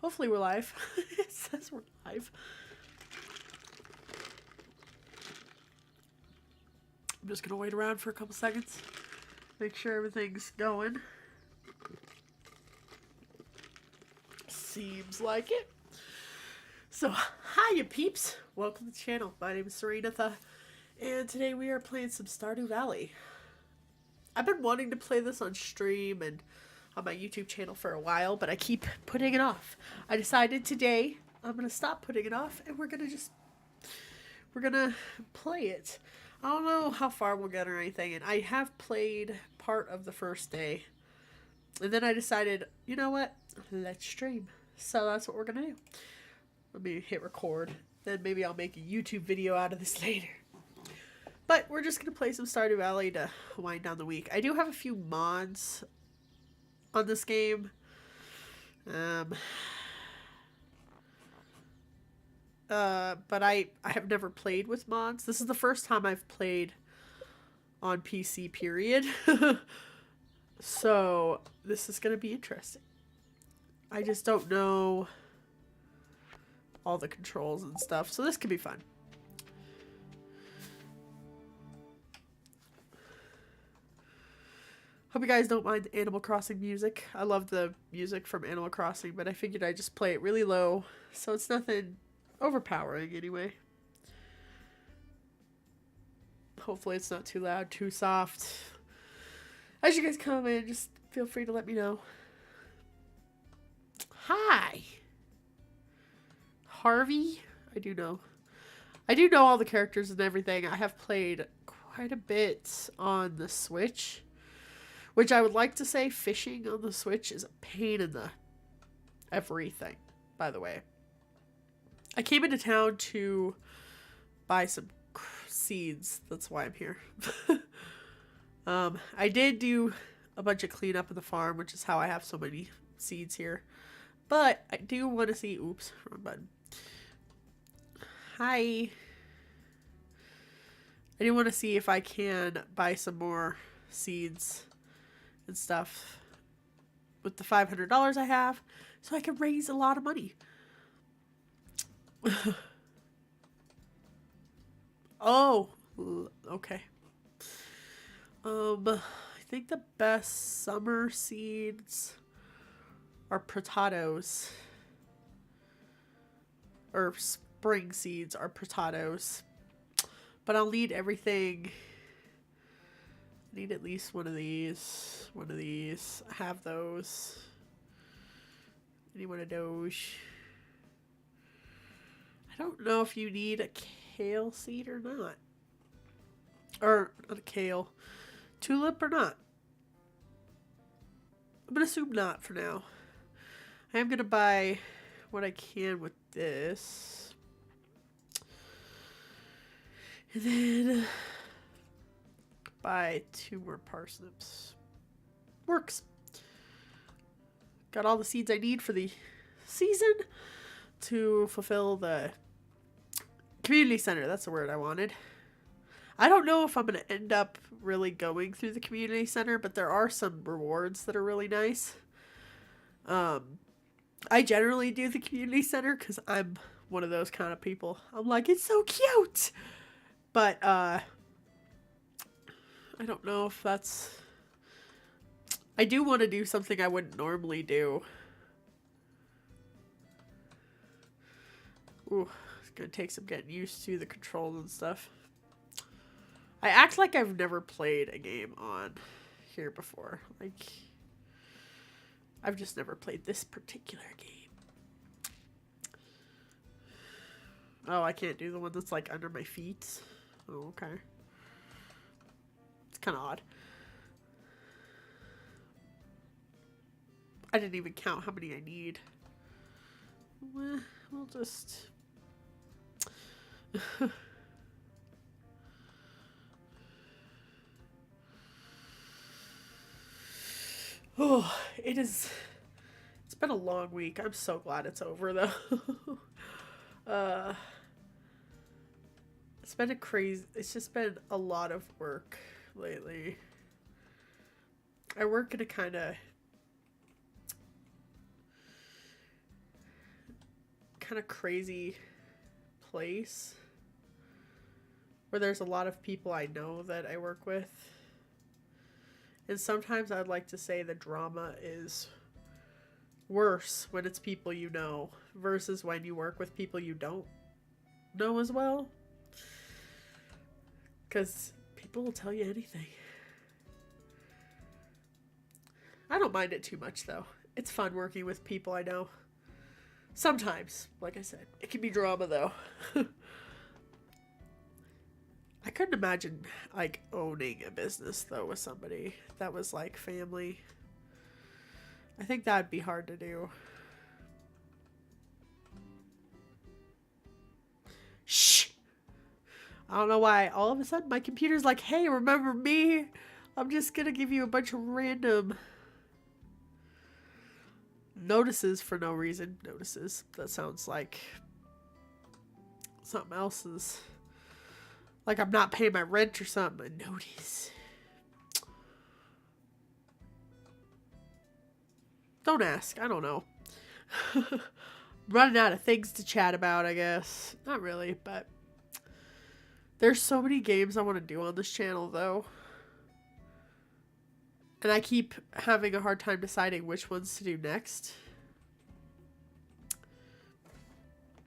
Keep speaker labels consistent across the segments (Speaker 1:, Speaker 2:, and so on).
Speaker 1: Hopefully we're live. It says we're live. I'm just gonna wait around for a couple seconds. Make sure everything's going. Seems like it. So, hiya peeps. Welcome to the channel. My name is Serenatha. And today we are playing some Stardew Valley. I've been wanting to play this on stream and on my YouTube channel for a while, but I keep putting it off. I decided today I'm going to stop putting it off and we're going to play it. I don't know how far we'll get or anything, and I have played part of the first day. And then I decided, you know what? Let's stream. So that's what we're going to do. Let me hit record. Then maybe I'll make a YouTube video out of this later. But we're just going to play some Stardew Valley to wind down the week. I do have a few mods on this game. But I have never played with mods. This is the first time I've played on PC, period. So this is going to be interesting. I just don't know all the controls and stuff. So this could be fun. Hope you guys don't mind the Animal Crossing music. I love the music from Animal Crossing, but I figured I'd just play it really low, so it's nothing overpowering anyway. Hopefully it's not too loud, too soft. As you guys come in, just feel free to let me know. Hi! Harvey? I do know all the characters and everything. I have played quite a bit on the Switch. Which I would like to say fishing on the Switch is a pain in the everything, by the way. I came into town to buy some seeds. That's why I'm here. I did do a bunch of cleanup of the farm, which is how I have so many seeds here. But I do want to see... Oops, wrong button. Hi. I do want to see if I can buy some more seeds and stuff with the $500 I have, so I can raise a lot of money. Oh, okay. I think the best summer seeds are potatoes, or spring seeds are potatoes, but I'll need everything. I need at least one of these. I have those. I need one of those. I don't know if you need a kale seed or not. Or, not a kale. Tulip or not. I'm going to assume not for now. I am going to buy what I can with this. And then... buy 2 more parsnips. Works. Got all the seeds I need for the season to fulfill the community center. That's the word I wanted. I don't know if I'm going to end up really going through the community center, but there are some rewards that are really nice. I generally do the community center because I'm one of those kind of people. I'm like, it's so cute! But, I don't know if that's... I do want to do something I wouldn't normally do. Ooh, it's gonna take some getting used to the controls and stuff. I act like I've never played a game on here before. Like, I've just never played this particular game. Oh, I can't do the one that's like under my feet. Oh, okay. Kind of odd. I didn't even count how many I need. We'll just... Oh, it's been a long week. I'm so glad it's over though. It's been it's just been a lot of work lately. I work in a kind of kind of crazy place where there's a lot of people I know that I work with. And sometimes I'd like to say the drama is worse when it's people you know versus when you work with people you don't know as well. Because people will tell you anything. I don't mind it too much, though. It's fun working with people I know. Sometimes, like I said, it can be drama, though. I couldn't imagine, like, owning a business, though, with somebody that was, like, family. I think that'd be hard to do. Shh! I don't know why. All of a sudden, my computer's like, hey, remember me? I'm just gonna give you a bunch of random notices for no reason. Notices. That sounds like something else is... Like I'm not paying my rent or something. A notice. Don't ask. I don't know. Running out of things to chat about, I guess. Not really, but... There's so many games I want to do on this channel, though. And I keep having a hard time deciding which ones to do next.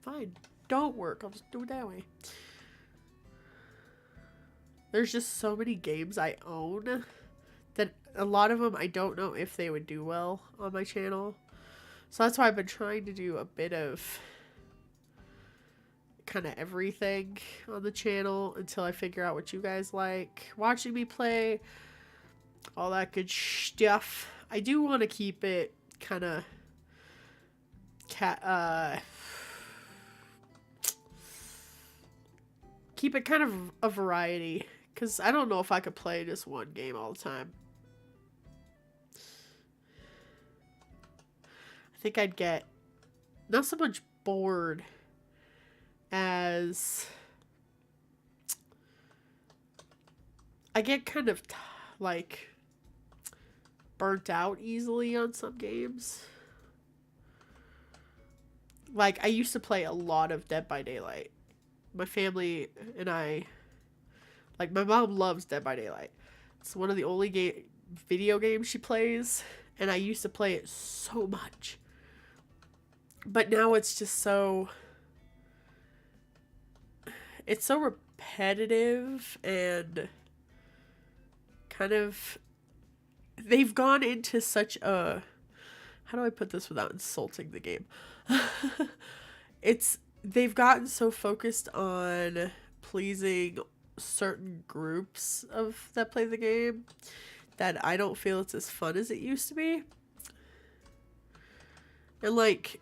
Speaker 1: Fine. Don't work. I'll just do it that way. There's just so many games I own that a lot of them I don't know if they would do well on my channel. So that's why I've been trying to do a bit of kind of everything on the channel until I figure out what you guys like watching me play, all that good stuff. I do want to keep it kind of keep it kind of a variety, because I don't know if I could play just one game all the time. I think I'd get not so much bored as I get kind of like burnt out easily on some games. Like I used to play a lot of Dead by Daylight. My family and I, like my mom loves Dead by Daylight. It's one of the only video games she plays, and I used to play it so much. But now it's just so... It's so repetitive and kind of... They've gone into such a... How do I put this without insulting the game? They've gotten so focused on pleasing certain groups that play the game that I don't feel it's as fun as it used to be. And like...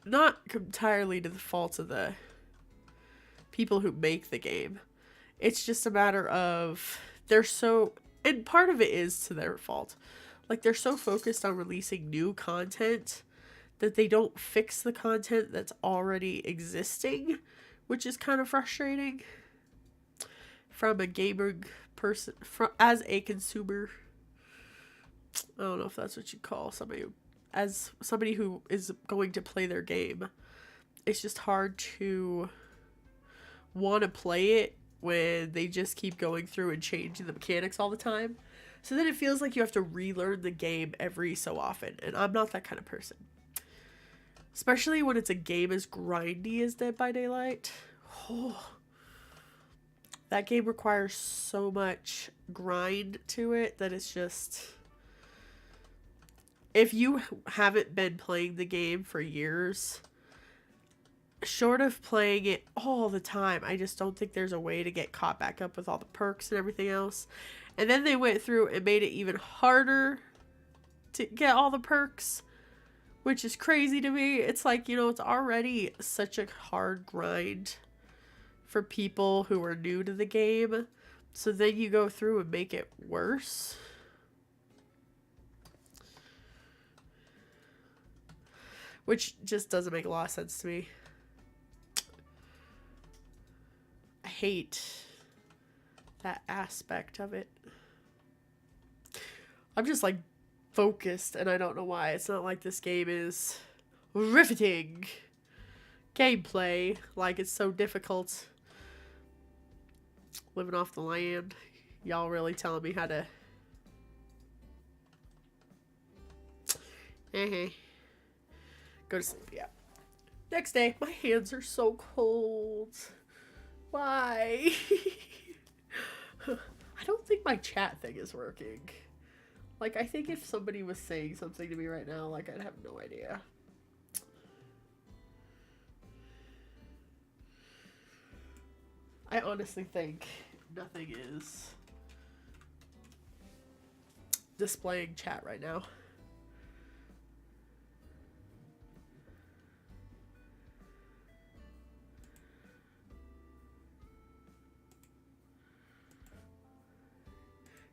Speaker 1: Not entirely to the fault of the people who make the game. It's just a matter of they're so... And part of it is to their fault. Like, they're so focused on releasing new content that they don't fix the content that's already existing, which is kind of frustrating from a gaming person, as a consumer. I don't know if that's what you call somebody as somebody who is going to play their game. It's just hard to want to play it when they just keep going through and changing the mechanics all the time. So then it feels like you have to relearn the game every so often, and I'm not that kind of person. Especially when it's a game as grindy as Dead by Daylight. Oh, that game requires so much grind to it that it's just... If you haven't been playing the game for years, short of playing it all the time, I just don't think there's a way to get caught back up with all the perks and everything else. And then they went through and made it even harder to get all the perks, which is crazy to me. It's like, you know, it's already such a hard grind for people who are new to the game. So then you go through and make it worse. Which just doesn't make a lot of sense to me. I hate that aspect of it. I'm just like focused, and I don't know why. It's not like this game is riveting gameplay, like it's so difficult living off the land. Y'all really telling me how to go to sleep. Yeah. Next day, my hands are so cold. Why? I don't think my chat thing is working. Like, I think if somebody was saying something to me right now, like, I'd have no idea. I honestly think nothing is displaying chat right now.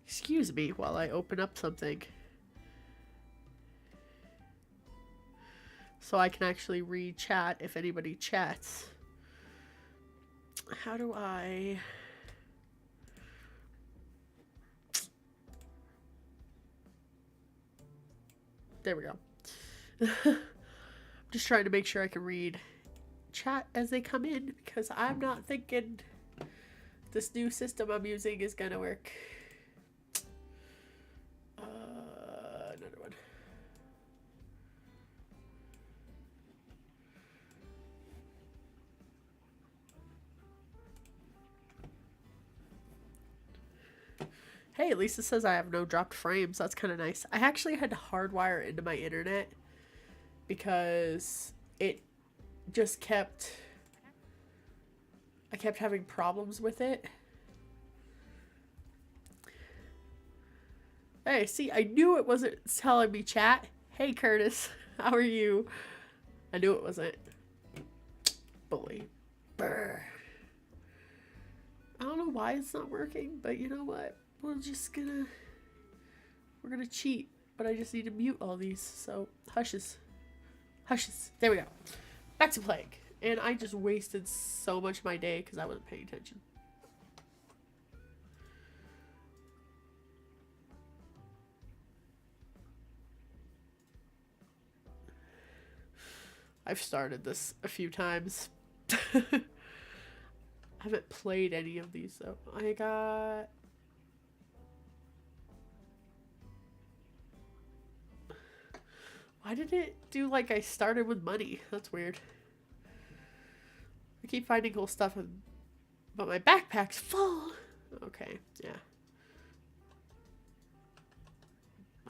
Speaker 1: Excuse me while I open up something. So I can actually read chat if anybody chats. How do I... There we go. I'm just trying to make sure I can read chat as they come in, because I'm not thinking this new system I'm using is gonna work. Another one. Hey, Lisa says I have no dropped frames. That's kind of nice. I actually had to hardwire into my internet because it just kept... I kept having problems with it. Hey, see, I knew it wasn't telling me chat. Hey, Curtis, how are you? I knew it wasn't. Bully. Brr. I don't know why it's not working, but you know what? We're gonna cheat, but I just need to mute all these, so hushes. Hushes. There we go. Back to playing. And I just wasted so much of my day because I wasn't paying attention. I've started this a few times. I haven't played any of these though. I got... Why did it do like I started with money? That's weird. I keep finding cool stuff, but my backpack's full. Okay, yeah.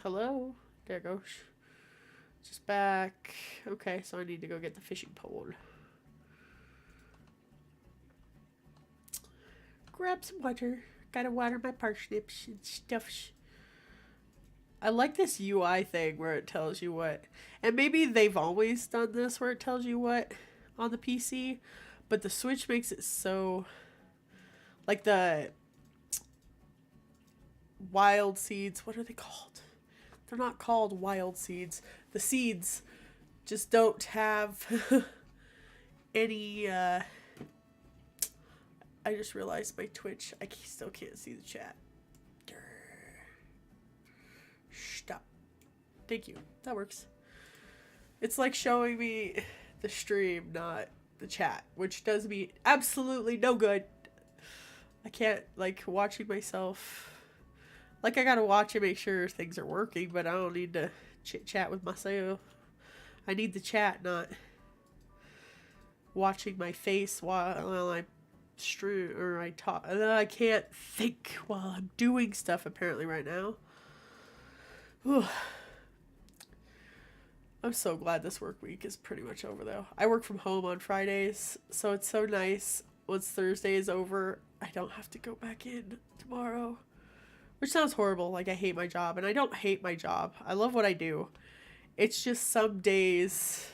Speaker 1: Hello? There it goes. Just back. Okay, so I need to go get the fishing pole. Grab some water. Gotta water my parsnips and stuff. I like this UI thing where it tells you what, and maybe they've always done this where it tells you what on the PC, but the Switch makes it so, like the wild seeds, what are they called? They're not called wild seeds. The seeds just don't have any, I just realized my Twitch, I still can't see the chat. Stop. Thank you. That works. It's like showing me the stream, not the chat, which does me absolutely no good. I can't, like, watching myself. Like, I gotta watch and make sure things are working, but I don't need to chit-chat with myself. I need the chat, not watching my face while I stream or I talk. And then I can't think while I'm doing stuff, apparently, right now. Whew. I'm so glad this work week is pretty much over, though. I work from home on Fridays, so it's so nice. Once Thursday is over, I don't have to go back in tomorrow. Which sounds horrible, like I hate my job. And I don't hate my job. I love what I do. It's just some days...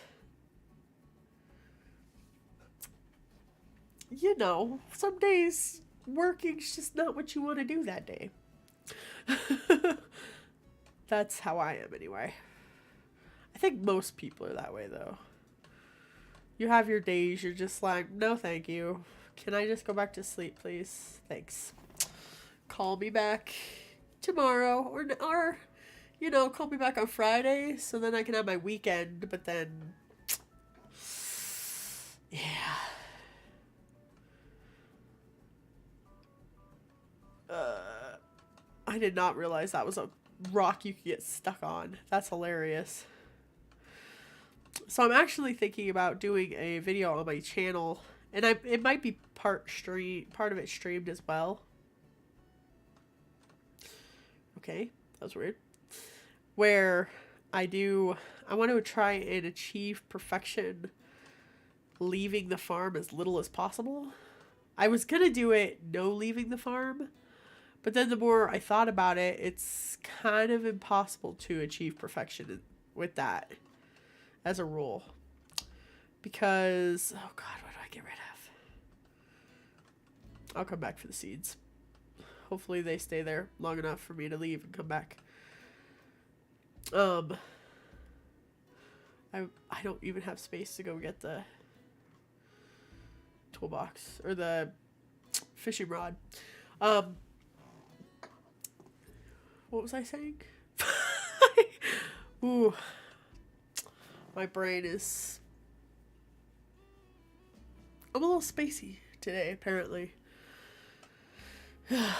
Speaker 1: You know, some days working's just not what you want to do that day. That's how I am anyway. I think most people are that way, though. You have your days, you're just like, no thank you. Can I just go back to sleep, please? Thanks. Call me back tomorrow, or you know, call me back on Friday so then I can have my weekend, but then, yeah. I did not realize that was a rock you could get stuck on. That's hilarious. So I'm actually thinking about doing a video on my channel, and it might be part of it streamed as well. Okay, that was weird. Where I want to try and achieve perfection leaving the farm as little as possible. I was gonna do it no leaving the farm, but then the more I thought about it, it's kind of impossible to achieve perfection with that as a rule. Because, oh god, what do I get rid of? I'll come back for the seeds. Hopefully they stay there long enough for me to leave and come back. I don't even have space to go get the toolbox or the fishing rod. What was I saying? Ooh. My brain is... I'm a little spacey today, apparently. I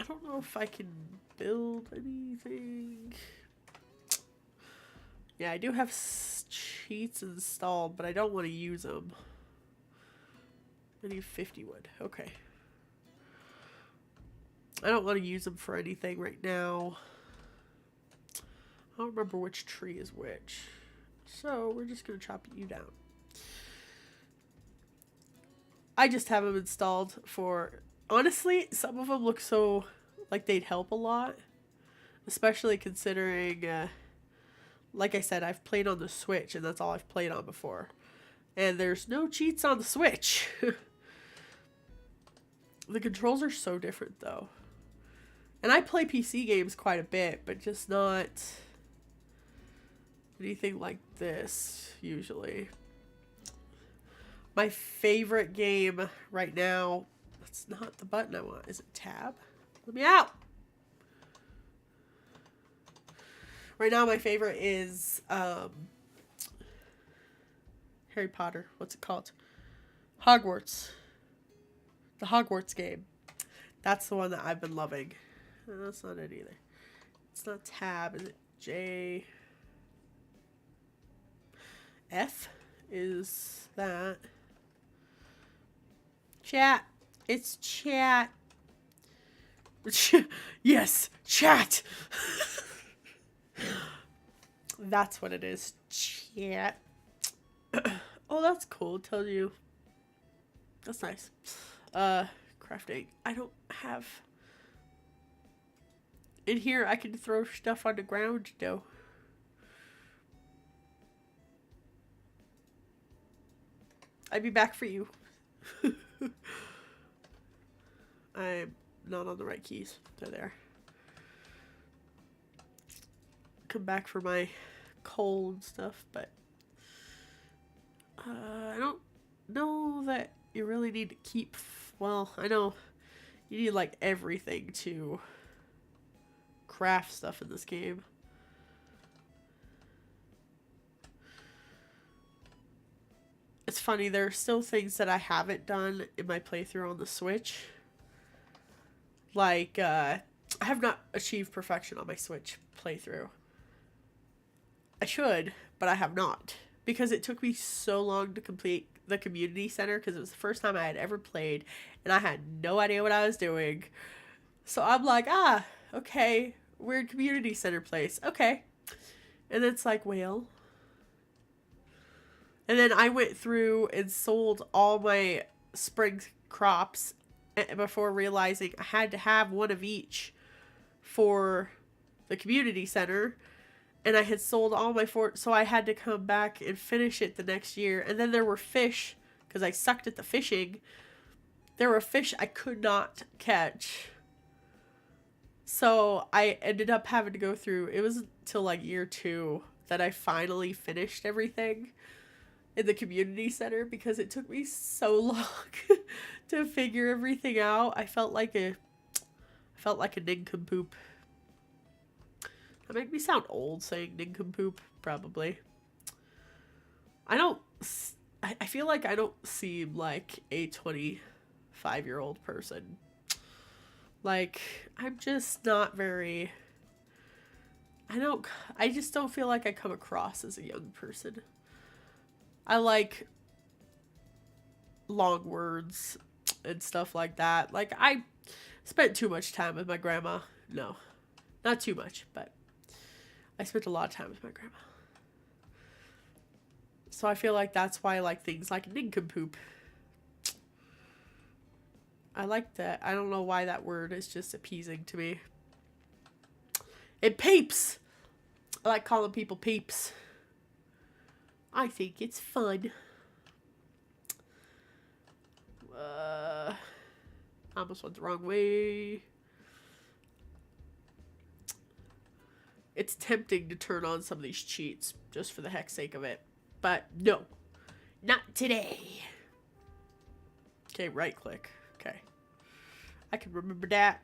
Speaker 1: don't know if I can build anything. Yeah, I do have cheats installed, but I don't want to use them. I need 50 wood. Okay. I don't want to use them for anything right now. I don't remember which tree is which. So we're just going to chop you down. I just have them installed for... Honestly, some of them look so like they'd help a lot. Especially considering, like I said, I've played on the Switch and that's all I've played on before. And there's no cheats on the Switch. The controls are so different though. And I play PC games quite a bit, but just not anything like this, usually. My favorite game right now, that's not the button I want. Is it tab? Let me out! Right now my favorite is Harry Potter. What's it called? Hogwarts. The Hogwarts game. That's the one that I've been loving. No, that's not it either. It's not tab. Is it J? F is that. Chat. It's chat. Yes, chat. That's what it is. Chat. Oh, that's cool. It tells you. That's nice. Crafting. I don't have... In here, I can throw stuff on the ground, though. I'd be back for you. I'm not on the right keys. They're there. Come back for my coal and stuff, but I don't know that you really need to keep... Well, I know you need like everything to craft stuff in this game. It's funny, there are still things that I haven't done in my playthrough on the Switch. Like, I have not achieved perfection on my Switch playthrough. I should, but I have not. Because it took me so long to complete the community center, because it was the first time I had ever played, and I had no idea what I was doing. So I'm like, okay, weird community center place. Okay. And it's like, well... And then I went through and sold all my spring crops before realizing I had to have one of each for the community center. And I had sold all my so I had to come back and finish it the next year. And then there were fish, because I sucked at the fishing. There were fish I could not catch. So I ended up having to go through, it was until like year 2 that I finally finished everything in the community center, because it took me so long to figure everything out. I felt like I felt like a nincompoop. That make me sound old saying nincompoop, probably. I feel like I don't seem like a 25-year-old person. Like, I'm just not very... I just don't feel like I come across as a young person. I like long words and stuff like that. Like, I spent too much time with my grandma. No, not too much, but I spent a lot of time with my grandma. So I feel like that's why I like things like nincompoop. I like that. I don't know why that word is just appeasing to me. And peeps! I like calling people peeps. I think it's fun. I almost went the wrong way. It's tempting to turn on some of these cheats just for the heck's sake of it. But no, not today. Okay, right click. Okay. I can remember that.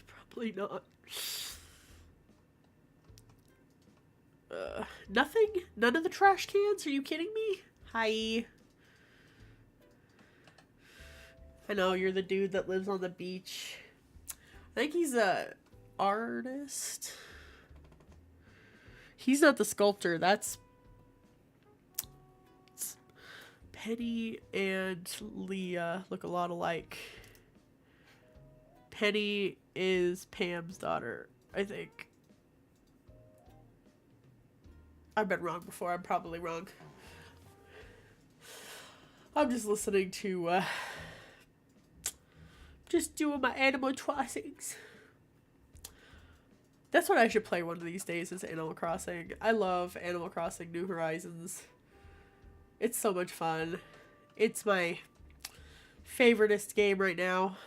Speaker 1: Probably not. Nothing? None of the trash cans? Are you kidding me? Hi. I know, you're the dude that lives on the beach. I think he's a artist. He's not the sculptor. That's Penny and Leah look a lot alike. Penny is Pam's daughter, I think. I've been wrong before. I'm probably wrong. I'm just listening to, just doing my Animal Crossings. That's what I should play one of these days, is Animal Crossing. I love Animal Crossing New Horizons. It's so much fun. It's my favoriteest game right now.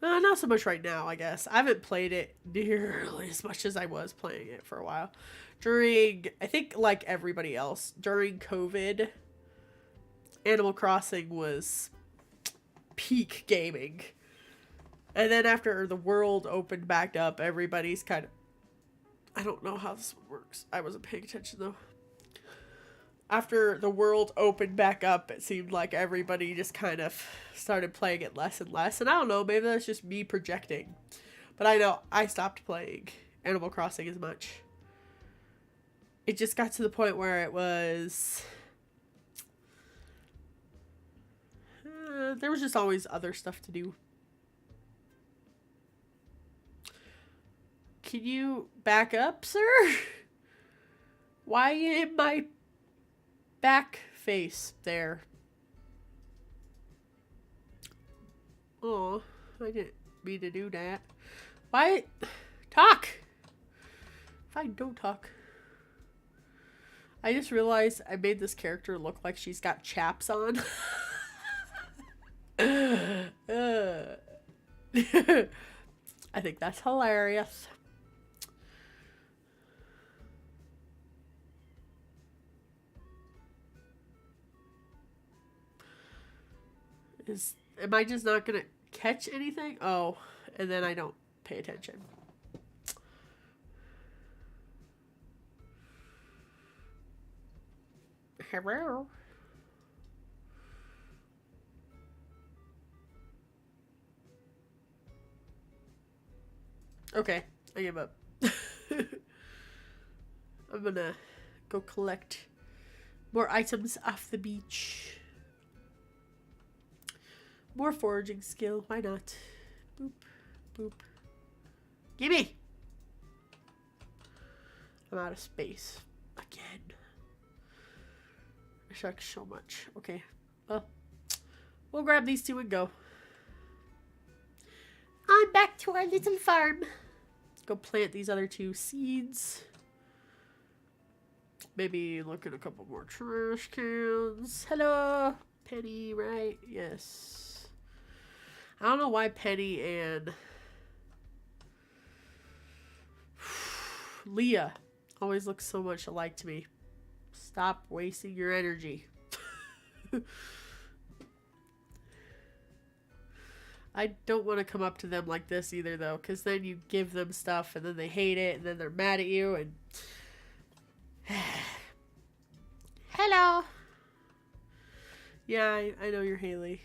Speaker 1: Not so much right now, I guess. I haven't played it nearly as much as I was playing it for a while. During, I think like everybody else, during COVID, Animal Crossing was peak gaming. And then after the world opened back up, everybody's kind of... I don't know how this one works. I wasn't paying attention though. After the world opened back up, it seemed like everybody just kind of started playing it less and less. And I don't know, maybe that's just me projecting. But I know I stopped playing Animal Crossing as much. It just got to the point where it was... there was just always other stuff to do. Can you back up, sir? Why in my back face there? Oh, I didn't mean to do that. Why? Talk! Fine, don't talk. I just realized I made this character look like she's got chaps on. I think that's hilarious. Am I just not gonna catch anything? Oh, and then I don't pay attention. Hello. Okay, I give up. I'm gonna go collect more items off the beach. More foraging skill, why not? Boop, boop. Gimme! I'm out of space. Again. I suck so much. Okay, well, we'll grab these two and go. I'm back to our little farm. Go plant these other two seeds. Maybe look at a couple more trash cans. Hello, Penny, right? Yes. I don't know why Penny and Leah always look so much alike to me. Stop wasting your energy. I don't want to come up to them like this either, though, because then you give them stuff and then they hate it and then they're mad at you and... Hello! Yeah, I know you're Haley.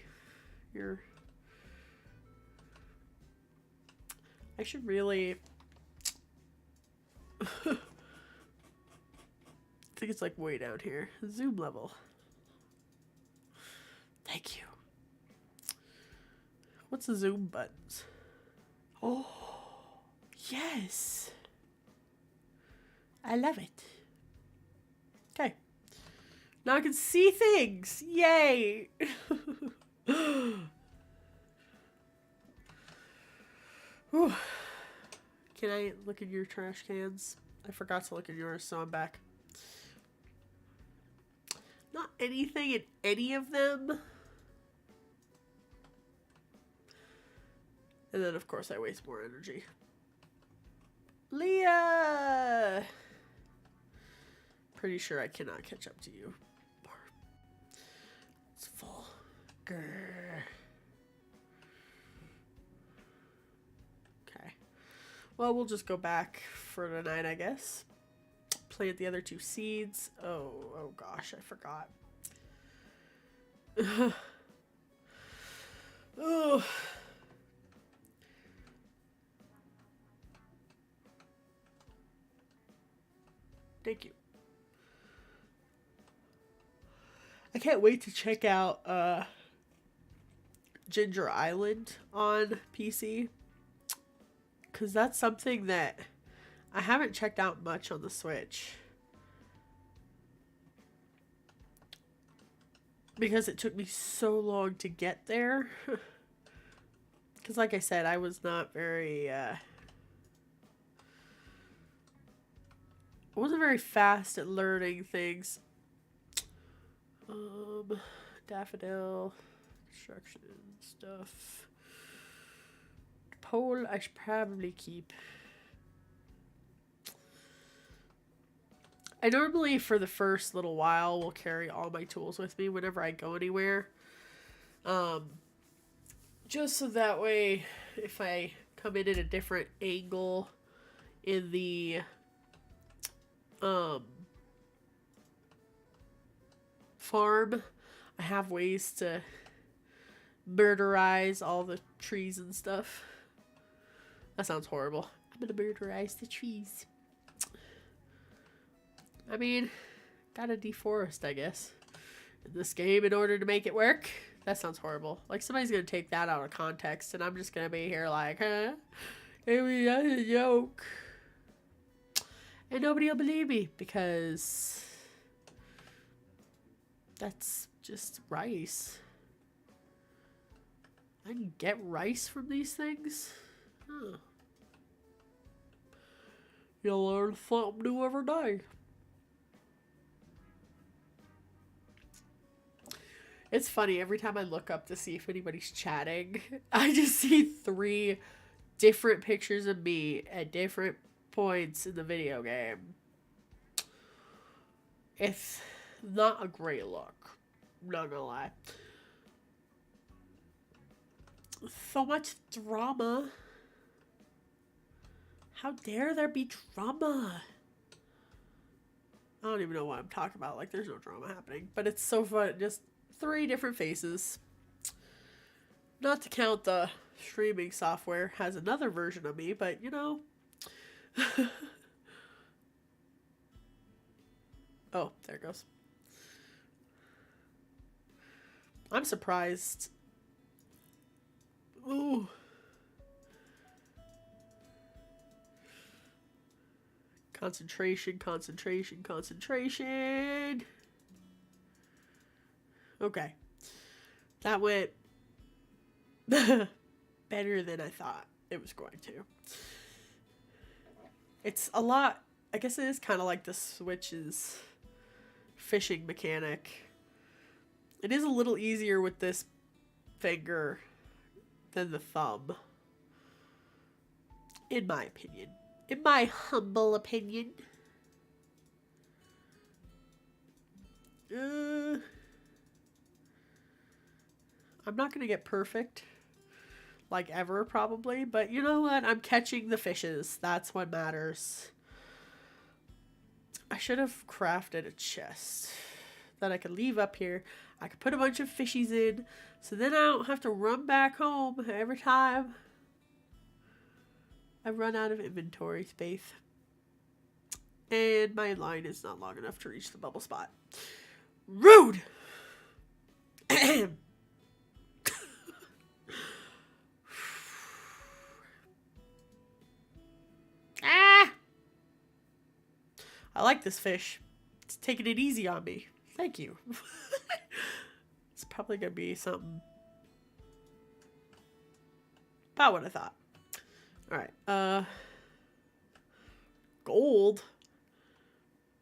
Speaker 1: You're... I should really... I think it's like way down here. Zoom level. Thank you. What's the zoom buttons? Oh, yes. I love it. Okay. Now I can see things. Yay. Whew. Can I look in your trash cans? I forgot to look in yours, so I'm back. Not anything in any of them. And then, of course, I waste more energy. Leah! Pretty sure I cannot catch up to you. It's full. Grr. Okay. Well, we'll just go back for tonight, I guess. Plant the other 2 seeds. Oh gosh, I forgot. Oh. Thank you. I can't wait to check out Ginger Island on PC. Because that's something that I haven't checked out much on the Switch. Because it took me so long to get there. Because like I said, I was not very... I wasn't very fast at learning things. Daffodil, construction stuff. Pole I should probably keep. I normally, for the first little while, will carry all my tools with me whenever I go anywhere. Just so that way, if I come in at a different angle in the farm, I have ways to murderize all the trees and stuff. That sounds horrible. I'm gonna murderize the trees. I mean, gotta deforest, I guess, in this game in order to make it work. That sounds horrible. Like, somebody's gonna take that out of context, and I'm just gonna be here like, huh? Maybe that's a joke. And nobody will believe me, because that's just rice. I can get rice from these things? Huh. You'll learn something new every day. It's funny, every time I look up to see if anybody's chatting, I just see 3 different pictures of me at different points in the video game. It's not a great look. Not gonna lie. So much drama. How dare there be drama? I don't even know what I'm talking about. Like, there's no drama happening. But it's so fun. Just 3 different faces. Not to count the streaming software has another version of me, but you know. Oh, there it goes. I'm surprised. Ooh. Concentration, concentration, concentration. Okay. That went better than I thought it was going to. It's a lot, I guess it is kind of like the Switch's fishing mechanic. It is a little easier with this finger than the thumb. In my opinion. In my humble opinion. I'm not going to get perfect. like ever probably, but you know what? I'm catching the fishes. That's what matters. I should have crafted a chest that I could leave up here. I could put a bunch of fishies in, so then I don't have to run back home every time I run out of inventory space. And my line is not long enough to reach the bubble spot. Rude! Ah! I like this fish. It's taking it easy on me. Thank you. It's probably gonna be something about what I thought. Alright, gold.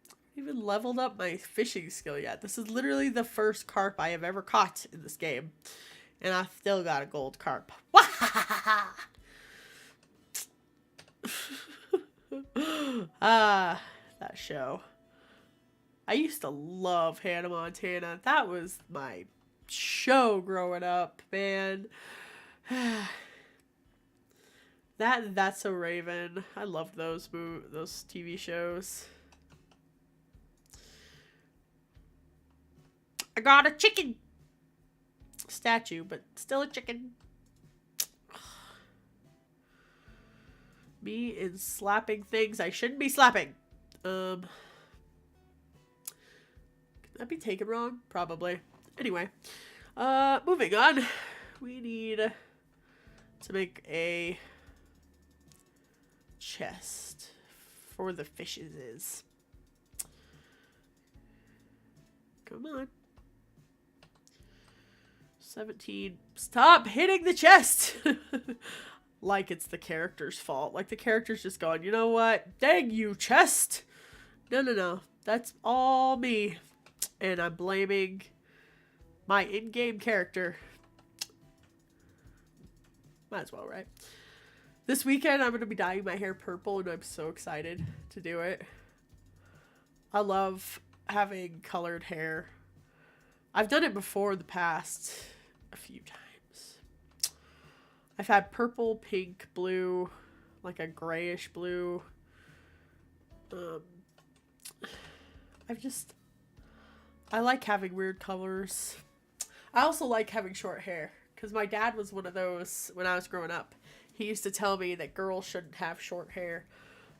Speaker 1: I haven't even leveled up my fishing skill yet. This is literally the first carp I have ever caught in this game. And I still got a gold carp. Ah, that show. I used to love Hannah Montana. That was my show growing up, man. That's So Raven. I loved those TV shows. I got a chicken statue, but still a chicken. Me and slapping things I shouldn't be slapping. Could that be taken wrong? Probably. Anyway, moving on. We need to make a chest for the fishes. Come on. 17. Stop hitting the chest! Like it's the character's fault. Like the character's just going, you know what? Dang you, chest! No. That's all me. And I'm blaming my in-game character. Might as well, right? This weekend, I'm going to be dyeing my hair purple, and I'm so excited to do it. I love having colored hair. I've done it before in the past a few times. I've had purple, pink, blue, like a grayish blue. I like having weird colors. I also like having short hair, because my dad was one of those when I was growing up. He used to tell me that girls shouldn't have short hair.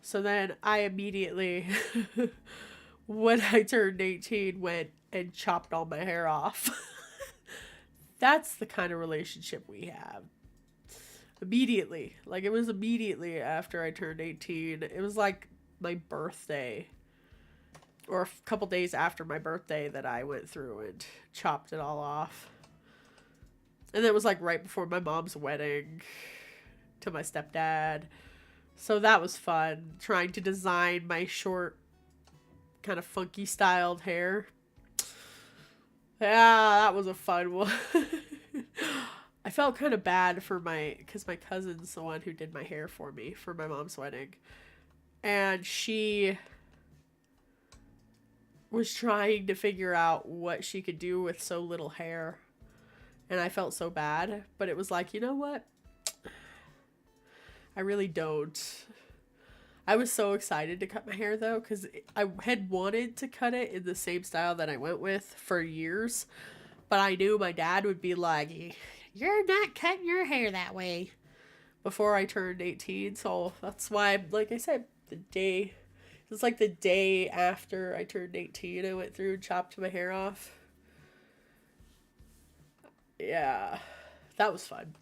Speaker 1: So then I immediately, when I turned 18, went and chopped all my hair off. That's the kind of relationship we have. Immediately. Like, it was immediately after I turned 18. It was like my birthday. Or a couple days after my birthday that I went through and chopped it all off. And it was like right before my mom's wedding to my stepdad. So that was fun. Trying to design my short, kind of funky styled hair. Yeah, that was a fun one. I felt kind of bad for because my cousin's the one who did my hair for me for my mom's wedding. And she was trying to figure out what she could do with so little hair. And I felt so bad. But it was like, you know what? I really don't. I was so excited to cut my hair though, because I had wanted to cut it in the same style that I went with for years. But I knew my dad would be like, you're not cutting your hair that way, before I turned 18. So that's why, like I said, it was like the day after I turned 18, I went through and chopped my hair off. Yeah, that was fun.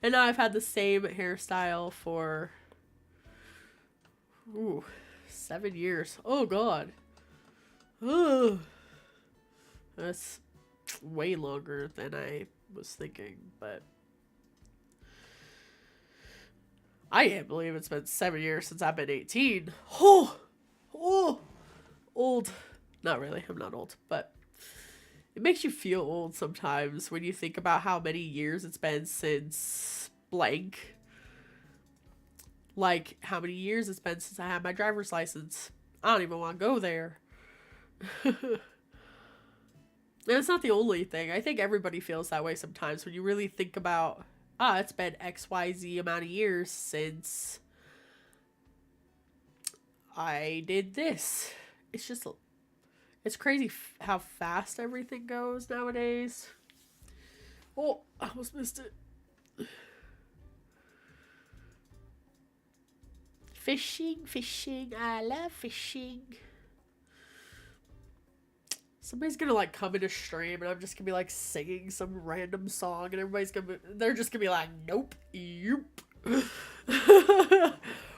Speaker 1: And now I've had the same hairstyle for 7 years. Oh god. Oh, that's way longer than I was thinking, but I can't believe it's been 7 years since I've been 18. Oh, old. Not really, I'm not old, but it makes you feel old sometimes when you think about how many years it's been since blank. Like, how many years it's been since I had my driver's license. I don't even want to go there. And it's not the only thing. I think everybody feels that way sometimes when you really think about it's been XYZ amount of years since I did this. It's just, it's crazy how fast everything goes nowadays. Oh, I almost missed it. Fishing, fishing, I love fishing. Somebody's gonna like come into stream and I'm just gonna be like singing some random song and they're just gonna be like, nope, yoop.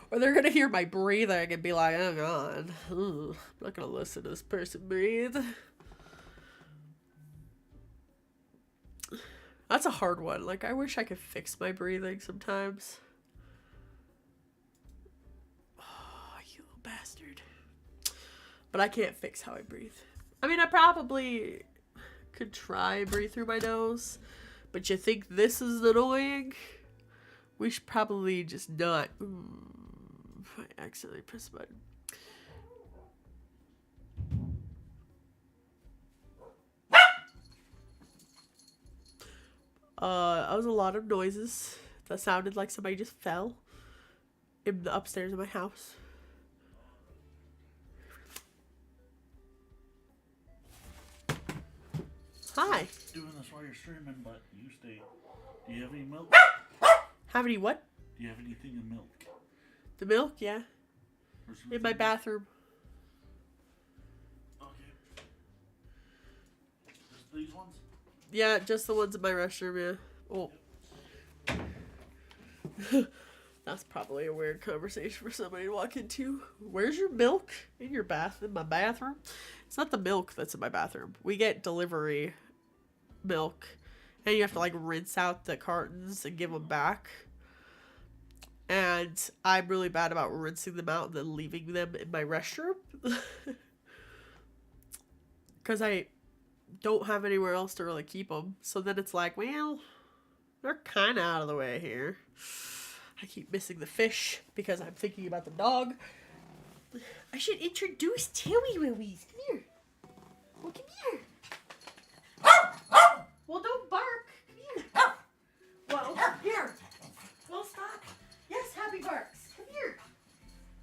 Speaker 1: Or they're gonna hear my breathing and be like, oh god, I'm not gonna listen to this person breathe. That's a hard one. Like, I wish I could fix my breathing sometimes. Oh, you little bastard. But I can't fix how I breathe. I mean, I probably could try and breathe through my nose. But you think this is annoying? We should probably just not. I accidentally pressed the button. That was a lot of noises that sounded like somebody just fell in the upstairs of my house. Hi.
Speaker 2: Doing this while you're streaming, but you stay. Do you have any milk?
Speaker 1: Have any what?
Speaker 2: Do you have anything in milk?
Speaker 1: The milk, yeah. In my bathroom.
Speaker 2: Okay. Just these ones?
Speaker 1: Yeah, just the ones in my restroom, yeah. Oh. That's probably a weird conversation for somebody to walk into. Where's your milk? In your in my bathroom? It's not the milk that's in my bathroom. We get delivery milk. And you have to like rinse out the cartons and give them back. And I'm really bad about rinsing them out and then leaving them in my restroom. Because I don't have anywhere else to really keep them. So then it's like, well, they're kind of out of the way here. I keep missing the fish because I'm thinking about the dog. I should introduce Tilly Willies. Come here. Well, come here. Well, don't bark. Come here. Well, here. Well, stop. Yes, happy barks. Come here.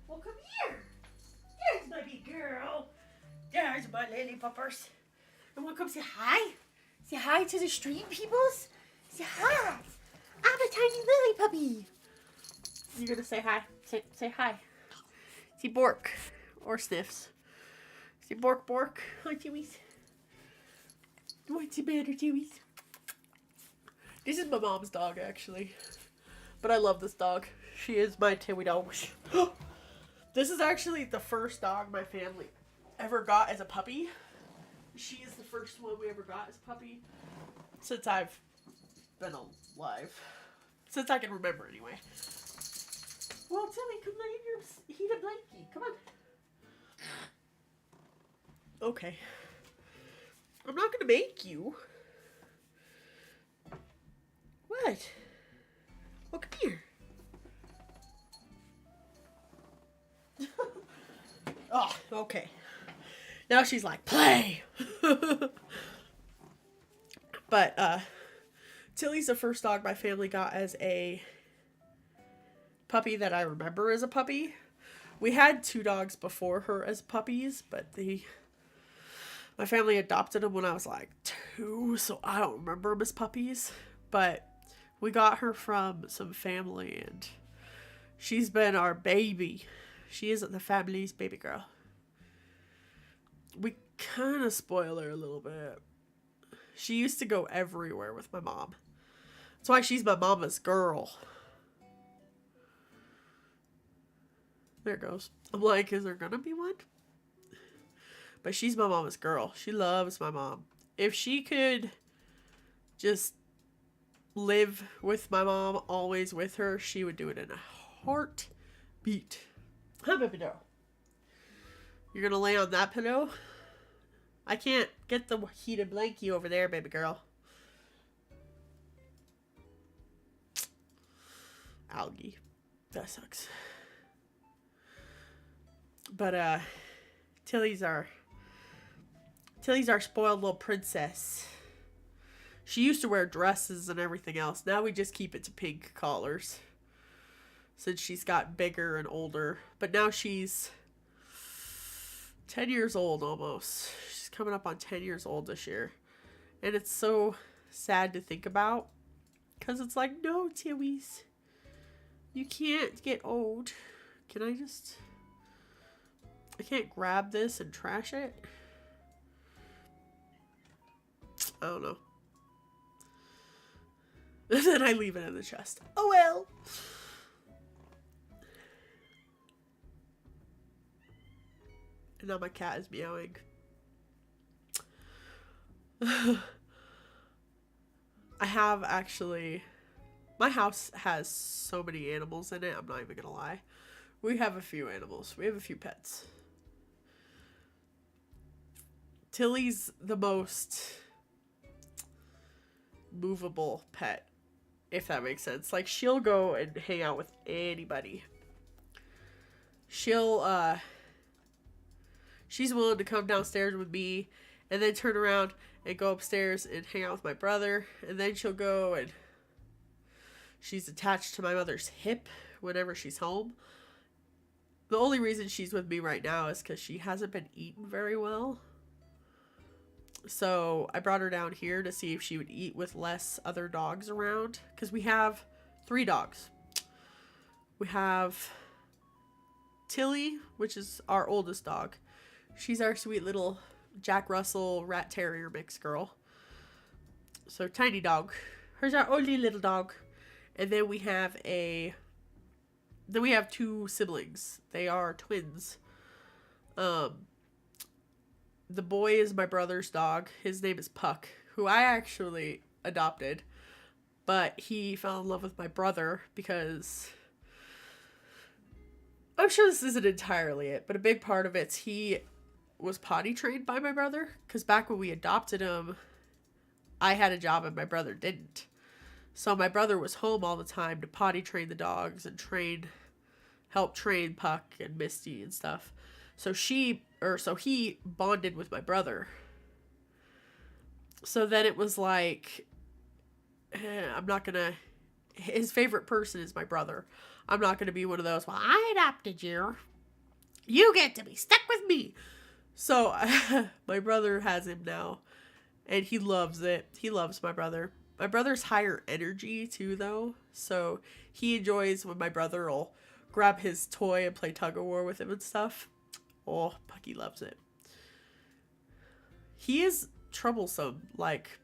Speaker 1: Well, come here. There's my big girl. There's my lily puppers. And we'll come say hi. Say hi to the stream peoples. Say hi. I'm a tiny lily puppy. You're gonna say hi. Say hi. Say bork. Or sniffs. Say bork bork. Hi, Jewies. What's the matter, Jewies? This is my mom's dog, actually. But I love this dog. She is my Tiwi dog. This is actually the first dog my family ever got as a puppy. She is the first one we ever got as a puppy. Since I've been alive. Since I can remember, anyway. Well, Tilly, come lay in your heated blankie. Come on. Okay. I'm not gonna make you. What? Well, come here. Oh, okay. Now she's like, play! But, Tilly's the first dog my family got as a puppy that I remember as a puppy. We had 2 dogs before her as puppies, but my family adopted them when I was like 2, so I don't remember them as puppies. But we got her from some family, and she's been our baby. She isn't the family's baby girl. We kind of spoil her a little bit. She used to go everywhere with my mom. That's why she's my mama's girl. There it goes. I'm like, is there gonna be one? But she's my mama's girl. She loves my mom. If she could just live with my mom, always with her, she would do it in a heartbeat. Hi, baby doll. You're gonna lay on that pillow? I can't get the heated blankie over there, baby girl. Algae. That sucks. But, Tilly's our spoiled little princess. She used to wear dresses and everything else. Now we just keep it to pink collars. Since she's got bigger and older. But now she's 10 years old almost. She's coming up on 10 years old this year. And it's so sad to think about. Because it's like, no, Timmies. You can't get old. Can I just... I can't grab this and trash it? I don't know. And then I leave it in the chest. Oh well. And now my cat is meowing. I have actually... My house has so many animals in it, I'm not even gonna lie. We have a few animals. We have a few pets. Tilly's the most movable pet, if that makes sense. Like, she'll go and hang out with anybody. She's willing to come downstairs with me and then turn around and go upstairs and hang out with my brother. And then she'll go and she's attached to my mother's hip whenever she's home. The only reason she's with me right now is because she hasn't been eating very well. So I brought her down here to see if she would eat with less other dogs around. Because we have 3 dogs. We have Tilly, which is our oldest dog. She's our sweet little Jack Russell Rat Terrier mix girl. So tiny dog. Here's our only little dog. And then we have Then we have 2 siblings. They are twins. The boy is my brother's dog. His name is Puck, who I actually adopted. But he fell in love with my brother because... I'm sure this isn't entirely it, but a big part of it's he was potty trained by my brother. Because back when we adopted him, I had a job and my brother didn't. So my brother was home all the time to potty train the dogs and help train Puck and Misty and stuff. So he bonded with my brother. So then it was like, his favorite person is my brother. I'm not going to be one of those, well, I adopted you. You get to be stuck with me. So my brother has him now. And he loves it. He loves my brother. My brother's higher energy too, though. So he enjoys when my brother will grab his toy and play tug of war with him and stuff. Oh, Pucky loves it. He is troublesome, like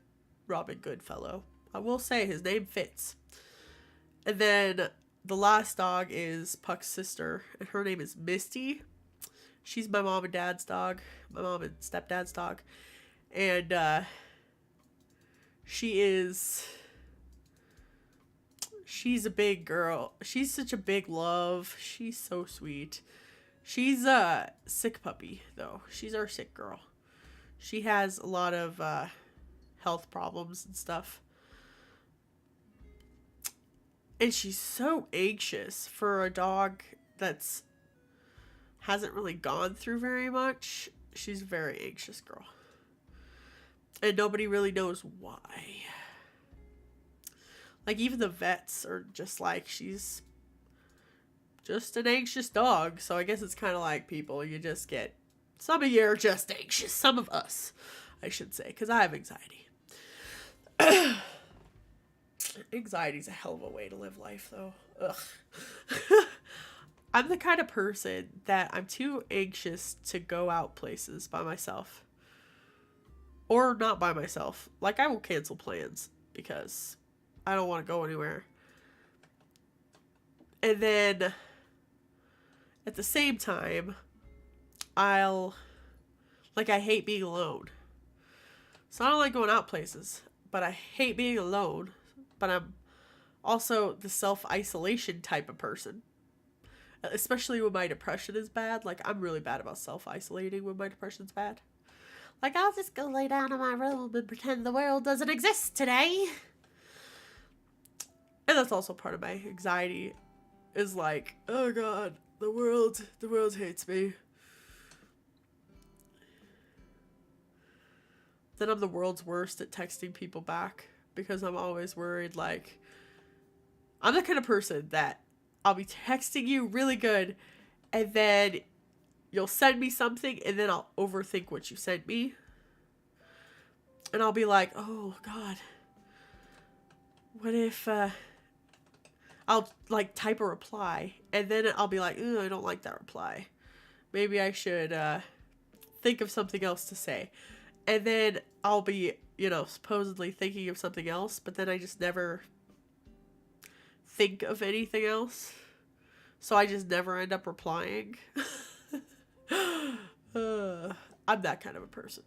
Speaker 1: Robin Goodfellow. I will say his name fits. And then the last dog is Puck's sister, and her name is Misty. She's my mom and dad's dog. My mom and stepdad's dog. And she's a big girl. She's such a big love. She's so sweet. She's a sick puppy, though. She's our sick girl. She has a lot of health problems and stuff. And she's so anxious for a dog that's hasn't really gone through very much. She's a very anxious girl. And nobody really knows why. Like, even the vets are just like, she's just an anxious dog. So I guess it's kind of like people. You just get... Some of you are just anxious. Some of us, I should say. Because I have anxiety. Anxiety's a hell of a way to live life, though. Ugh. I'm the kind of person that I'm too anxious to go out places by myself. Or not by myself. Like, I will cancel plans because I don't want to go anywhere. And then, at the same time, I hate being alone. So I don't like going out places, but I hate being alone. But I'm also the self-isolation type of person. Especially when my depression is bad. Like, I'm really bad about self-isolating when my depression's bad. Like, I'll just go lay down in my room and pretend the world doesn't exist today. And that's also part of my anxiety. Is like, oh god, the world hates me. Then I'm the world's worst at texting people back. because I'm always worried, like, I'm the kind of person that I'll be texting you really good, and then you'll send me something, and then I'll overthink what you sent me. And I'll be like, oh, God. What if, I'll, like, type a reply, and then I'll be like, I don't like that reply. Maybe I should, think of something else to say. And then I'll be, supposedly thinking of something else, but then I just never think of anything else. So I just never end up replying. I'm that kind of a person.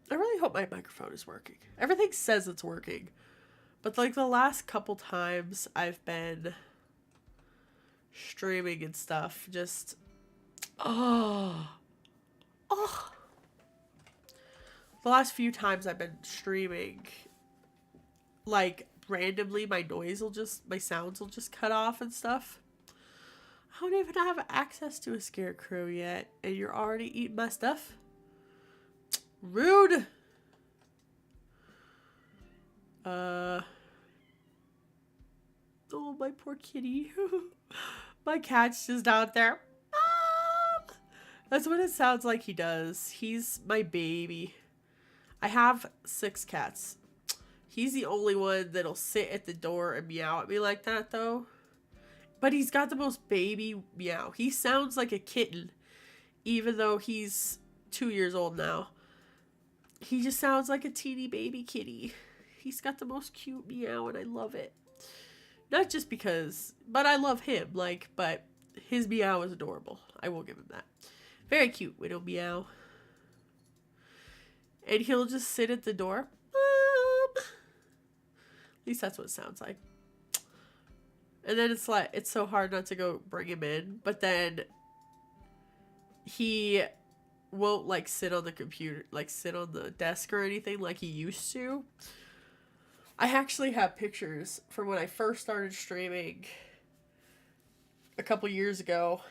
Speaker 1: I really hope my microphone is working. Everything says it's working. But like the last couple times I've been streaming and stuff, just... The last few times I've been streaming, like, randomly my sounds will just cut off and stuff. I don't even have access to a scarecrow yet, and you're already eating my stuff? Rude! Oh, my poor kitty. My cat's just out there. Mom! That's what it sounds like he does. He's my baby. I have 6 cats. He's the only one that'll sit at the door and meow at me like that, though. But he's got the most baby meow. He sounds like a kitten, even though he's 2 years old now. He just sounds like a teeny baby kitty. He's got the most cute meow, and I love it. Not just because, but I love him, but his meow is adorable. I will give him that. Very cute little meow. And he'll just sit at the door. At least that's what it sounds like. And then it's so hard not to go bring him in. But then he won't sit on the computer, sit on the desk or anything like he used to. I actually have pictures from when I first started streaming a couple years ago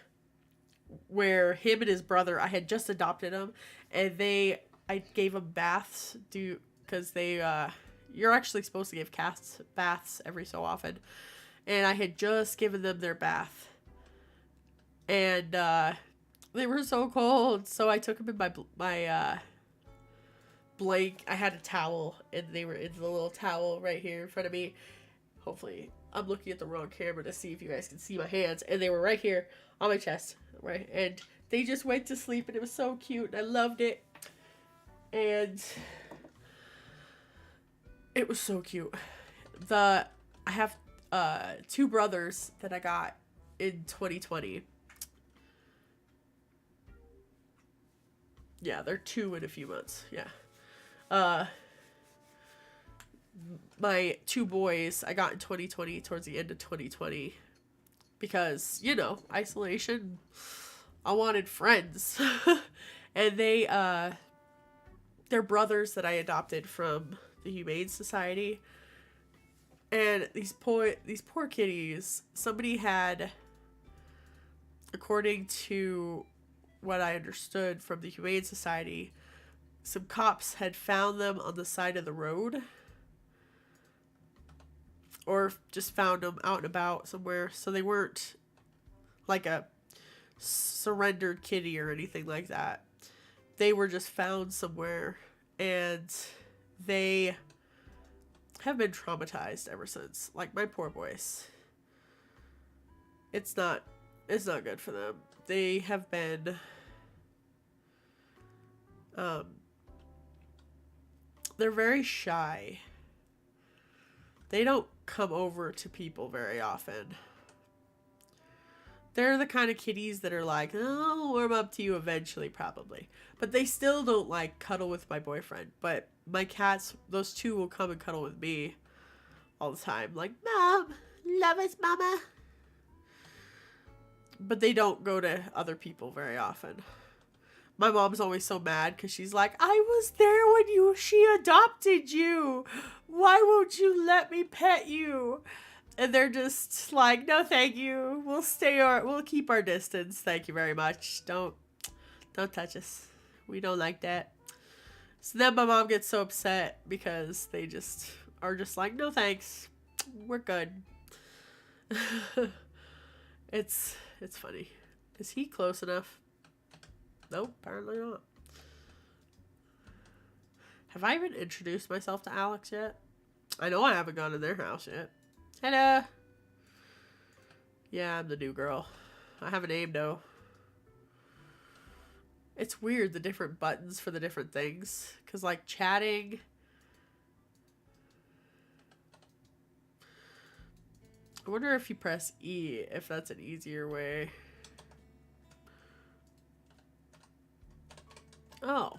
Speaker 1: where him and his brother, I had just adopted him, and I gave them baths because you're actually supposed to give cats baths every so often. And I had just given them their bath. And they were so cold. So I took them in my blank. I had a towel, and they were in the little towel right here in front of me. Hopefully, I'm looking at the wrong camera to see if you guys can see my hands. And they were right here on my chest. Right? And they just went to sleep, and it was so cute. And I loved it. And it was so cute. I have 2 brothers that I got in 2020. Yeah, they're 2 in a few months. Yeah. My 2 boys I got in 2020, towards the end of 2020. Because, isolation. I wanted friends. And they're brothers that I adopted from the Humane Society. And these poor kitties, somebody had, according to what I understood from the Humane Society, some cops had found them on the side of the road. Or just found them out and about somewhere. So they weren't like a surrendered kitty or anything like that. They were just found somewhere. And they have been traumatized ever since. Like, my poor boys. It's not good for them. They have been they're very shy. They don't come over to people very often. They're the kind of kitties that are like, oh, I'll warm up to you eventually, probably. But they still don't, cuddle with my boyfriend. But my cats, those 2 will come and cuddle with me all the time. Like, Mom, love us, Mama. But they don't go to other people very often. My mom's always so mad because she's like, I was there when she adopted you. Why won't you let me pet you? And they're just like, no, thank you. We'll keep our distance. Thank you very much. Don't touch us. We don't like that. So then my mom gets so upset because they just are just like, no thanks, we're good. It's funny. Is he close enough? Nope, apparently not. Have I even introduced myself to Alex yet? I know I haven't gone to their house yet. Hello. Yeah, I'm the new girl. I have a name though. It's weird, the different buttons for the different things. Because, like, chatting... I wonder if you press E, if that's an easier way. Oh.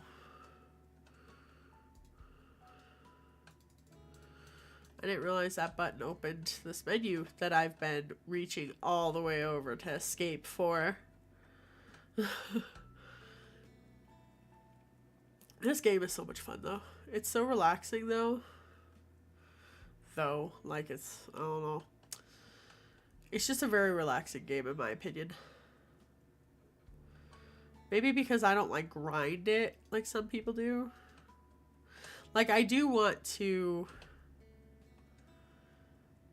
Speaker 1: I didn't realize that button opened this menu that I've been reaching all the way over to escape for. This game is so much fun, though. It's so relaxing, though. Like, it's... I don't know. It's just a very relaxing game, in my opinion. Maybe because I don't, like, grind it like some people do. Like, I do want to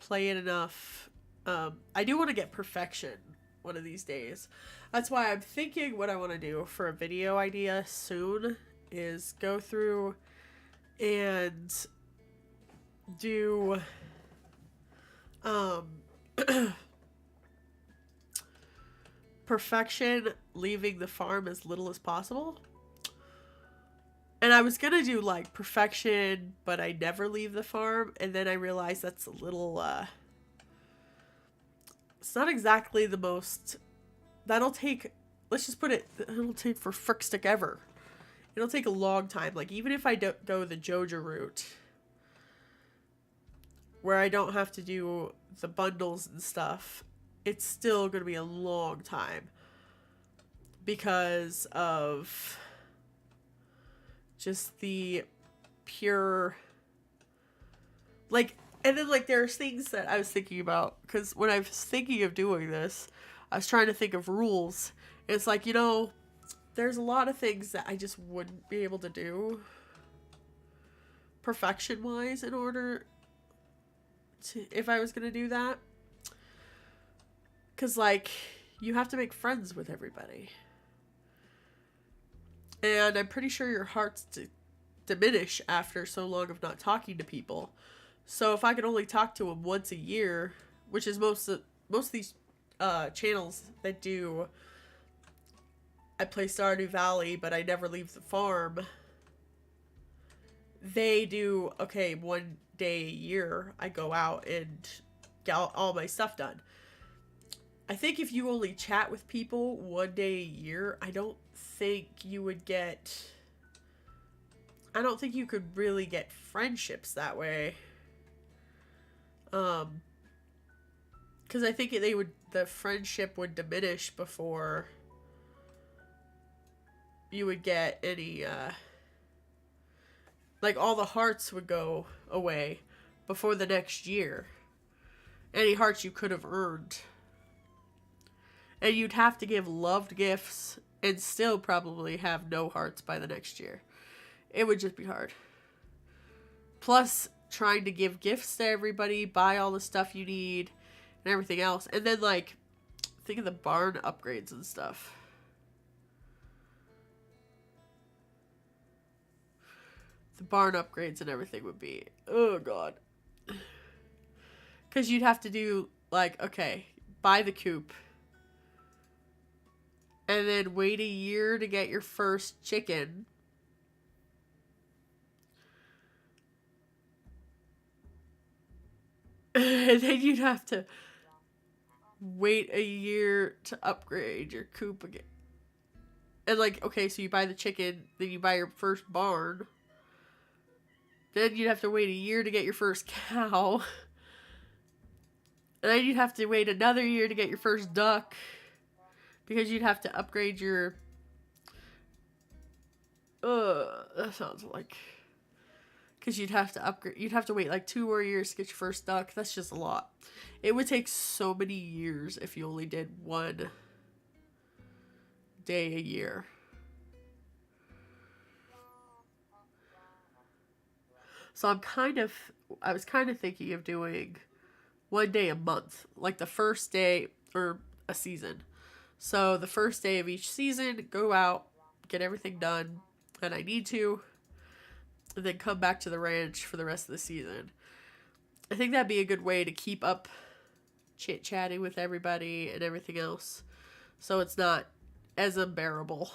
Speaker 1: play it enough. I do want to get perfection one of these days. That's why I'm thinking what I want to do for a video idea soon is go through and do perfection, leaving the farm as little as possible. And I was gonna do like perfection, but I never leave the farm, and then I realized that's a little it's not exactly the most... That'll take, let's just put it, it'll take for frickstick ever. It'll take a long time. Like, even if I don't go the Joja route, where I don't have to do the bundles and stuff, it's still going to be a long time. Because of just the pure... Like, and then, like, there's things that I was thinking about. Because when I was thinking of doing this, I was trying to think of rules. It's like, you know... There's a lot of things that I just wouldn't be able to do perfection-wise in order to, if I was going to do that. Because, like, you have to make friends with everybody. And I'm pretty sure your hearts diminish after so long of not talking to people. So if I could only talk to them once a year, which is most of these channels that do... I play Stardew Valley, but I never leave the farm. They do, okay, one day a year, I go out and get all my stuff done. I think if you only chat with people one day a year, I don't think you would get... I don't think you could really get friendships that way. Because I think the friendship would diminish before... you would get any, like, all the hearts would go away before the next year. Any hearts you could have earned. And you'd have to give loved gifts and still probably have no hearts by the next year. It would just be hard. Plus, trying to give gifts to everybody, buy all the stuff you need, and everything else. And then, like, think of the barn upgrades and stuff. The barn upgrades and everything would be, oh god. Because you'd have to do, like, okay, buy the coop. And then wait a year to get your first chicken. And then you'd have to wait a year to upgrade your coop again. And, like, okay, so you buy the chicken, then you buy your first barn. Then you'd have to wait a year to get your first cow. And then you'd have to wait another year to get your first duck. Because you'd have to upgrade your... that sounds like... Because you'd have to upgrade... You'd have to wait like 2 more years to get your first duck. That's just a lot. It would take so many years if you only did one day a year. So I was kind of thinking of doing one day a month, like the first day or a season. So the first day of each season, go out, get everything done that I need to, and then come back to the ranch for the rest of the season. I think that'd be a good way to keep up chit chatting with everybody and everything else, so it's not as unbearable.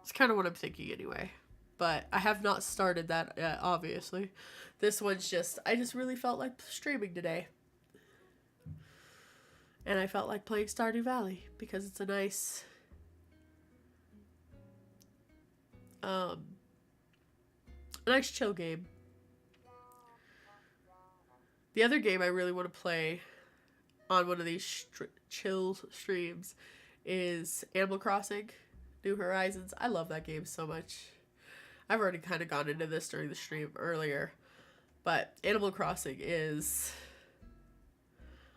Speaker 1: It's kind of what I'm thinking anyway. But I have not started that yet, obviously. This one's just, I just really felt like streaming today. And I felt like playing Stardew Valley because it's a nice chill game. The other game I really want to play on one of these chill streams is Animal Crossing New Horizons. I love that game so much. I've already kind of gone into this during the stream earlier, but Animal Crossing is...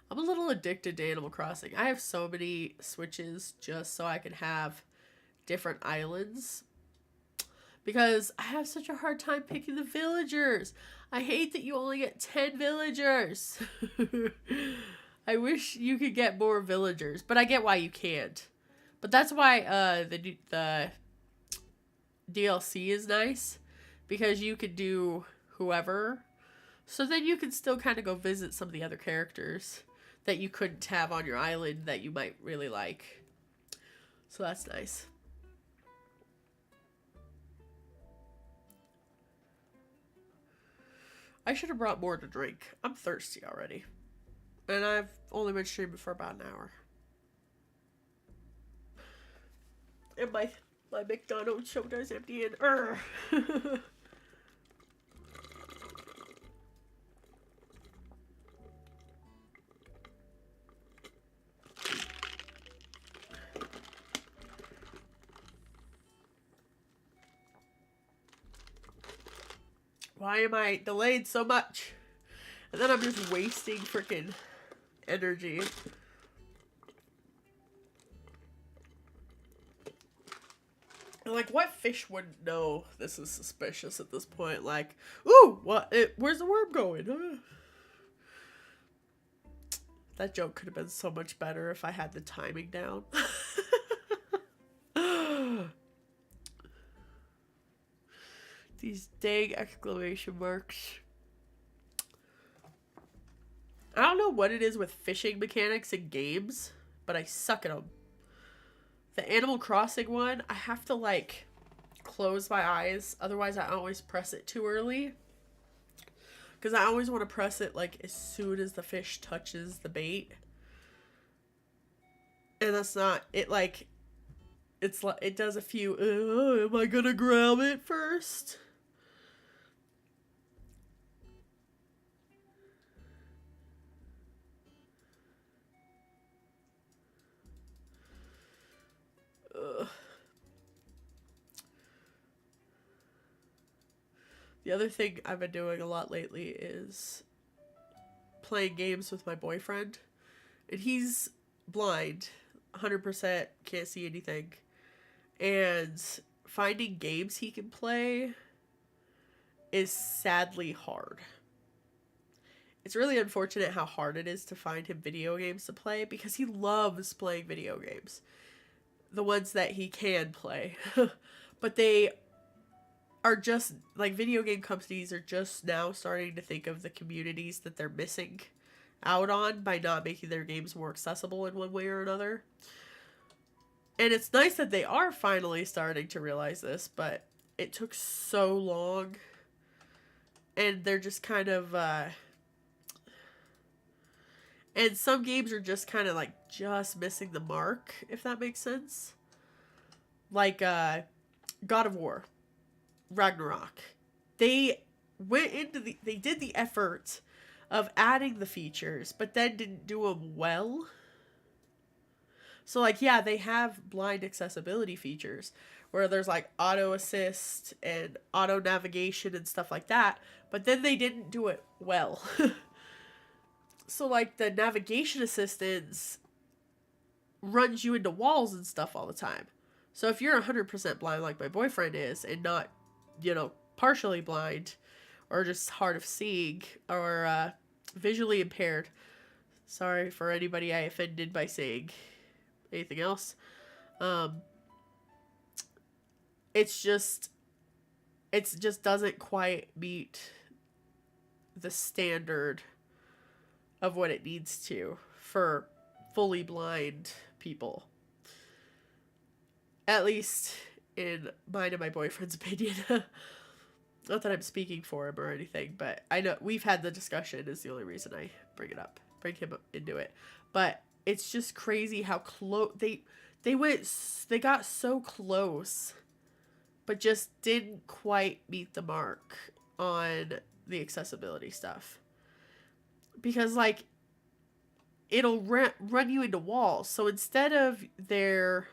Speaker 1: I'm a little addicted to Animal Crossing. I have so many Switches just so I can have different islands, because I have such a hard time picking the villagers. I hate that you only get 10 villagers. I wish you could get more villagers, but I get why you can't. But that's why the DLC is nice, because you could do whoever. So then you can still kind of go visit some of the other characters that you couldn't have on your island that you might really like. So that's nice. I should have brought more to drink. I'm thirsty already. And I've only been streaming for about an hour. And my McDonald's soda's empty and Why am I delayed so much? And then I'm just wasting freaking energy. Like, what fish wouldn't know this is suspicious at this point? Like, ooh, where's the worm going? That joke could have been so much better if I had the timing down. These dang exclamation marks. I don't know what it is with fishing mechanics in games, but I suck at them. The Animal Crossing one, I have to, like, close my eyes. Otherwise, I always press it too early. Because I always want to press it, like, as soon as the fish touches the bait. And that's not... It, like... It's like... It does a few... am I gonna grab it first? The other thing I've been doing a lot lately is playing games with my boyfriend. And he's blind. 100% can't see anything. And finding games he can play is sadly hard. It's really unfortunate how hard it is to find him video games to play, because he loves playing video games. The ones that he can play. But they are just, like, video game companies are just now starting to think of the communities that they're missing out on by not making their games more accessible in one way or another. And it's nice that they are finally starting to realize this, but it took so long. And they're just kind of, and some games are just kind of, like, just missing the mark, if that makes sense. Like, God of War. Ragnarok. They did the effort of adding the features, but then didn't do them well. So, like, yeah, they have blind accessibility features where there's, like, auto assist and auto navigation and stuff like that, but then they didn't do it well. So, like, the navigation assistance runs you into walls and stuff all the time. So if you're 100% blind like my boyfriend is and not partially blind, or just hard of seeing, or visually impaired. Sorry for anybody I offended by saying anything else. Um, it's just doesn't quite meet the standard of what it needs to for fully blind people. At least in mine and my boyfriend's opinion. Not that I'm speaking for him or anything, but I know we've had the discussion is the only reason I bring him into it. But it's just crazy how close they got so close, but just didn't quite meet the mark on the accessibility stuff. Because like it'll run you into walls. So instead of their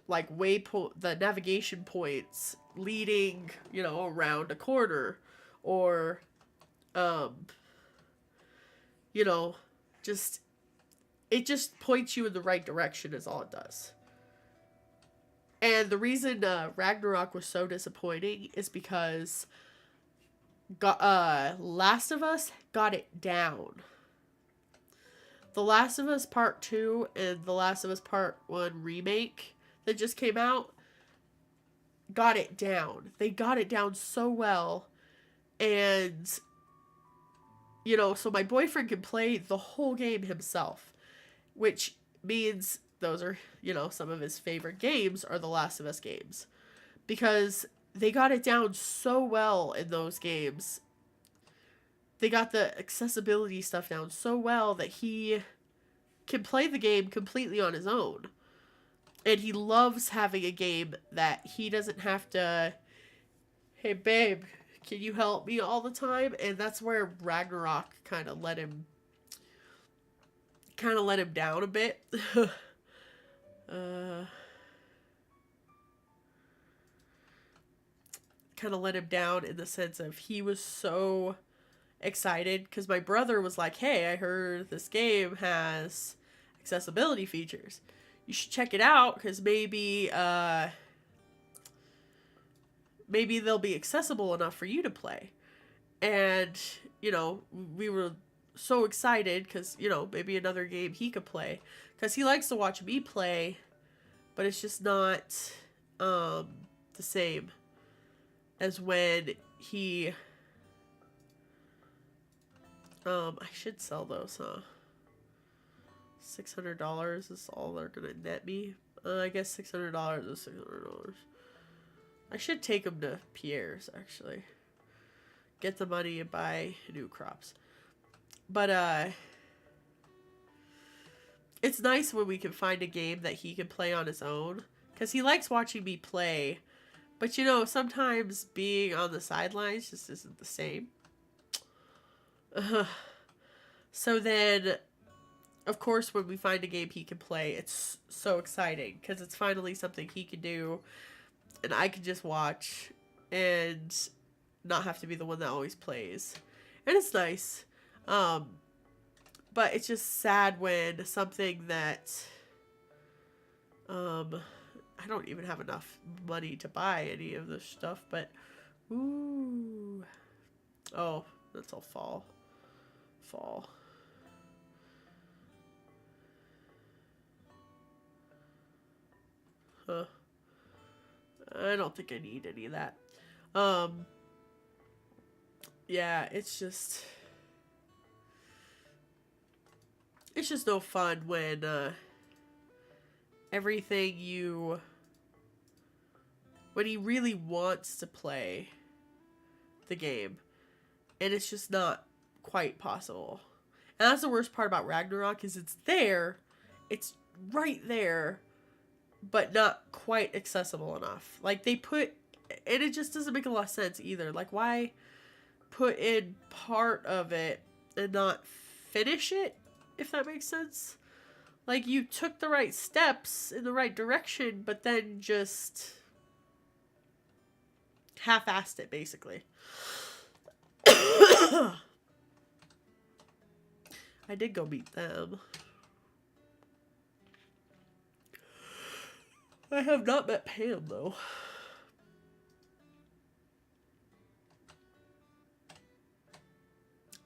Speaker 1: like the navigation points leading, around a corner, or just it just points you in the right direction is all it does. And the reason Ragnarok was so disappointing is because Last of Us got it down. The Last of Us Part 2 and The Last of Us Part 1 remake that just came out got it down. They got it down so well. And, so my boyfriend can play the whole game himself, which means those are, some of his favorite games are the Last of Us games. Because they got it down so well in those games. They got the accessibility stuff down so well that he can play the game completely on his own. And he loves having a game that he doesn't have to, hey babe, can you help me all the time? And that's where Ragnarok kind of let him down a bit. Kind of let him down in the sense of he was so excited because my brother was like, hey, I heard this game has accessibility features. You should check it out because maybe they'll be accessible enough for you to play. And, we were so excited because, maybe another game he could play. Because he likes to watch me play, but it's just not the same as when he... I should sell those, huh? $600 is all they're gonna net me. I guess $600 is $600. I should take them to Pierre's, actually. Get the money and buy new crops. But, it's nice when we can find a game that he can play on his own. Because he likes watching me play. But, sometimes being on the sidelines just isn't the same. So then, of course, when we find a game he can play, it's so exciting. Because it's finally something he can do. And I can just watch. And not have to be the one that always plays. And it's nice. But it's just sad when something that I don't even have enough money to buy any of this stuff, but ooh. Oh, that's all fall. Huh. I don't think I need any of that. Yeah, it's just no fun when when he really wants to play the game and it's just not quite possible. And that's the worst part about Ragnarok is it's right there, but not quite accessible enough. Like and it just doesn't make a lot of sense either. Like why put in part of it and not finish it, if that makes sense? Like you took the right steps in the right direction, but then just half-assed it, basically. I did go meet them. I have not met Pam, though.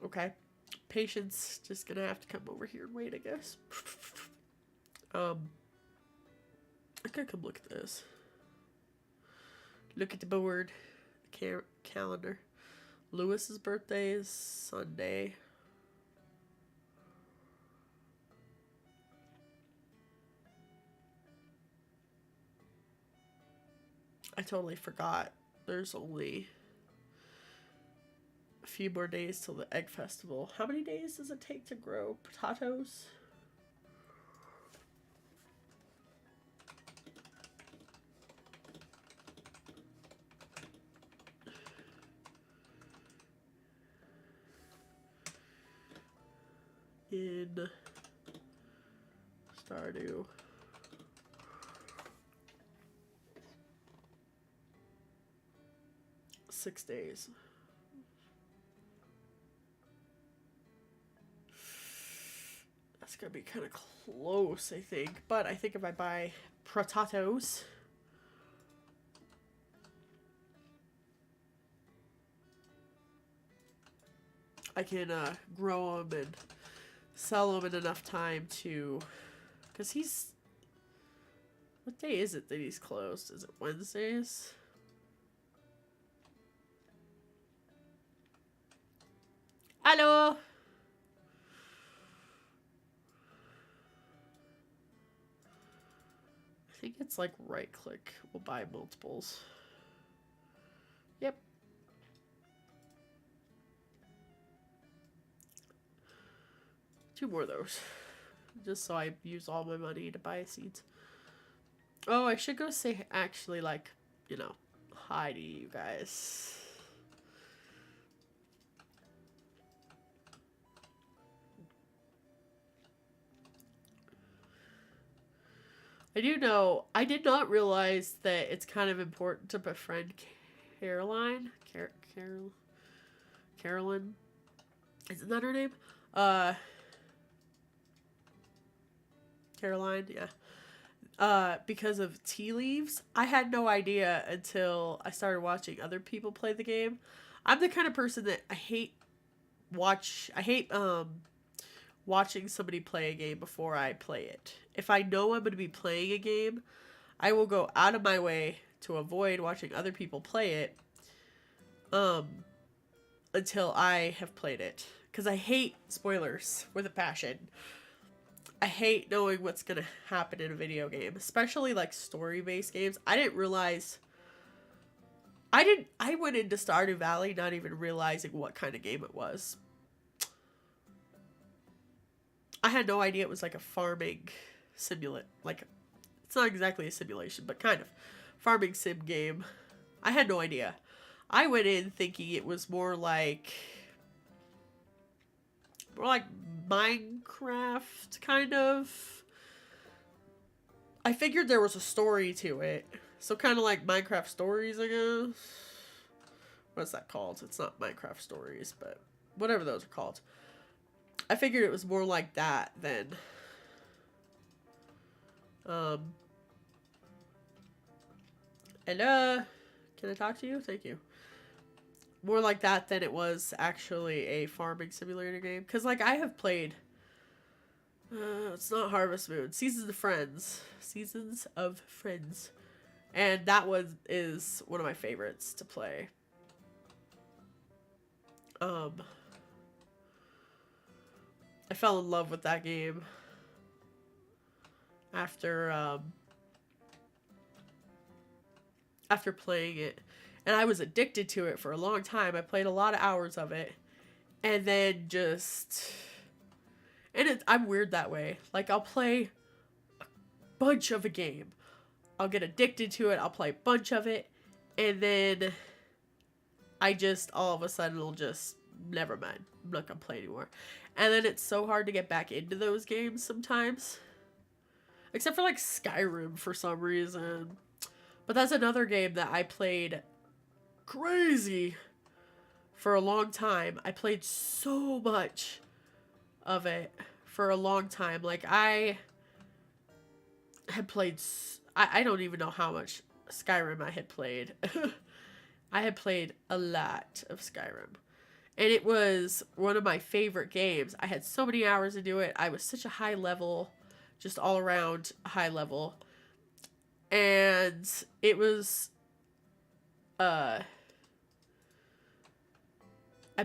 Speaker 1: Okay. Patience just gonna have to come over here and wait, I guess. I could come look at this. Look at the board. The calendar. Lewis's birthday is Sunday. I totally forgot. There's only a few more days till the egg festival. How many days does it take to grow potatoes? In Stardew. Six days. That's gonna be kind of close, I think. But I think if I buy potatoes, I can grow them and sell them in enough time to, because he's, what day is it that he's closed? Is it Wednesdays? Hello. I think it's like right click. We'll buy multiples. Yep. Two more of those. Just so I use all my money to buy seeds. Oh, I should go say, actually, like, you know, hi to you guys. I do know, I did not realize that it's kind of important to befriend Caroline. Carolyn. Isn't that her name? Caroline, yeah. Because of tea leaves. I had no idea until I started watching other people play the game. I'm the kind of person that I hate watching somebody play a game before I play it. If I know I'm going to be playing a game, I will go out of my way to avoid watching other people play it until I have played it. Because I hate spoilers with a passion. I hate knowing what's going to happen in a video game, especially like story-based games. I didn't realize... I went into Stardew Valley not even realizing what kind of game it was. I had no idea it was like a farming simulate. Like, it's not exactly a simulation, but kind of. Farming sim game. I had no idea. I went in thinking it was more like Minecraft, kind of. I figured there was a story to it. So kind of like Minecraft Stories, I guess. What's that called? It's not Minecraft Stories, but whatever those are called. I figured it was more like that than hello? Can I talk to you? Thank you. More like that than it was actually a farming simulator game. Because, like, I have played... it's not Harvest Moon. Seasons of Friends. Seasons of Friends. And that one is one of my favorites to play. I fell in love with that game after playing it, and I was addicted to it for a long time. I played a lot of hours of it, and then just, and I'm weird that way. Like, I'll play a bunch of a game, I'll get addicted to it, I'll play a bunch of it, and then I just all of a sudden will just never mind. I'm not gonna play anymore. And then it's so hard to get back into those games sometimes. Except for like Skyrim for some reason. But that's another game that I played crazy for a long time. I played so much of it for a long time. Like, I had played... I don't even know how much Skyrim I had played. I had played a lot of Skyrim. And it was one of my favorite games. I had so many hours to do it. I was such a high level, just all around high level. And it was I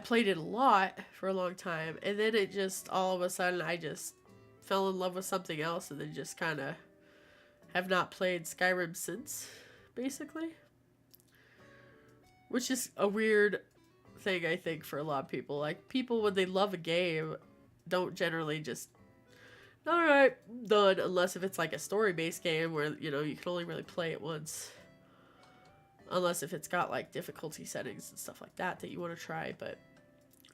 Speaker 1: played it a lot for a long time, and then it just all of a sudden I just fell in love with something else, and then just kind of have not played Skyrim since, basically. Which is a weird thing, I think, for a lot of people. Like, people, when they love a game, don't generally just, alright, done, unless if it's like a story-based game where, you know, you can only really play it once. Unless if it's got, like, difficulty settings and stuff like that that you want to try, but,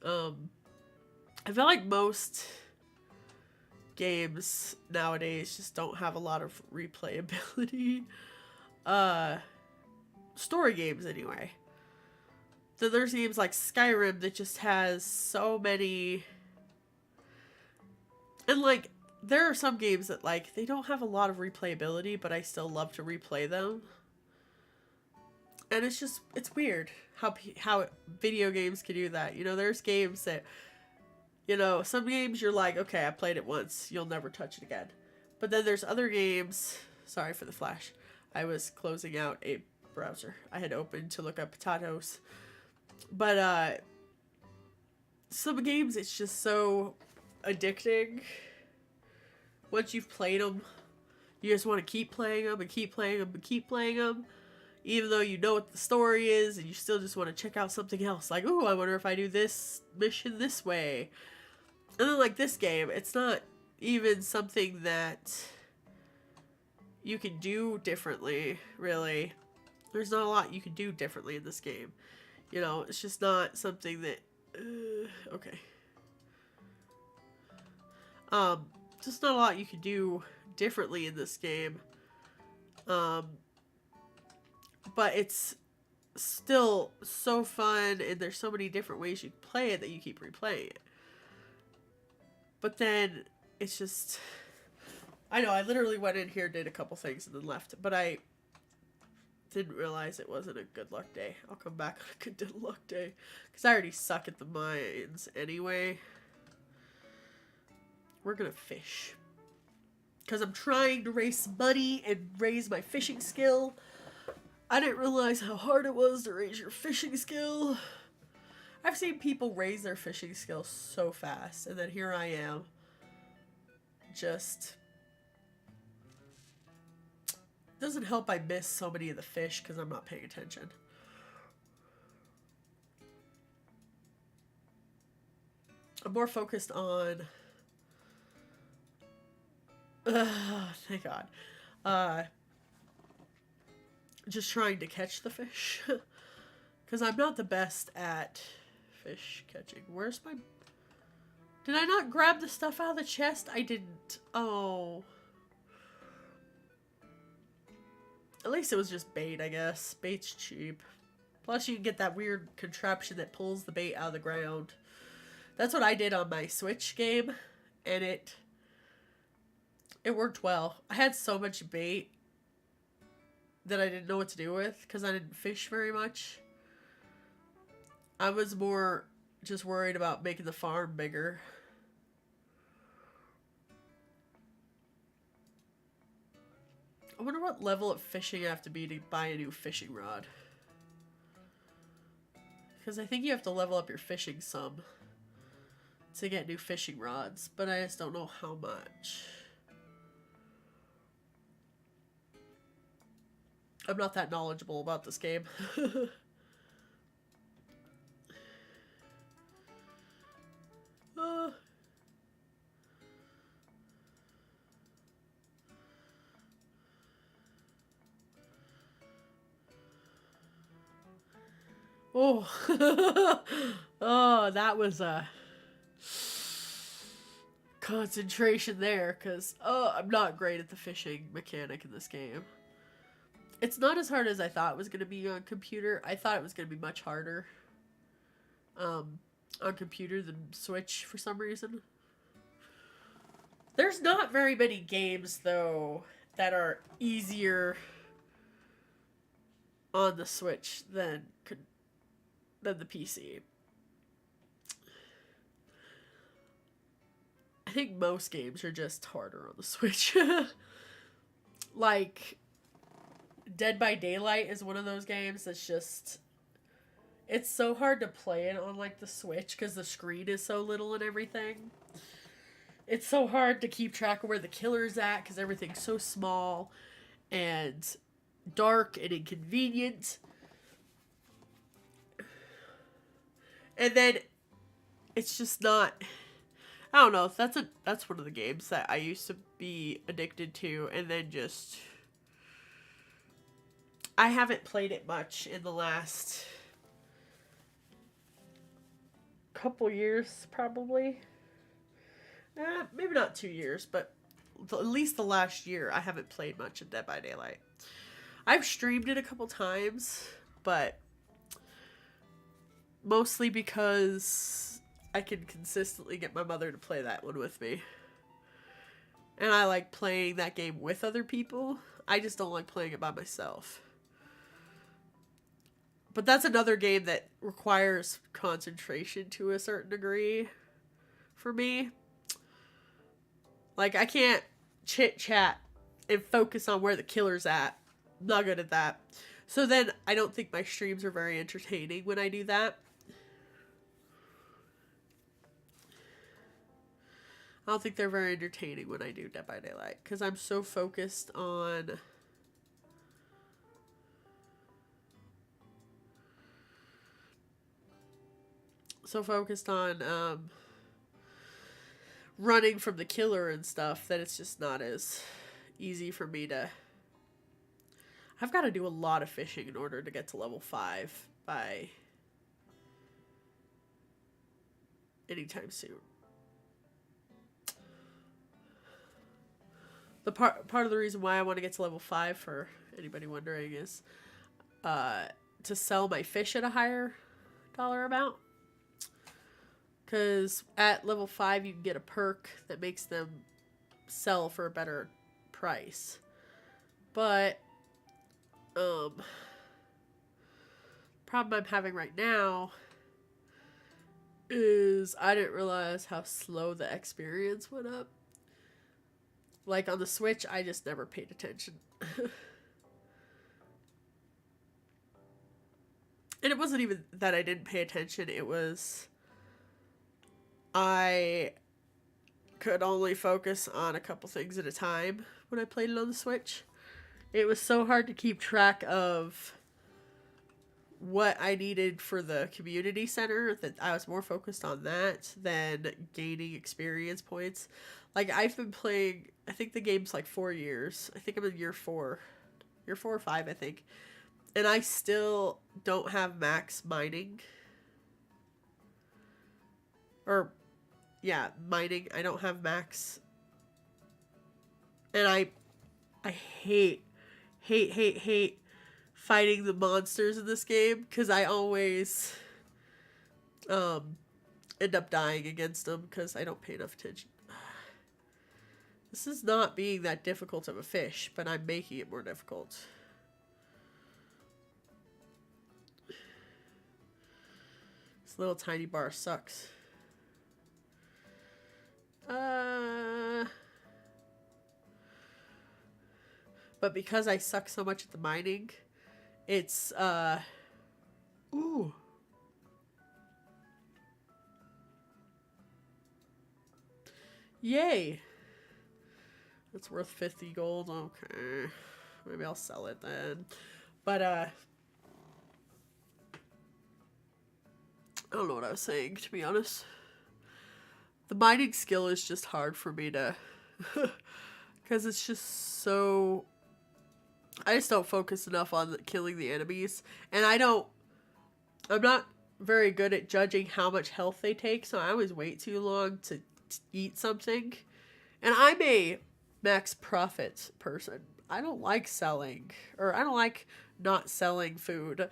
Speaker 1: I feel like most games nowadays just don't have a lot of replayability. Story games, anyway. So there's games like Skyrim that just has so many... And, like, there are some games that, like, they don't have a lot of replayability, but I still love to replay them. And it's just, it's weird how video games can do that. You know, there's games that, you know, some games you're like, okay, I played it once, you'll never touch it again. But then there's other games, sorry for the flash, I was closing out a browser I had opened to look up potatoes. But, some games, it's just so addicting. Once you've played them, you just want to keep playing them and keep playing them and keep playing them. Even though you know what the story is, and you still just want to check out something else. Like, ooh, I wonder if I do this mission this way. And then, like, this game, it's not even something that you can do differently, really. There's not a lot you can do differently in this game. You know, it's just not something that... okay. Just not a lot you can do differently in this game. But it's still so fun, and there's so many different ways you can play it that you keep replaying it. But then, it's just... I know, I literally went in here, did a couple things, and then left. But I didn't realize it wasn't a good luck day. I'll come back on a good luck day. Because I already suck at the mines anyway. We're gonna fish. Because I'm trying to raise some money and raise my fishing skill. I didn't realize how hard it was to raise your fishing skill. I've seen people raise their fishing skill so fast, and then here I am. Just... doesn't help I miss so many of the fish because I'm not paying attention. I'm more focused on... thank God. Just trying to catch the fish. Because I'm not the best at fish catching. Where's my... Did I not grab the stuff out of the chest? I didn't. Oh. At least it was just bait, I guess. Bait's cheap. Plus you can get that weird contraption that pulls the bait out of the ground. That's what I did on my Switch game. And it worked well. I had so much bait that I didn't know what to do with because I didn't fish very much. I was more just worried about making the farm bigger. I wonder what level of fishing I have to be to buy a new fishing rod. Because I think you have to level up your fishing some to get new fishing rods, but I just don't know how much. I'm not that knowledgeable about this game. Oh. Oh, that was a concentration there, because I'm not great at the fishing mechanic in this game. It's not as hard as I thought it was going to be on computer. I thought it was going to be much harder on computer than Switch for some reason. There's not very many games, though, that are easier on the Switch than the PC. I think most games are just harder on the Switch. Like, Dead by Daylight is one of those games that's just... It's so hard to play it on, like, the Switch because the screen is so little and everything. It's so hard to keep track of where the killer's at because everything's so small and dark and inconvenient. And then it's just not... I don't know. That's one of the games that I used to be addicted to, and then just... I haven't played it much in the last couple years, probably. Maybe not 2 years, but at least the last year I haven't played much in Dead by Daylight. I've streamed it a couple times, but mostly because I can consistently get my mother to play that one with me. And I like playing that game with other people. I just don't like playing it by myself. But that's another game that requires concentration to a certain degree for me. Like, I can't chit-chat and focus on where the killer's at. I'm not good at that. So then I don't think my streams are very entertaining when I do that. I don't think they're very entertaining when I do Dead by Daylight. Because I'm so focused on... running from the killer and stuff that it's just not as easy for me to... I've got to do a lot of fishing in order to get to level 5 by anytime soon. The part of the reason why I want to get to level 5, for anybody wondering, is to sell my fish at a higher dollar amount. Because at level 5, you can get a perk that makes them sell for a better price. But, problem I'm having right now is I didn't realize how slow the experience went up. Like, on the Switch, I just never paid attention. And it wasn't even that I didn't pay attention, it was... I could only focus on a couple things at a time when I played it on the Switch. It was so hard to keep track of what I needed for the community center that I was more focused on that than gaining experience points. Like, I've been playing, I think the game's like 4 years. I think I'm in year 4. Year 4 or 5, I think. And I still don't have max mining. Or, yeah, mining. I don't have max. And I hate fighting the monsters in this game, because I always end up dying against them because I don't pay enough attention. This is not being that difficult of a fish, but I'm making it more difficult. This little tiny bar sucks. But because I suck so much at the mining, it's, ooh. Yay. That's worth 50 gold. Okay. Maybe I'll sell it then. But, I don't know what I was saying, to be honest. The mining skill is just hard for me to... Because it's just so... I just don't focus enough on killing the enemies. And I'm not very good at judging how much health they take, so I always wait too long to eat something. And I'm a max profit person. I don't like selling, or I don't like not selling food.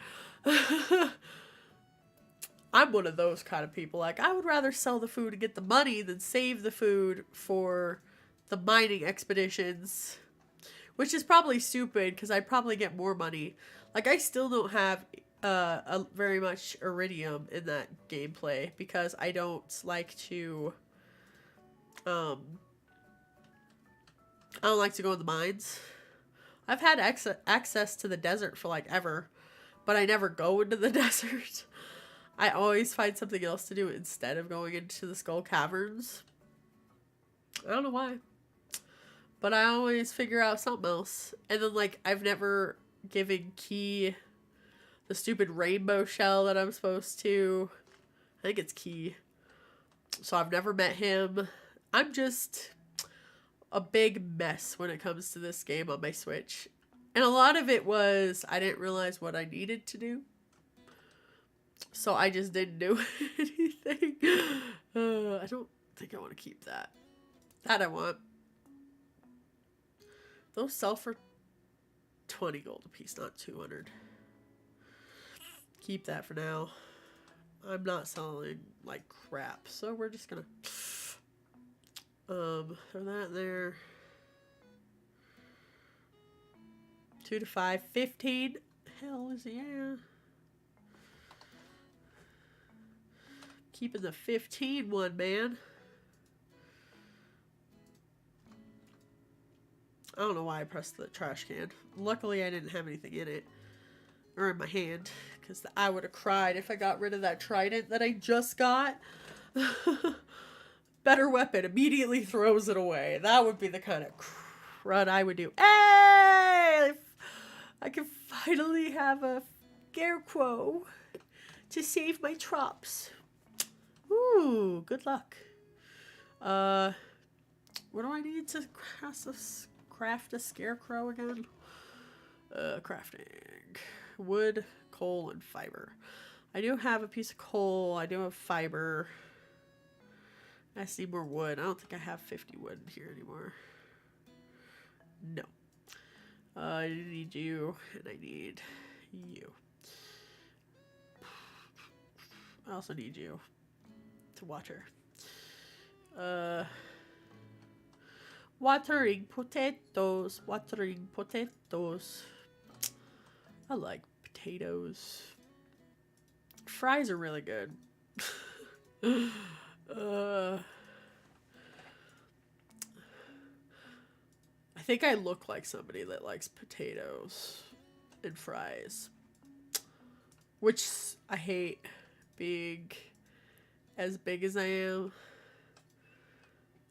Speaker 1: I'm one of those kind of people. Like, I would rather sell the food and get the money than save the food for the mining expeditions. Which is probably stupid, because I'd probably get more money. Like, I still don't have very much iridium in that gameplay, because I don't like to... I don't like to go in the mines. I've had access to the desert for like ever, but I never go into the desert. I always find something else to do instead of going into the Skull Caverns. I don't know why. But I always figure out something else. And then, like, I've never given Key the stupid rainbow shell that I'm supposed to. I think it's Key. So I've never met him. I'm just a big mess when it comes to this game on my Switch. And a lot of it was I didn't realize what I needed to do. So I just didn't do anything. I don't think I want to keep that. That I want. Those sell for 20 gold a piece, not 200. Keep that for now. I'm not selling like crap, so we're just gonna throw that there. 2 to 5, 15. Hell is yeah. Keeping the 15 one, man. I don't know why I pressed the trash can. Luckily, I didn't have anything in it. Or in my hand. Because I would have cried if I got rid of that trident that I just got. Better weapon. Immediately throws it away. That would be the kind of crud I would do. Hey! I can finally have a scarecrow to save my traps. Ooh, good luck. What do I need to craft a scarecrow again? Crafting. Wood, coal, and fiber. I do have a piece of coal. I do have fiber. I just need more wood. I don't think I have 50 wood here anymore. No. I need you, and I need you. I also need you to water. Watering potatoes. Watering potatoes. I like potatoes. Fries are really good. I think I look like somebody that likes potatoes and fries. Which I hate being as big as I am.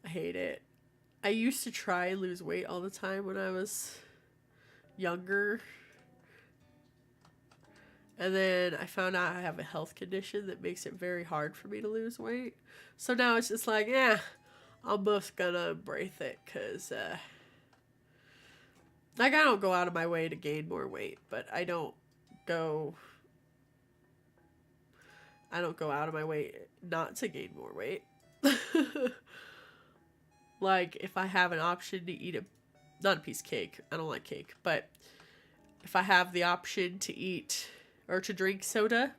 Speaker 1: I hate it. I used to try and lose weight all the time when I was younger. And then I found out I have a health condition that makes it very hard for me to lose weight. So now it's just like, yeah, I'm just gonna embrace it. Because, like, I don't go out of my way to gain more weight. But I don't go out of my way not to gain more weight. Like, if I have an option to eat not a piece of cake. I don't like cake. But if I have the option to eat or to drink soda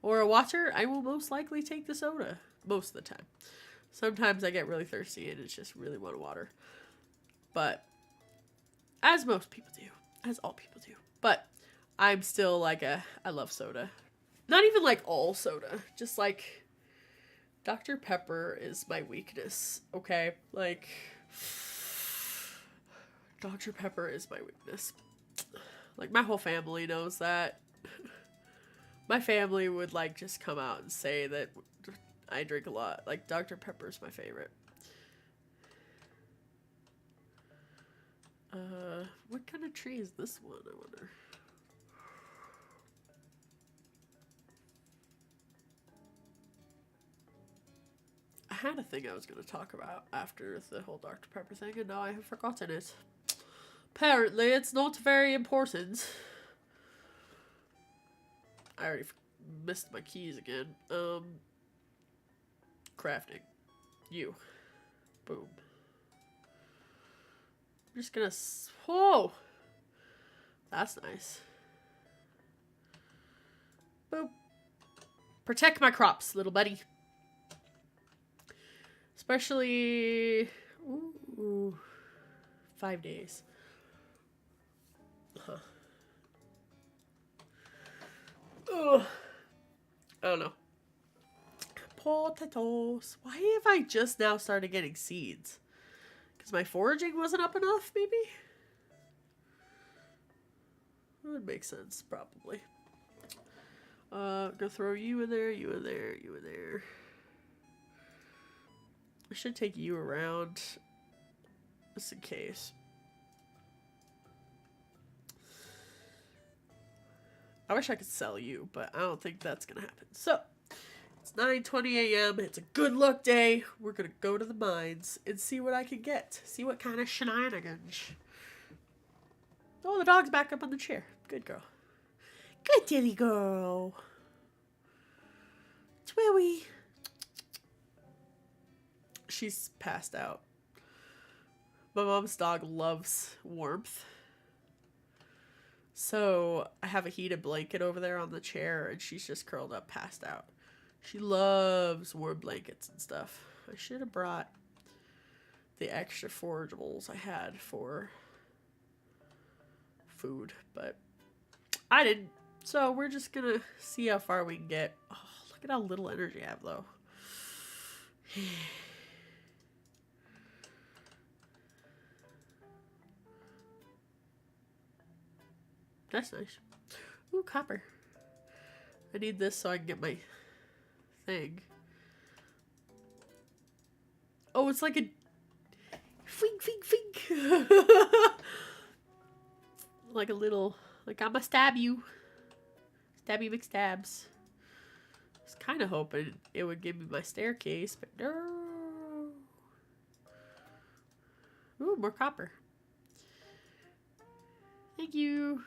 Speaker 1: or a water, I will most likely take the soda most of the time. Sometimes I get really thirsty and it's just really want water. But as most people do, as all people do. But I'm still like I love soda. Not even like all soda, just like Dr. Pepper is my weakness, okay? Like, Dr. Pepper is my weakness. Like, my whole family knows that. My family would, like, just come out and say that I drink a lot. Like, Dr. Pepper's my favorite. What kind of tree is this one, I wonder? I had a thing I was going to talk about after the whole Dr. Pepper thing, and now I have forgotten it. Apparently, it's not very important. I already missed my keys again. Crafting. You. Boom. I'm just gonna... Whoa! That's nice. Boop. Protect my crops, little buddy. Especially... Ooh. 5 days. Huh. Ugh. I don't know. Potatoes. Why have I just now started getting seeds? Because my foraging wasn't up enough, maybe? That would make sense, probably. Gonna throw you in there, you in there, you in there. I should take you around, just in case. I wish I could sell you, but I don't think that's gonna happen. So, it's 9:20 a.m. It's a good luck day. We're gonna go to the mines and see what I can get. See what kind of shenanigans. Oh, the dog's back up on the chair. Good girl. Good ditty girl. Twilly. She's passed out. My mom's dog loves warmth. So I have a heated blanket over there on the chair and she's just curled up, passed out. She loves warm blankets and stuff. I should have brought the extra forageables I had for food, but I didn't. So we're just gonna see how far we can get. Oh, look at how little energy I have though. That's nice. Ooh, copper. I need this so I can get my thing. Oh, it's like a fink, fink, fink. Like a little, like I'ma stab you. Stabby McStabs. I was kind of hoping it would give me my staircase, but no. Ooh, more copper. Thank you.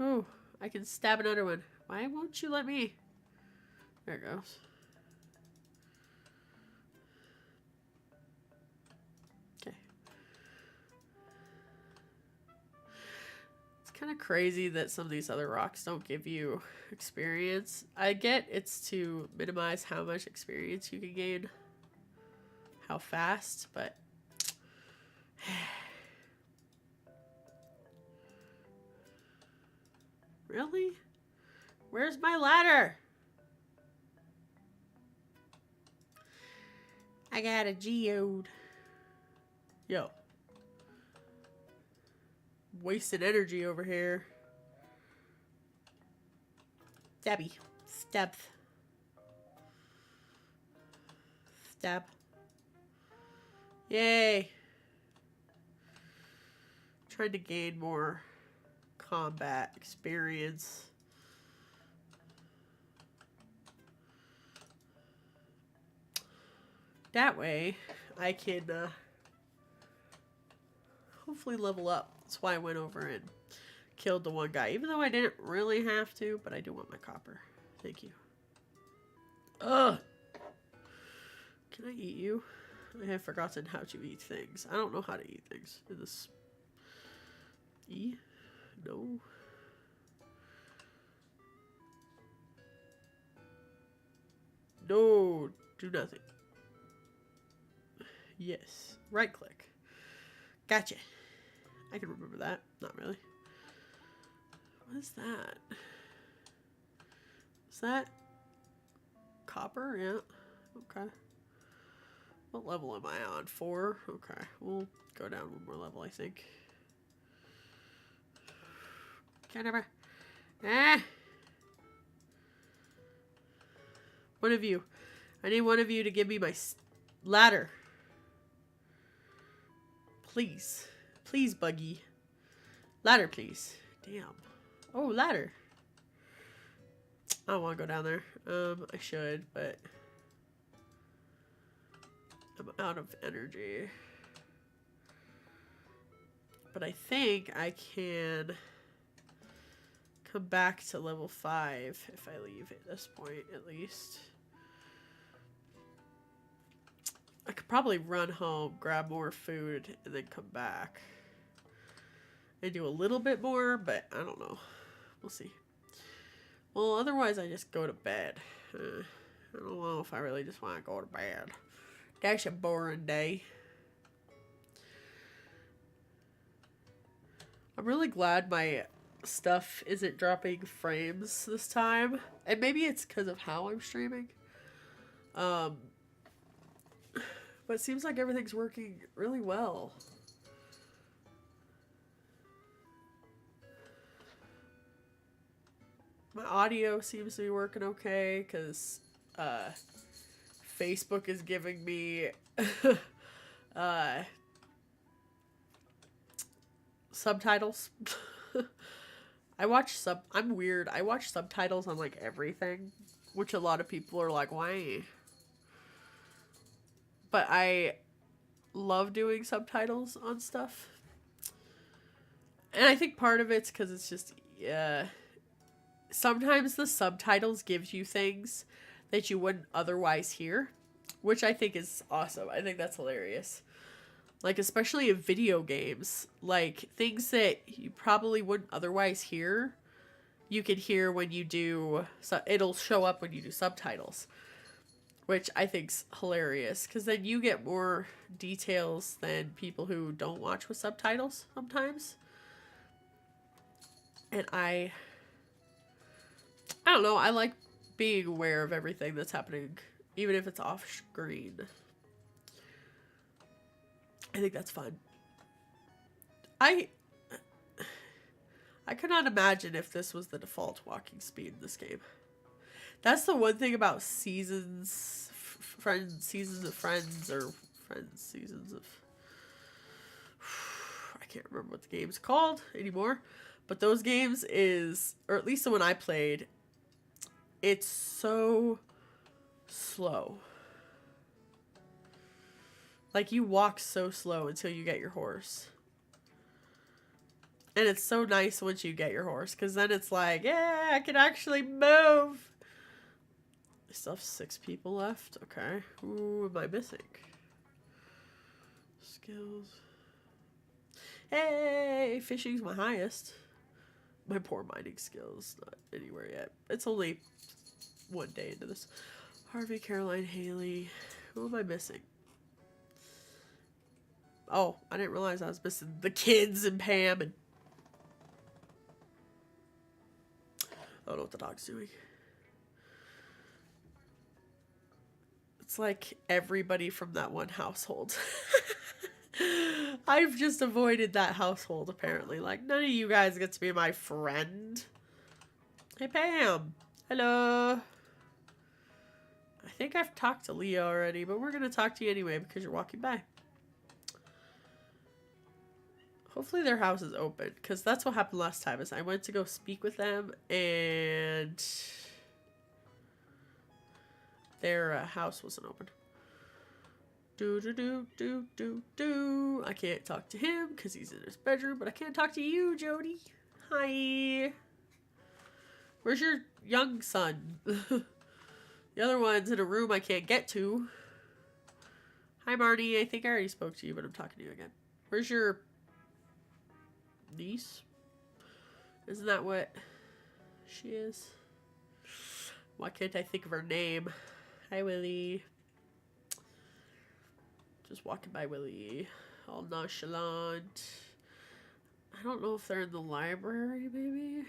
Speaker 1: Oh, I can stab another one. Why won't you let me? There it goes. Okay. It's kind of crazy that some of these other rocks don't give you experience. I get it's to minimize how much experience you can gain. How fast, but... Really? Where's my ladder? I got a geode. Yo. Wasted energy over here. Stabby. Stab. Stab. Yay. Trying to gain more combat experience. That way I can hopefully level up. That's why I went over and killed the one guy, even though I didn't really have to, but I do want my copper. Thank you. Ugh. Can I eat you? I have forgotten how to eat things. I don't know how to eat things in this. E? No. No, do nothing. Yes. Right click. Gotcha. I can remember that. Not really. What is that? Is that copper? Yeah. Okay. What level am I on? 4? Okay. We'll go down one more level, I think. Can't ever. Ah! One of you. I need one of you to give me my ladder. Please. Please, Buggy. Ladder, please. Damn. Oh, ladder. I don't want to go down there. I should, but I'm out of energy. But I think I can come back to level 5 if I leave at this point, at least. I could probably run home, grab more food, and then come back. And do a little bit more, but I don't know. We'll see. Well, otherwise I just go to bed. I don't know if I really just want to go to bed. That's a boring day. I'm really glad my stuff isn't dropping frames this time. And maybe it's because of how I'm streaming. But it seems like everything's working really well. My audio seems to be working okay because Facebook is giving me subtitles. I'm weird. I watch subtitles on like everything, which a lot of people are like, why? But I love doing subtitles on stuff. And I think part of it's because it's just, sometimes the subtitles gives you things that you wouldn't otherwise hear, which I think is awesome. I think that's hilarious. Like, especially in video games, like things that you probably wouldn't otherwise hear, you can hear when you do, so it'll show up when you do subtitles, which I think's hilarious because then you get more details than people who don't watch with subtitles sometimes. And I don't know, I like being aware of everything that's happening, even if it's off screen. I think that's fun. I could not imagine if this was the default walking speed in this game. That's the one thing about seasons of friends, or friends, seasons of... I can't remember what the game's called anymore. But those games is, or at least the one I played, it's so slow. Like, you walk so slow until you get your horse. And it's so nice once you get your horse, because then it's like, yeah, I can actually move. I still have 6 people left. Okay. Who am I missing? Skills. Hey, fishing's my highest. My poor mining skills, not anywhere yet. It's only 1 day into this. Harvey, Caroline, Haley. Who am I missing? Oh, I didn't realize I was missing the kids and Pam and... I don't know what the dog's doing. It's like everybody from that one household. I've just avoided that household, apparently. Like, none of you guys get to be my friend. Hey, Pam. Hello. I think I've talked to Leah already, but we're going to talk to you anyway because you're walking by. Hopefully their house is open, because that's what happened last time, is I went to go speak with them, and their house wasn't open. I can't talk to him because he's in his bedroom, but I can't talk to you, Jody. Hi. Where's your young son? The other one's in a room I can't get to. Hi, Marty. I think I already spoke to you, but I'm talking to you again. Where's your niece? Isn't that what she is? Why can't I think of her name? Hi, Willie. Just walking by Willie, all nonchalant. I don't know if they're in the library, maybe?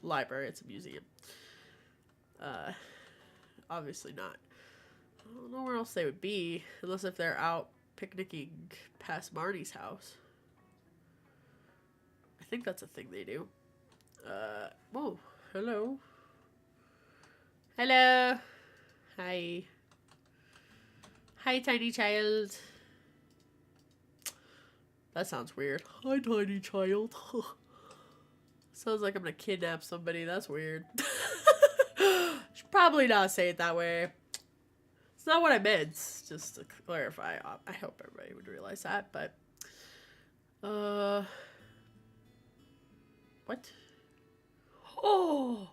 Speaker 1: Library, it's a museum. Obviously not. I don't know where else they would be, unless if they're out picnicking past Marty's house. I think that's a thing they do. Oh, hello. Hello. Hi. Hi, tiny child. That sounds weird. Hi, tiny child. Sounds like I'm gonna kidnap somebody. That's weird. Should probably not say it that way. It's not what I meant. Just to clarify. I hope everybody would realize that, but... What? Oh!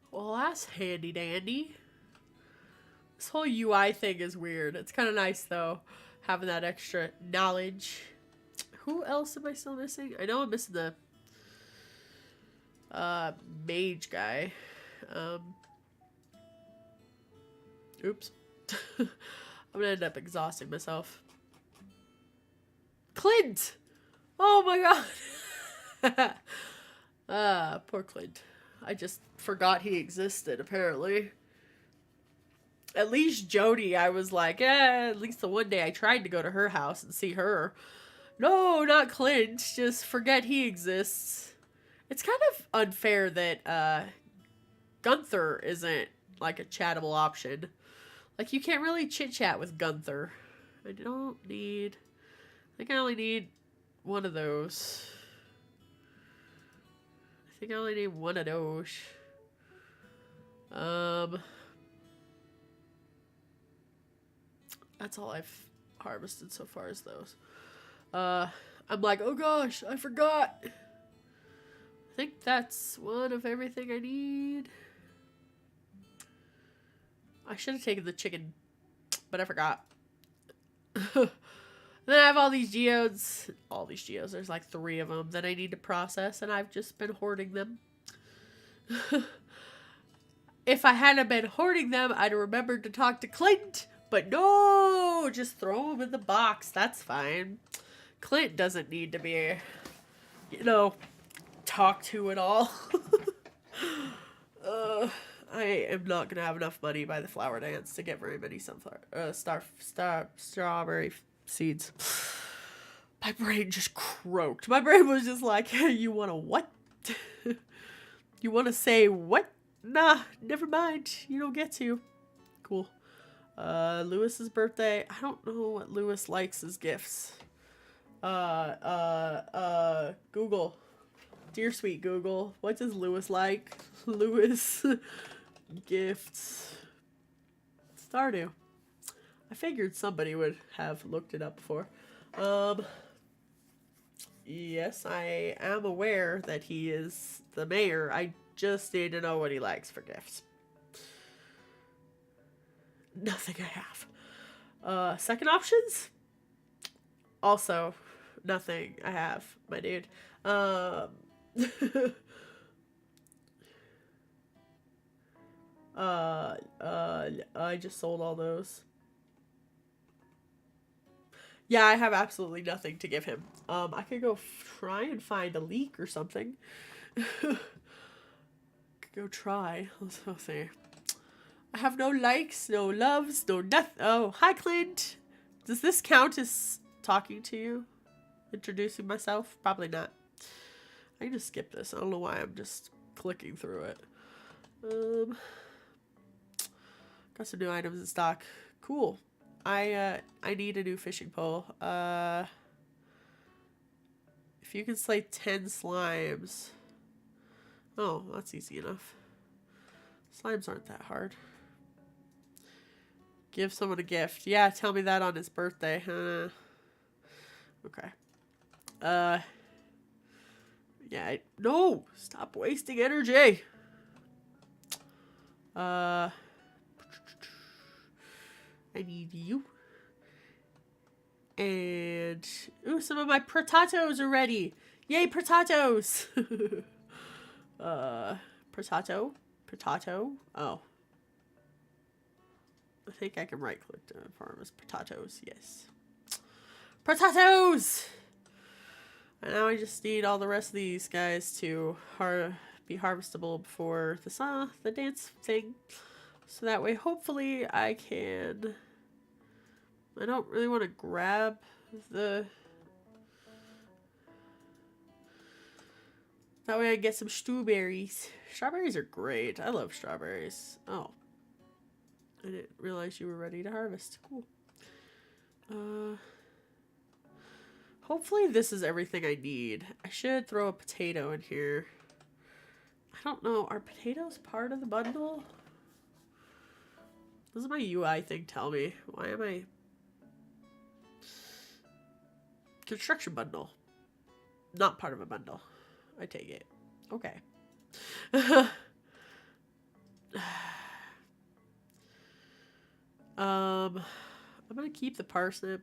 Speaker 1: Well, that's handy dandy. This whole UI thing is weird. It's kind of nice, though, having that extra knowledge. Who else am I still missing? I know I'm missing the mage guy. Oops. I'm gonna end up exhausting myself. Clint! Oh my god. Poor Clint. I just forgot he existed, apparently. At least Jody, I was like, at least the one day I tried to go to her house and see her. No, not Clint. Just forget he exists. It's kind of unfair that Gunther isn't like a chattable option. Like, you can't really chit chat with Gunther. I don't need. I think I only need one of those. I think I only need one of those. That's all I've harvested so far is those. I'm like, oh gosh, I forgot. I think that's one of everything I need. I should have taken the chicken, but I forgot. Then I have all these geodes. All these geodes. There's like 3 of them that I need to process, and I've just been hoarding them. If I hadn't been hoarding them, I'd have remembered to talk to Clint. But no, just throw them in the box. That's fine. Clint doesn't need to be, talked to at all. I am not gonna have enough money by the flower dance to get very many strawberry seeds. My brain just croaked. My brain was just like, hey, you want to what? You want to say what? Nah, never mind. You don't get to. Cool. Lewis's birthday. I don't know what Lewis likes as gifts. Google. Dear sweet Google, what does Lewis like? Lewis gifts. Stardew. I figured somebody would have looked it up before. Yes, I am aware that he is the mayor. I just need to know what he likes for gifts. Nothing I have. Second options? Also, nothing I have, my dude. I just sold all those. Yeah, I have absolutely nothing to give him. I could go try and find a leak or something. Could go try. Let's see. I have no likes, no loves, no nothing. Oh, hi, Clint. Does this count as talking to you? Introducing myself? Probably not. I can just skip this. I don't know why I'm just clicking through it. Got some new items in stock. Cool. I need a new fishing pole. If you can slay 10 slimes. Oh, that's easy enough. Slimes aren't that hard. Give someone a gift. Yeah, tell me that on his birthday. Okay. Yeah, no! Stop wasting energy! I need you. And, ooh, some of my potatoes are ready. Yay, potatoes! Potato? Potato? Oh. I think I can right click to farm as potatoes. Yes. Potatoes! And now I just need all the rest of these guys to be harvestable before the dance thing. So that way, hopefully, I can... I don't really want to grab the... That way I get some strawberries. Strawberries are great. I love strawberries. Oh. I didn't realize you were ready to harvest. Cool. Hopefully this is everything I need. I should throw a potato in here. I don't know. Are potatoes part of the bundle? What does my UI thing tell me? Why am I... Construction bundle. Not part of a bundle. I take it. Okay. I'm gonna keep the parsnip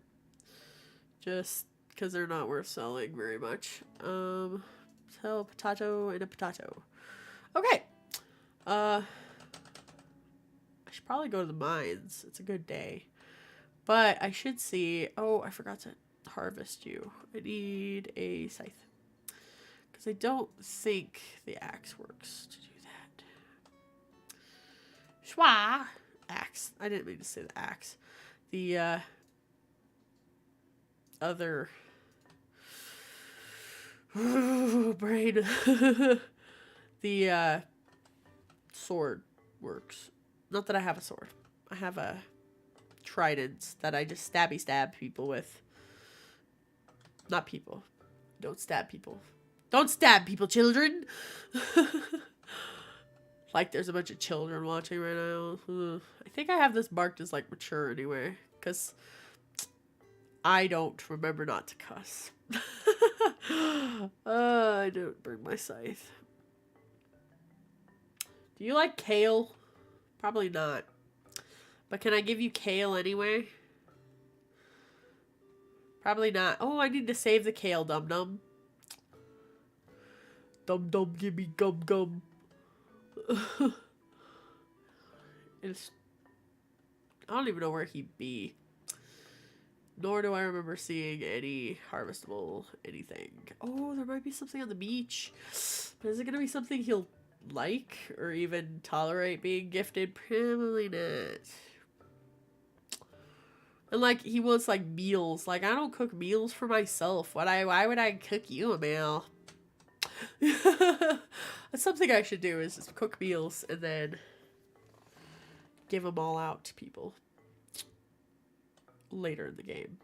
Speaker 1: just because they're not worth selling very much. Sell a potato and a potato. Okay. I should probably go to the mines. It's a good day. But I should see... Oh, I forgot to harvest you. I need a scythe. Because I don't think the axe works to do that. Schwa! Axe. I didn't mean to say the axe. The other... brain. The sword works. Not that I have a sword. I have a trident that I just stab people with. Not people. Don't stab people. Don't stab people, children! Like there's a bunch of children watching right now. I think I have this marked as like mature anyway. Because I don't remember not to cuss. I don't bring my scythe. Do you like kale? Probably not. But can I give you kale anyway? Probably not. Oh, I need to save the kale, dum-dum. Dum-dum, give me gum-gum. I don't even know where he'd be. Nor do I remember seeing any harvestable anything. Oh, there might be something on the beach. But is it going to be something he'll like or even tolerate being gifted? Probably not. And like he wants like meals. Like I don't cook meals for myself. Why would I cook you a meal? That's something I should do is just cook meals and then give them all out to people later in the game.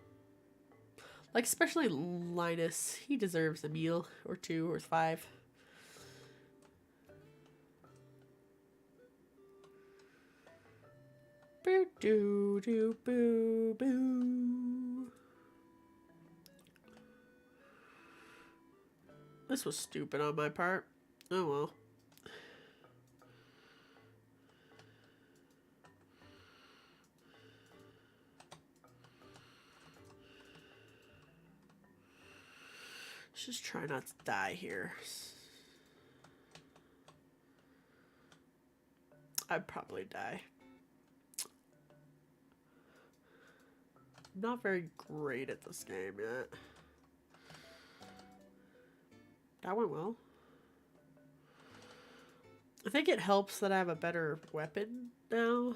Speaker 1: Like especially Linus. He deserves a meal or 2 or 5. Boo doo doo boo boo. This was stupid on my part. Oh well. Let's just try not to die here. I'd probably die. Not very great at this game yet. That went well. I think it helps that I have a better weapon now.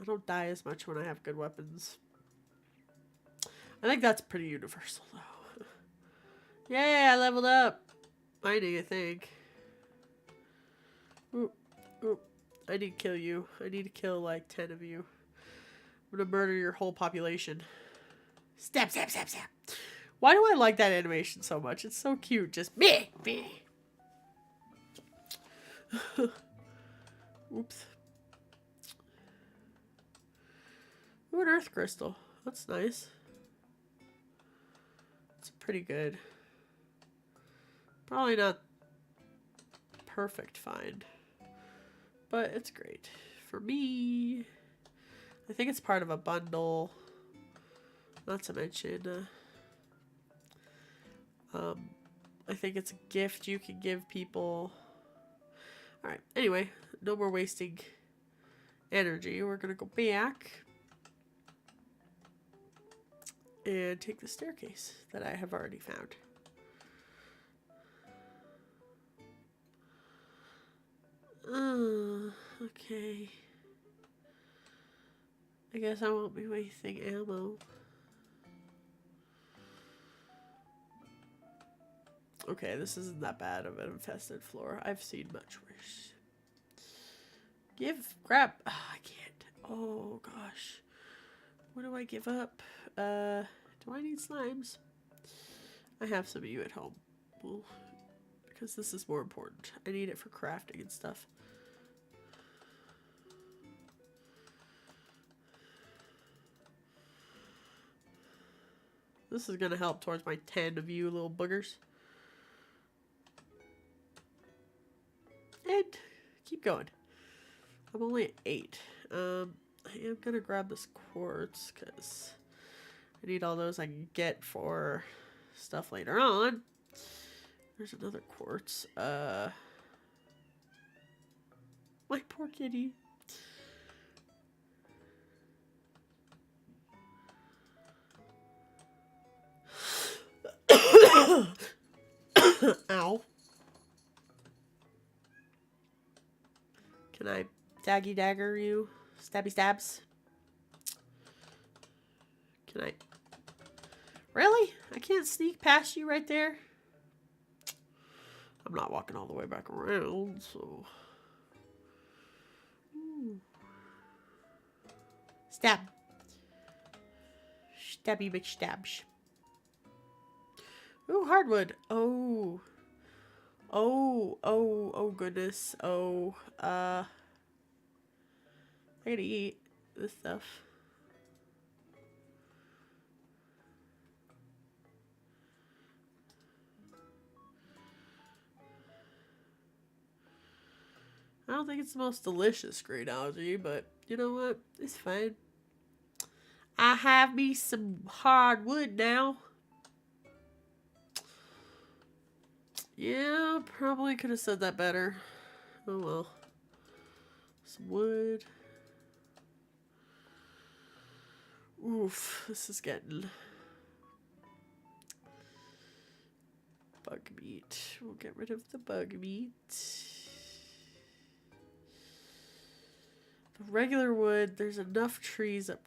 Speaker 1: I don't die as much when I have good weapons. I think that's pretty universal though. Yay, I leveled up. I think. Ooh, ooh. I need to kill you. I need to kill like 10 of you. I'm gonna murder your whole population. Stab, stab, stab, stab. Why do I like that animation so much? It's so cute. Just me, me. Oops. Ooh, an earth crystal. That's nice. It's pretty good. Probably not perfect find. But it's great. For me, I think it's part of a bundle. Not to mention, I think it's a gift you can give people. Alright, anyway, no more wasting energy. We're gonna go back and take the staircase that I have already found. Okay. I guess I won't be wasting ammo. Okay, this isn't that bad of an infested floor. I've seen much worse. Grab. Oh, I can't. Oh, gosh. What do I give up? Do I need slimes? I have some of you at home. Well, because this is more important. I need it for crafting and stuff. This is going to help towards my 10 of you little boogers. And keep going. I'm only at 8. I am going to grab this quartz because I need all those I can get for stuff later on. There's another quartz. My poor kitty. Ow. Can I daggy dagger you? Stabby stabs? Can I? Really? I can't sneak past you right there? I'm not walking all the way back around, so... Ooh. Stab. Stabby bitch stabs. Ooh, hardwood. Oh. Oh goodness. Oh, I gotta eat this stuff. I don't think it's the most delicious green algae, but you know what? It's fine. I have me some hardwood now. Yeah, probably could have said that better. Oh well. Some wood. Oof, this is getting... Bug meat. We'll get rid of the bug meat. The regular wood, there's enough trees up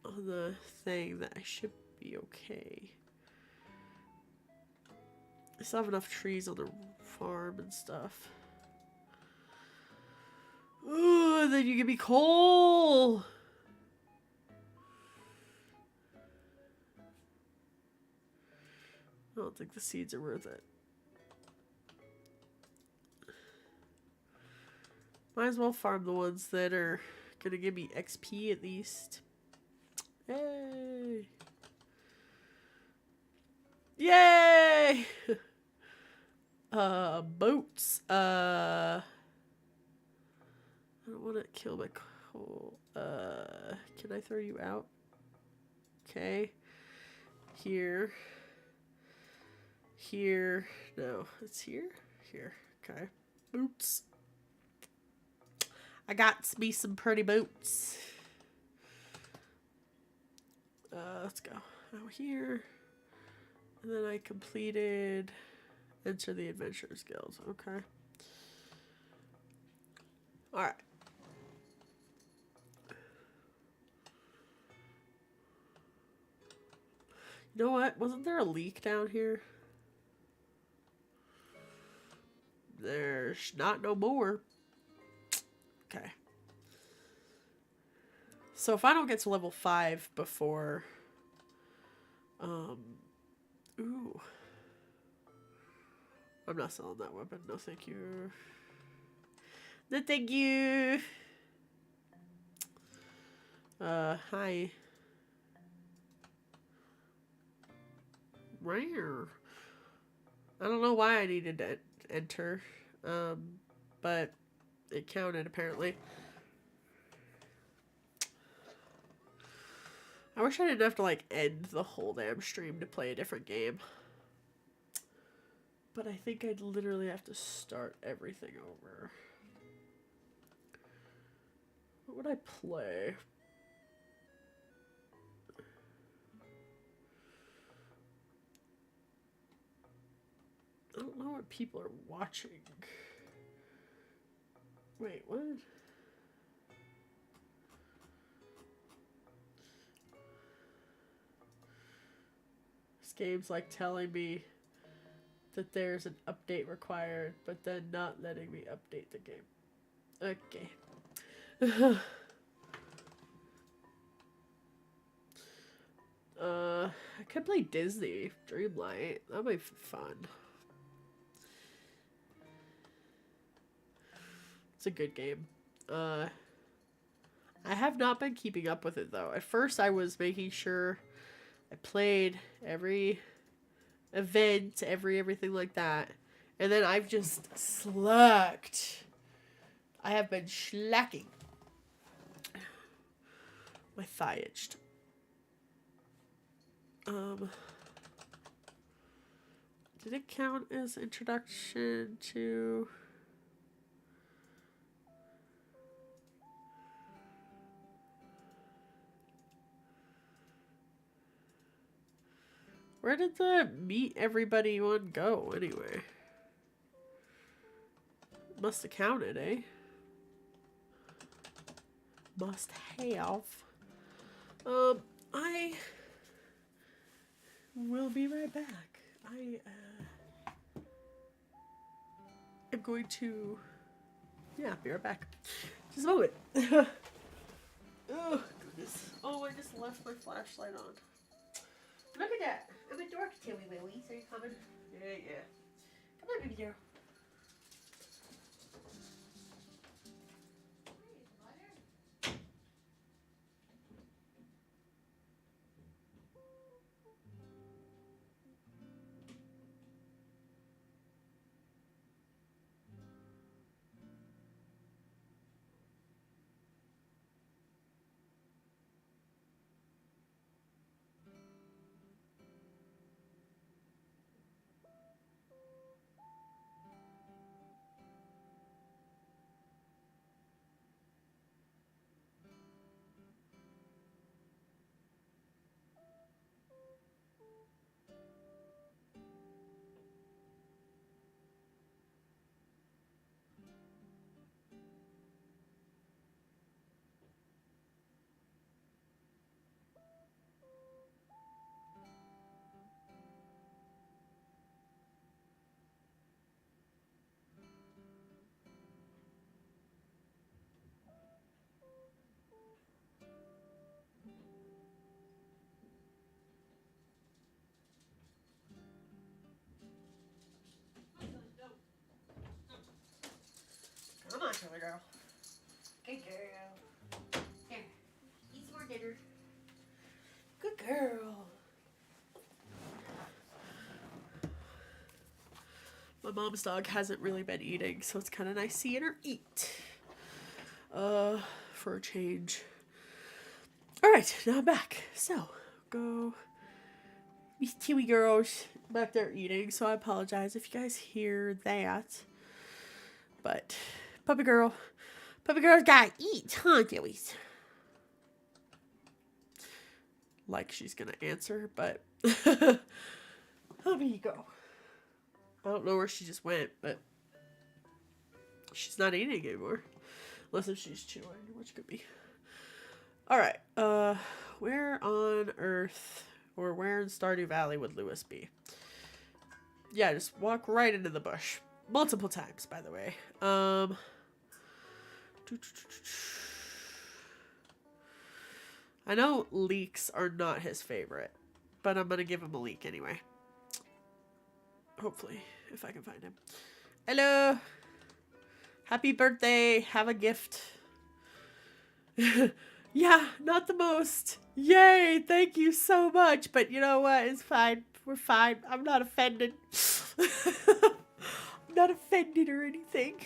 Speaker 1: on the thing that I should be okay. I still have enough trees on the farm and stuff. Ooh, and then you give me coal! I don't think the seeds are worth it. Might as well farm the ones that are gonna give me XP at least. Yay! Yay! Boats. I don't want to kill my coal. Can I throw you out? Okay. Here. Here. No, it's here. Here. Okay. Boots. I got me some pretty boots. Let's go out here. And then I completed Enter the Adventurers Guild. Okay. Alright. You know what? Wasn't there a leak down here? There's not no more. Okay. So if I don't get to level 5 before... Ooh. I'm not selling that weapon. No, thank you. No, thank you. Hi. Rare. I don't know why I needed to enter. But it counted apparently. I wish I didn't have to like end the whole damn stream to play a different game. But I think I'd literally have to start everything over. What would I play? I don't know what people are watching. Wait, what? This game's like telling me that there's an update required, but then not letting me update the game. Okay. I could play Disney Dreamlight. That might be fun. It's a good game. I have not been keeping up with it though. At first I was making sure I played every event, everything like that. And then I've just slacked. I have been slacking. My thigh itched. Did it count as introduction to... Where did the meet everybody one go anyway? Must have counted, eh? Must have. I will be right back. I am going to, yeah, be right back. Just a moment. Oh, goodness. Oh, I just left my flashlight on. Look at that. I'm a dork, Tilly Willie. Are you coming? Yeah, yeah. Come on, baby girl. Come on, Tilly girl. Good girl. Here, eat some more dinner. Good girl. My mom's dog hasn't really been eating, so it's kind of nice seeing her eat. For a change. Alright, now I'm back. So, go. These Tiwi girls back there eating, so I apologize if you guys hear that. But, puppy girl's gotta eat, huh, Tiwis? Like she's gonna answer, but there you go. I don't know where she just went, but she's not eating anymore. Unless if she's chewing, which could be. Alright, where on Earth, or where in Stardew Valley would Lewis be? Yeah, just walk right into the bush. Multiple times, by the way. I know leeks are not his favorite, but I'm gonna give him a leek anyway. Hopefully, if I can find him. Hello! Happy birthday! Have a gift. Yeah, not the most. Yay! Thank you so much. But you know what? It's fine. We're fine. I'm not offended. I'm not offended or anything.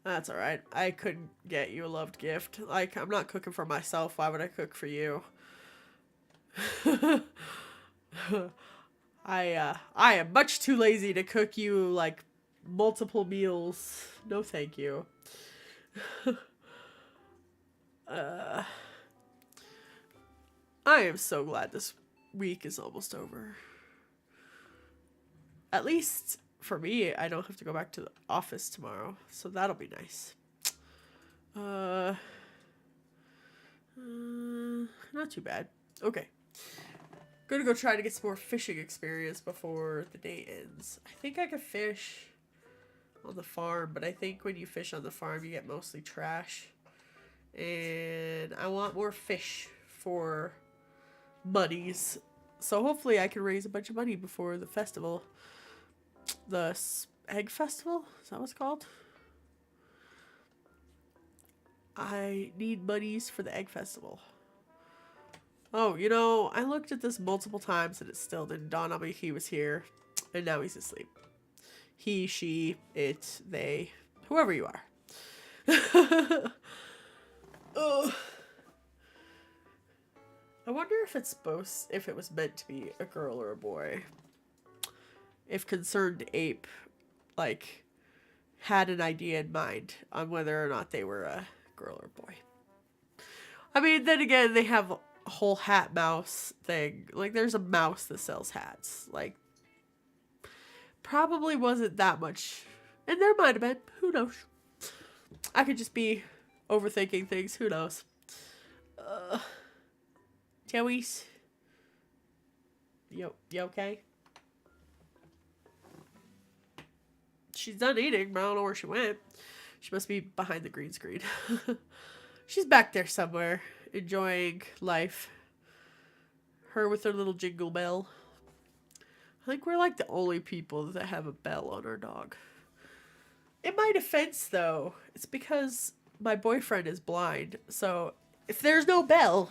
Speaker 1: That's alright. I couldn't get you a loved gift. Like, I'm not cooking for myself. Why would I cook for you? I am much too lazy to cook you, like, multiple meals. No thank you. I am so glad this week is almost over. At least for me, I don't have to go back to the office tomorrow, so that'll be nice. Not too bad. Okay. Gonna go try to get some more fishing experience before the day ends. I think I could fish on the farm, but I think when you fish on the farm, you get mostly trash. And I want more fish for monies. So hopefully I can raise a bunch of money before the festival. The egg festival? Is that what it's called? I need monies for the egg festival. Oh, you know, I looked at this multiple times and it still didn't dawn on me he was here. And now he's asleep. He, she, it, they, whoever you are. Oh. I wonder if if it was meant to be a girl or a boy. If Concerned Ape, like, had an idea in mind on whether or not they were a girl or boy. I mean, then again, they have whole hat mouse thing. Like, there's a mouse that sells hats. Like, probably wasn't that much. And there might have been. Who knows? I could just be overthinking things. Who knows? Joey's. You okay? She's done eating, but I don't know where she went. She must be behind the green screen. She's back there somewhere, enjoying life. Her with her little jingle bell. I think we're like the only people that have a bell on our dog. In my defense, though, it's because my boyfriend is blind. So if there's no bell,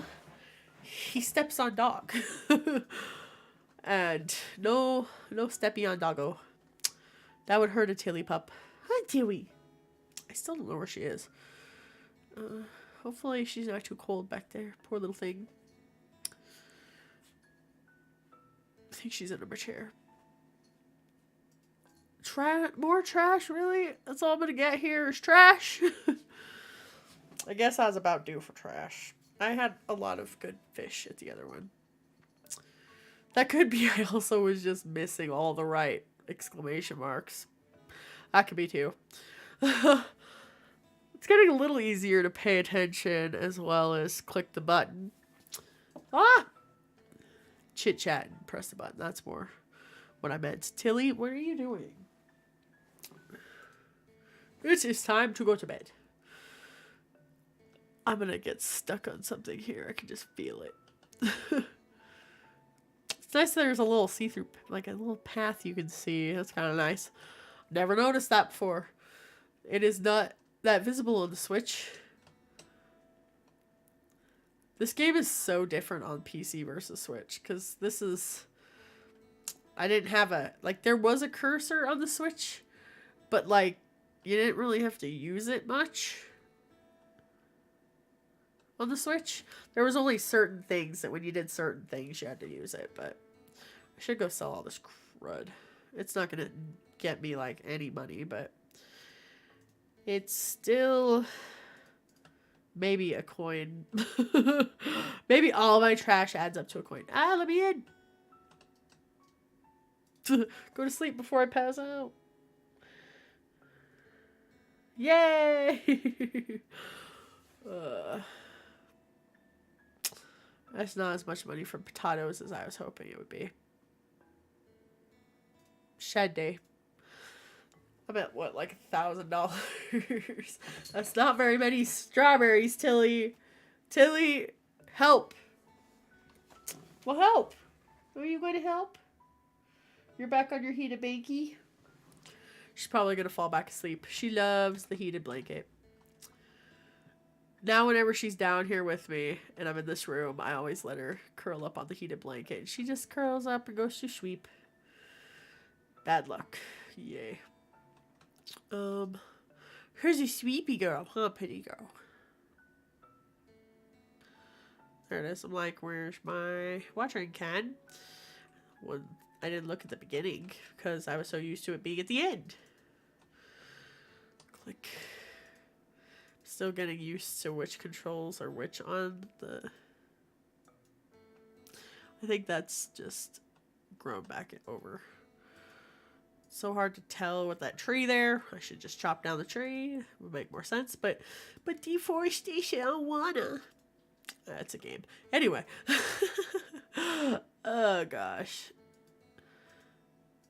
Speaker 1: he steps on dog. And no steppy on doggo. That would hurt a Tilly pup. Hi, Tilly. I still don't know where she is. Hopefully she's not too cold back there. Poor little thing. I think she's under my chair. More trash, really? That's all I'm gonna get here is trash? I guess I was about due for trash. I had a lot of good fish at the other one. That could be I also was just missing all the right exclamation marks. That could be too. It's getting a little easier to pay attention as well as click the button. Ah! Chit chat and press the button. That's more what I meant. Tilly, what are you doing? It is time to go to bed. I'm gonna get stuck on something here. I can just feel it. It's nice that there's a little see-through, like a little path you can see. That's kind of nice. Never noticed that before. It is not that visible on the Switch. This game is so different on PC versus Switch, because this is... I didn't have a... Like, there was a cursor on the Switch, but, like, you didn't really have to use it much on the Switch. There was only certain things that when you did certain things, you had to use it, but I should go sell all this crud. It's not going to get me, like, any money, but it's still maybe a coin. Maybe all my trash adds up to a coin. Ah, let me in. Go to sleep before I pass out. Yay! That's not as much money for potatoes as I was hoping it would be. Shed day. I'm at what, like $1,000? That's not very many strawberries, Tilly. Tilly, help. Well, help. Are you going to help? You're back on your heated blankie. She's probably going to fall back asleep. She loves the heated blanket. Now whenever she's down here with me and I'm in this room, I always let her curl up on the heated blanket. She just curls up and goes to sleep. Bad luck. Yay. Here's a sleepy girl, huh, pretty girl? There it is. I'm like, where's my watering can? When I didn't look at the beginning because I was so used to it being at the end. Click. Still getting used to which controls are which on the... I think that's just grown back over. So hard to tell with that tree there. I should just chop down the tree. It would make more sense. But deforestation, I don't wanna. That's a game. Anyway. Oh gosh.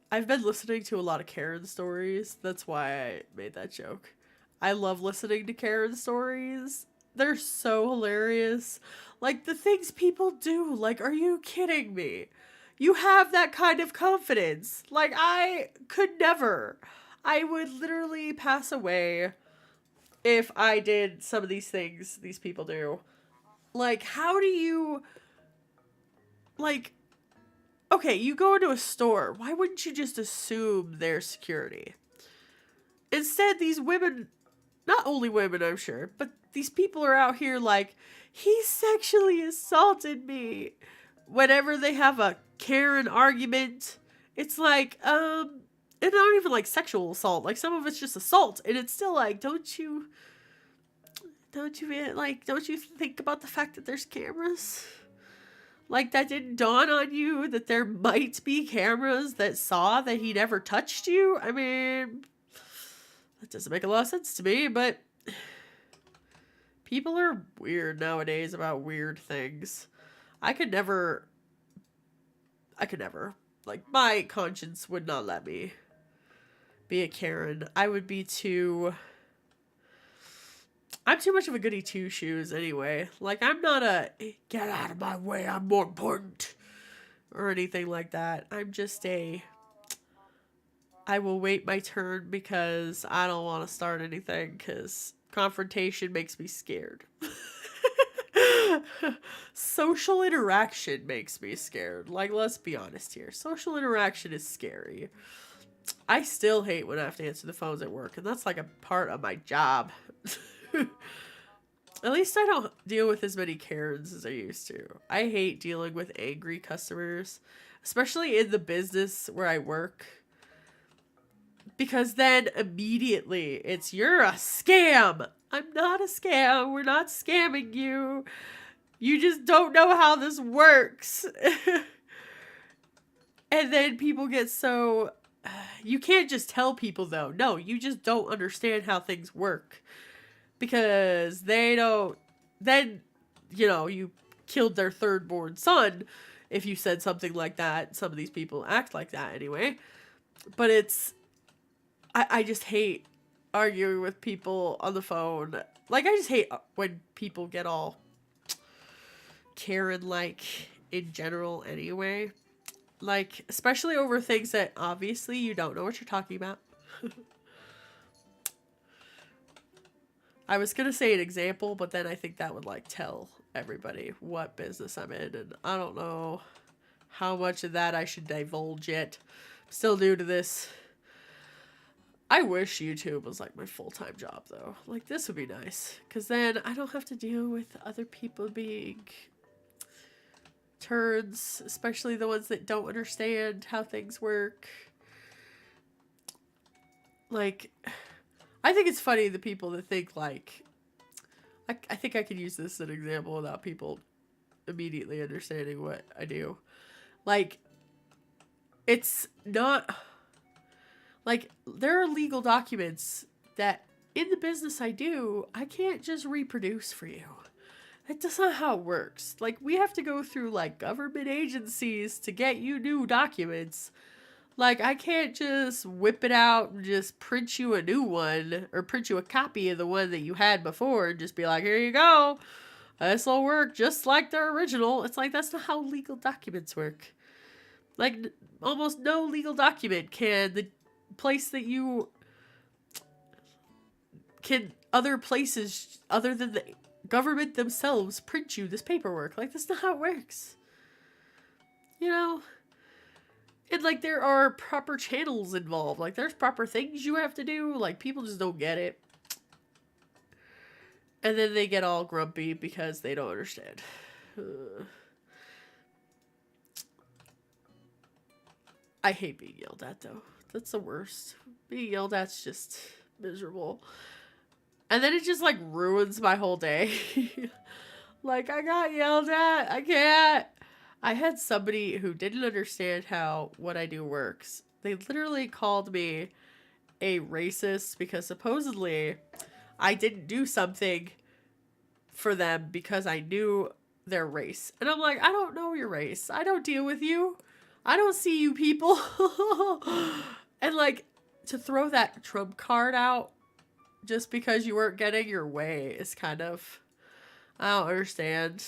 Speaker 1: I've been listening to a lot of Karen stories. That's why I made that joke. I love listening to Karen stories. They're so hilarious. Like the things people do. Like, are you kidding me? You have that kind of confidence. Like, I could never. I would literally pass away if I did some of these things these people do. Like, how do you... Like, okay, you go into a store. Why wouldn't you just assume their security? Instead, these women... Not only women, I'm sure, but these people are out here like, he sexually assaulted me. Whenever they have a Karen argument, it's like, it's not even like sexual assault. Like, some of it's just assault. And it's still like, don't you think about the fact that there's cameras? Like, that didn't dawn on you that there might be cameras that saw that he never touched you? I mean, that doesn't make a lot of sense to me, but people are weird nowadays about weird things. I could never. Like, my conscience would not let me be a Karen. I would be too. I'm too much of a goody two shoes anyway. Like, I'm not a get out of my way, I'm more important or anything like that. I'm just a I will wait my turn because I don't want to start anything because confrontation makes me scared. Social interaction makes me scared. Like, let's be honest here. Social interaction is scary. I still hate when I have to answer the phones at work, and that's like a part of my job. At least I don't deal with as many Karens as I used to. I hate dealing with angry customers, especially in the business where I work. Because then immediately it's, you're a scam. I'm not a scam. We're not scamming you. You just don't know how this works. And then people get so... You can't just tell people, though. No, you just don't understand how things work. Because they don't... Then, you know, you killed their third-born son if you said something like that. Some of these people act like that anyway. But it's... I just hate arguing with people on the phone. Like, I just hate when people get all Karen-like in general anyway. Like, especially over things that obviously you don't know what you're talking about. I was going to say an example, but then I think that would, like, tell everybody what business I'm in. And I don't know how much of that I should divulge yet. I'm still new to this. I wish YouTube was like my full-time job, though. Like, this would be nice. Because then I don't have to deal with other people being turds, especially the ones that don't understand how things work. Like, I think it's funny the people that think, like... I think I could use this as an example without people immediately understanding what I do. Like, it's not... Like, there are legal documents that, in the business I do, I can't just reproduce for you. That's not how it works. Like, we have to go through, like, government agencies to get you new documents. Like, I can't just whip it out and just print you a new one, or print you a copy of the one that you had before, and just be like, here you go. This'll work just like the original. It's like, that's not how legal documents work. Like, almost no legal document can the place that you can other places other than the government themselves print you this paperwork. Like, that's not how it works, you know. And like, there are proper channels involved. Like, there's proper things you have to do. Like, people just don't get it, and then they get all grumpy because they don't understand. I hate being yelled at, though. That's the worst. Being yelled at's just miserable. And then it just, like, ruins my whole day. Like, I got yelled at. I can't. I had somebody who didn't understand how what I do works. They literally called me a racist because supposedly I didn't do something for them because I knew their race. And I'm like, I don't know your race. I don't deal with you. I don't see you people. And like, to throw that trump card out just because you weren't getting your way is kind of, I don't understand.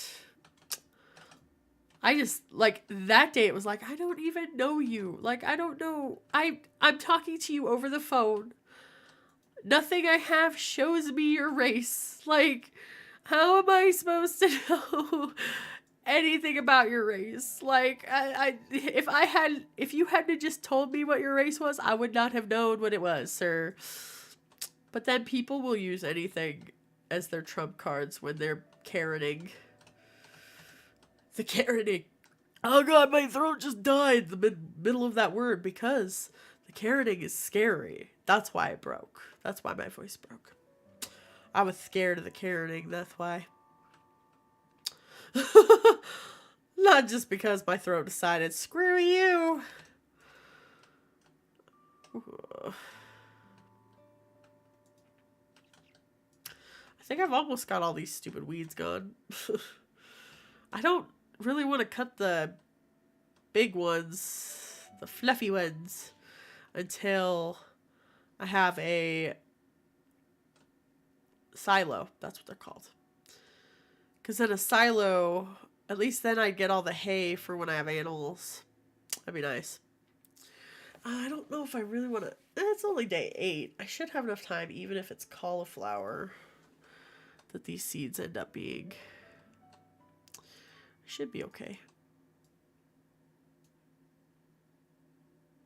Speaker 1: I just, like, that day it was like, I don't even know you. Like, I don't know. I'm talking to you over the phone. Nothing I have shows me your race. Like, how am I supposed to know anything about your race? Like, if you hadn't just told me what your race was, I would not have known what it was, sir. But then people will use anything as their trump cards when they're Karening. The Karening. Oh god, my throat just died in the middle of that word because the Karening is scary. That's why it broke. That's why my voice broke. I was scared of the Karening, that's why. Not just because my throat decided, screw you. I think I've almost got all these stupid weeds gone. I don't really want to cut the big ones, the fluffy ones, until I have a silo. That's what they're called. Because then a silo, at least then I'd get all the hay for when I have animals. That'd be nice. I don't know if I really want to... It's only day 8. I should have enough time, even if it's cauliflower, that these seeds end up being. Should be okay.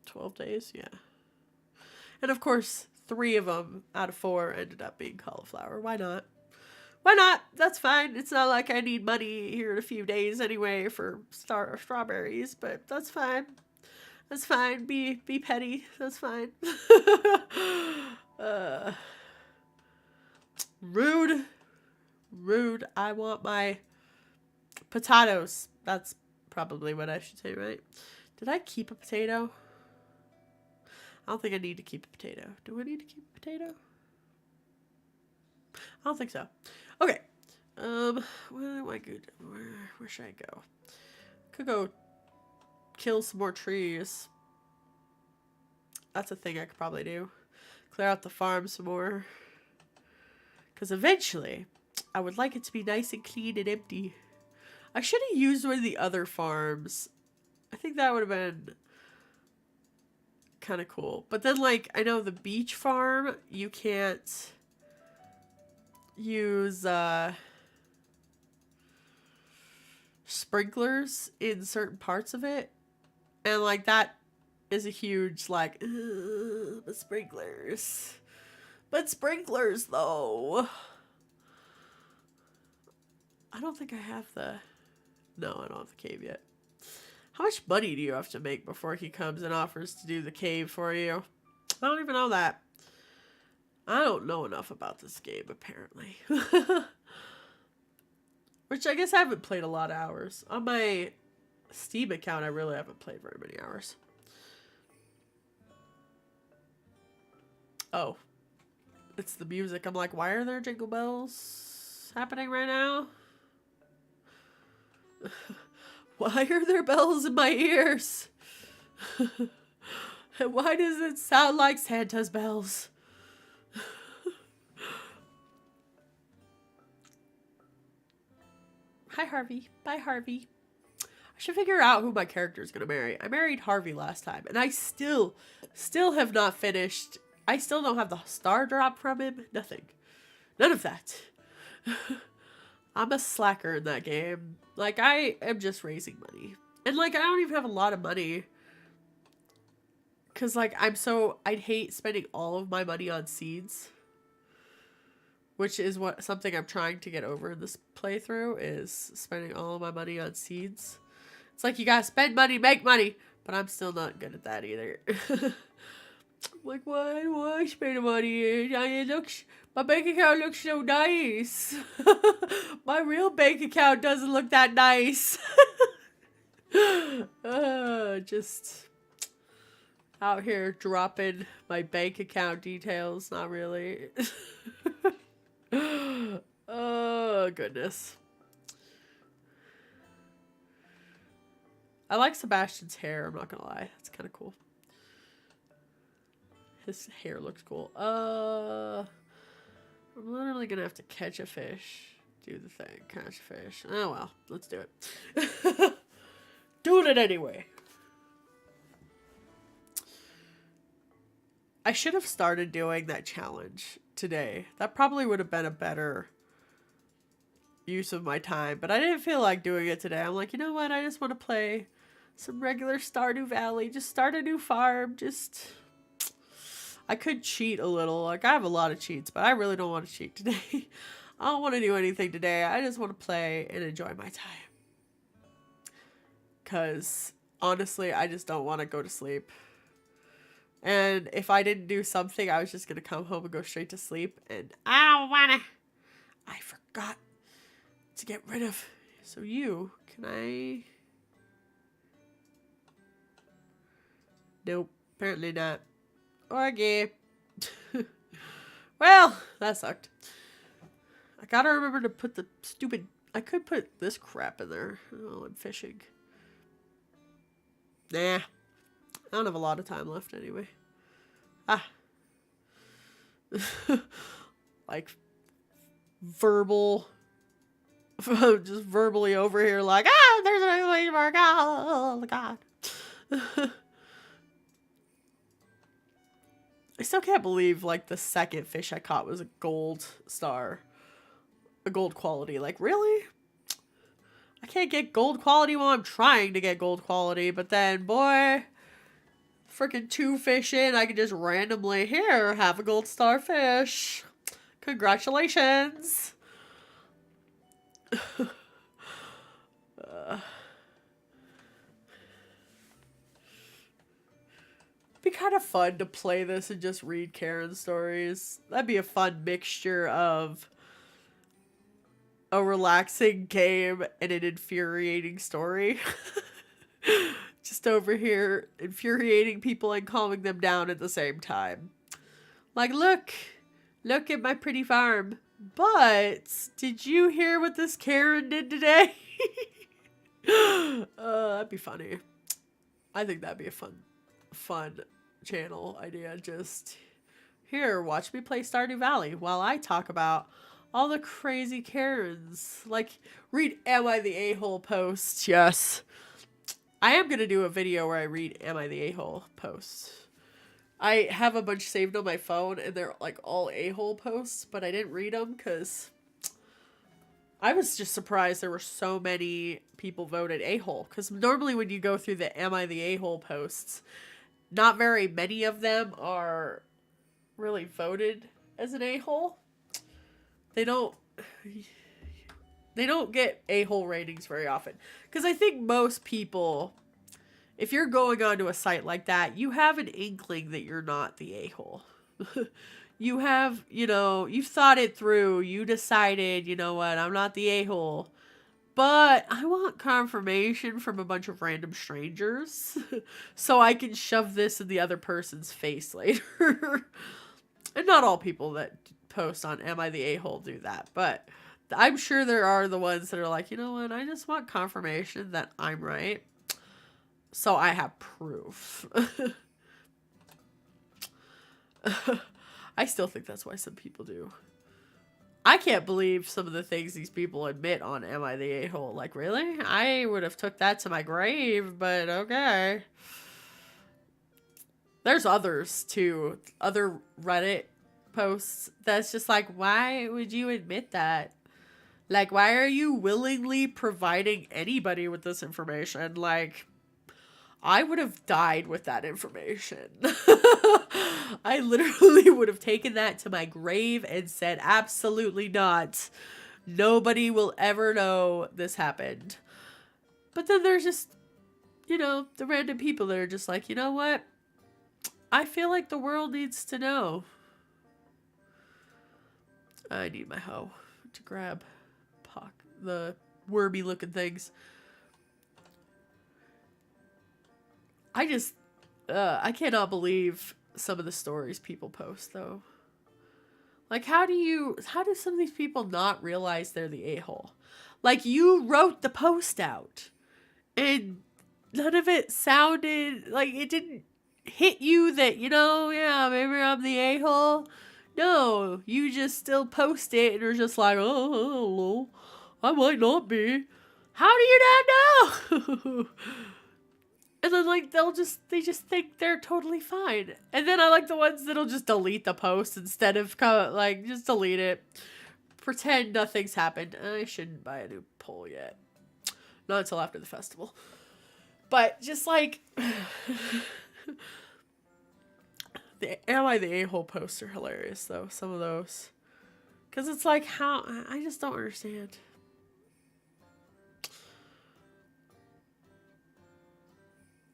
Speaker 1: 12 days, yeah. And of course, 3 of them out of 4 ended up being cauliflower. Why not? Why not? That's fine. It's not like I need money here in a few days anyway for strawberries, but that's fine. That's fine. Be petty. That's fine. Rude. Rude. I want my potatoes. That's probably what I should say, right? Did I keep a potato? I don't think I need to keep a potato. Do I need to keep a potato? I don't think so. Okay. Where am I good? Where should I go? Could go kill some more trees. That's a thing I could probably do. Clear out the farm some more. Because eventually, I would like it to be nice and clean and empty. I should have used one of the other farms. I think that would have been kind of cool. But then, like, I know the beach farm, you can't use sprinklers in certain parts of it. And, like, that is a huge, like, but sprinklers. But sprinklers, though. I don't think I have the... No, I don't have the cave yet. How much money do you have to make before he comes and offers to do the cave for you? I don't even know that. I don't know enough about this game, apparently. Which I guess I haven't played a lot of hours. On my Steam account, I really haven't played very many hours. Oh. It's the music. I'm like, why are there jingle bells happening right now? Why are there bells in my ears? And why does it sound like Santa's bells? Hi, Harvey. Bye, Harvey. I should figure out who my character is going to marry. I married Harvey last time, and I still have not finished. I still don't have the star drop from him. Nothing. None of that. I'm a slacker in that game. Like, I am just raising money. And, like, I don't even have a lot of money. Because, like, I'd hate spending all of my money on seeds. Which is something I'm trying to get over in this playthrough, is spending all of my money on seeds. It's like, you gotta spend money, make money. But I'm still not good at that either. Like, why do I spend money? My bank account looks so nice. My real bank account doesn't look that nice. Just out here dropping my bank account details. Not really. Oh, goodness. I like Sebastian's hair, I'm not gonna lie. That's kind of cool. His hair looks cool. I'm literally gonna have to catch a fish. Do the thing. Catch a fish. Oh well, let's do it. Doing it anyway. I should have started doing that challenge today. That probably would have been a better use of my time. But I didn't feel like doing it today. I'm like, you know what? I just want to play some regular Stardew Valley. Just start a new farm. I could cheat a little. Like, I have a lot of cheats, but I really don't want to cheat today. I don't want to do anything today. I just want to play and enjoy my time. Because, honestly, I just don't want to go to sleep. And if I didn't do something, I was just going to come home and go straight to sleep. And I don't want to. I forgot to get rid of. So can I Nope, apparently not. Okay. Well, that sucked. I gotta remember to put the stupid... I could put this crap in there. Oh, I'm fishing. Nah. I don't have a lot of time left anyway. Ah. Like, verbal... just verbally over here like, ah, there's an way for God. Oh, God. I still can't believe, like, the second fish I caught was a gold star. A gold quality. Like, really? I can't get gold quality while I'm trying to get gold quality, but then, boy, freaking 2 fish in, I can just randomly, here, have a gold star fish. Congratulations. Be kind of fun to play this and just read Karen stories. That'd be a fun mixture of a relaxing game and an infuriating story. Just over here infuriating people and calming them down at the same time. Like, look at my pretty farm. But did you hear what this Karen did today? That'd be funny. I think that'd be a fun channel idea. Just here, watch me play Stardew Valley while I talk about all the crazy Karens. Like, read Am I the A-hole posts. Yes. I am going to do a video where I read Am I the A-hole posts. I have a bunch saved on my phone and they're like all a-hole posts, but I didn't read them because I was just surprised there were so many people voted a-hole. Because normally when you go through the Am I the A-hole posts, not very many of them are really voted as an a-hole. They don't get a-hole ratings very often. Because I think most people... If you're going onto a site like that, you have an inkling that you're not the a-hole. You have, you've thought it through. You decided, you know what, I'm not the a-hole. But I want confirmation from a bunch of random strangers so I can shove this in the other person's face later. And not all people that post on Am I the A-hole do that, but I'm sure there are the ones that are like, you know what, I just want confirmation that I'm right. So I have proof. I still think that's why some people do. I can't believe some of the things these people admit on Am I the A-hole. Like, really? I would have took that to my grave, but okay. There's others, too. Other Reddit posts that's just like, why would you admit that? Like, why are you willingly providing anybody with this information? Like... I would have died with that information. I literally would have taken that to my grave and said, absolutely not. Nobody will ever know this happened. But then there's just, the random people that are just like, you know what? I feel like the world needs to know. I need my hoe to grab the wormy looking things. I cannot believe some of the stories people post, though. Like, how do some of these people not realize they're the a-hole? Like, you wrote the post out, and none of it sounded, like, it didn't hit you that, yeah, maybe I'm the a-hole. No, you just still post it, and you're just like, oh, I might not be. How do you not know? And then, like, they just think they're totally fine. And then I like the ones that'll just delete the post instead of, just delete it. Pretend nothing's happened. I shouldn't buy a new pole yet. Not until after the festival. But just, like... Am I the A-hole posts are hilarious, though. Some of those. Because it's like, how... I just don't understand.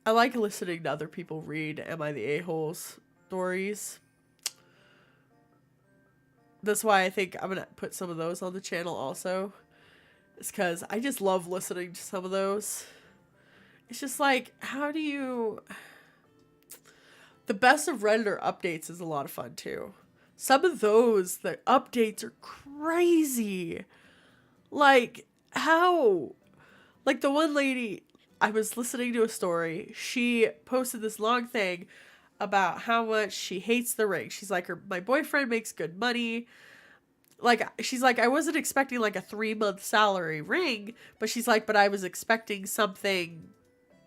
Speaker 1: I like listening to other people read Am I the A-hole's stories. That's why I think I'm going to put some of those on the channel also. It's because I just love listening to some of those. It's just like, how do you... the best of Redditor updates is a lot of fun too. Some of those, the updates are crazy. Like, how? Like, the one lady, I was listening to a story. She posted this long thing about how much she hates the ring. She's like, my boyfriend makes good money. Like, she's like, I wasn't expecting like a 3-month salary ring, but she's like, but I was expecting something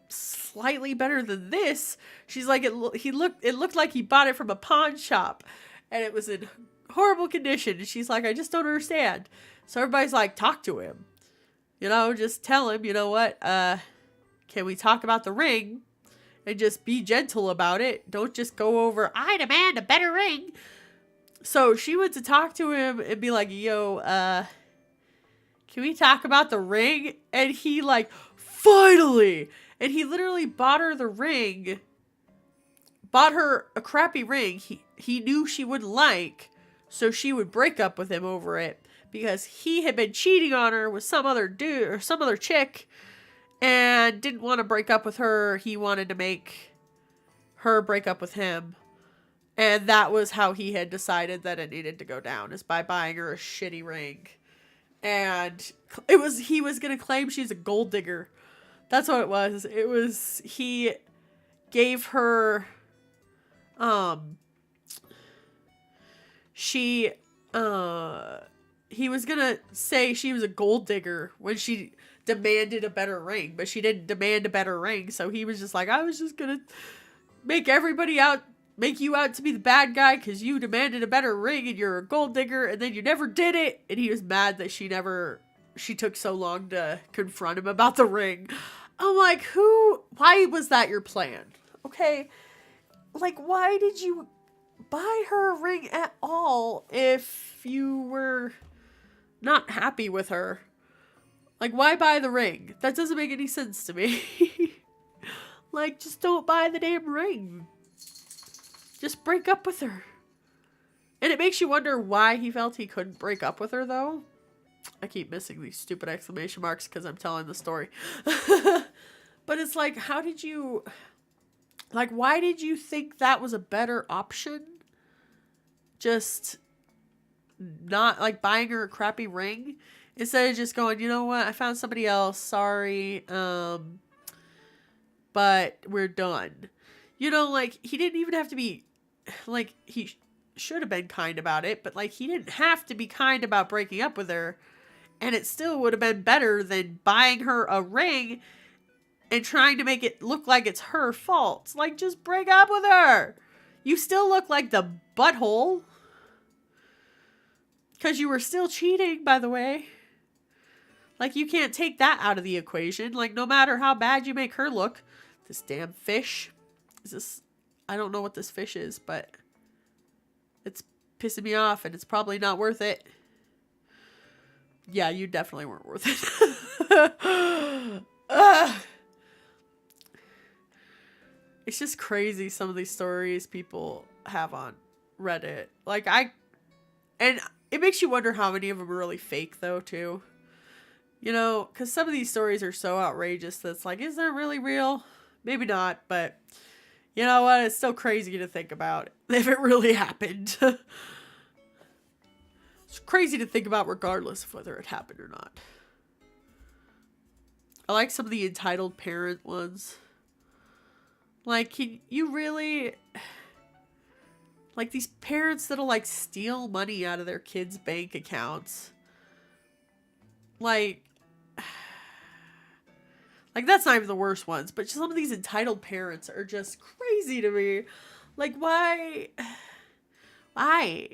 Speaker 1: slightly better than this. She's like, it looked like he bought it from a pawn shop, and it was in horrible condition. And she's like, I just don't understand. So everybody's like, talk to him. You know, just tell him, you know what, can we talk about the ring? And just be gentle about it. Don't just go over, I demand a better ring. So she went to talk to him and be like, yo, can we talk about the ring? And he like, finally! And he literally bought her the ring. Bought her a crappy ring he knew she wouldn't like. So she would break up with him over it. Because he had been cheating on her with some other dude or some other chick. And didn't want to break up with her. He wanted to make her break up with him. And that was how he had decided that it needed to go down, is by buying her a shitty ring. And he was going to claim she's a gold digger. That's what it was. It was, he gave her, he was going to say she was a gold digger when she demanded a better ring, but she didn't demand a better ring. So he was just like, I was just going to make you out to be the bad guy because you demanded a better ring and you're a gold digger, and then you never did it. And he was mad that she took so long to confront him about the ring. I'm like, why was that your plan? Okay. Like, why did you buy her a ring at all if you were not happy with her? Like, why buy the ring? That doesn't make any sense to me. Like, just don't buy the damn ring. Just break up with her. And it makes you wonder why he felt he couldn't break up with her, though. I keep missing these stupid exclamation marks because I'm telling the story. But it's like, how did you... Like, why did you think that was a better option? Just not, like, buying her a crappy ring? Instead of just going, you know what, I found somebody else, sorry, but we're done. You know, like, he didn't even have to be, like, he should have been kind about it, but, like, he didn't have to be kind about breaking up with her, and it still would have been better than buying her a ring and trying to make it look like it's her fault. Like, just break up with her. You still look like the butthole. Because you were still cheating, by the way. Like, you can't take that out of the equation. Like, no matter how bad you make her look. This damn fish. I don't know what this fish is, but it's pissing me off, and it's probably not worth it. Yeah, you definitely weren't worth it. It's just crazy, some of these stories people have on Reddit. Like, and it makes you wonder how many of them are really fake, though, too. You know, because some of these stories are so outrageous that it's like, is that really real? Maybe not, but you know what? It's still crazy to think about if it really happened. It's crazy to think about regardless of whether it happened or not. I like some of the entitled parent ones. Like, can you really... Like, these parents that'll, like, steal money out of their kids' bank accounts. Like, that's not even the worst ones. But some of these entitled parents are just crazy to me. Like, why? Why?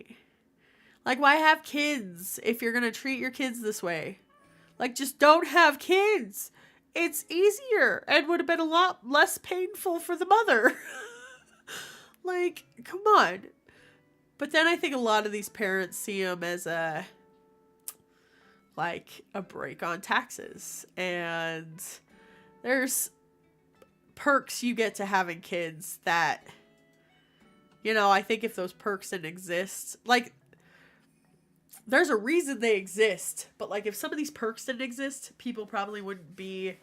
Speaker 1: Like, why have kids if you're gonna treat your kids this way? Like, just don't have kids. It's easier and would have been a lot less painful for the mother. Like, come on. But then I think a lot of these parents see them as a break on taxes. And there's perks you get to having kids that, you know, I think if those perks didn't exist, like, there's a reason they exist. But, like, if some of these perks didn't exist, people probably wouldn't be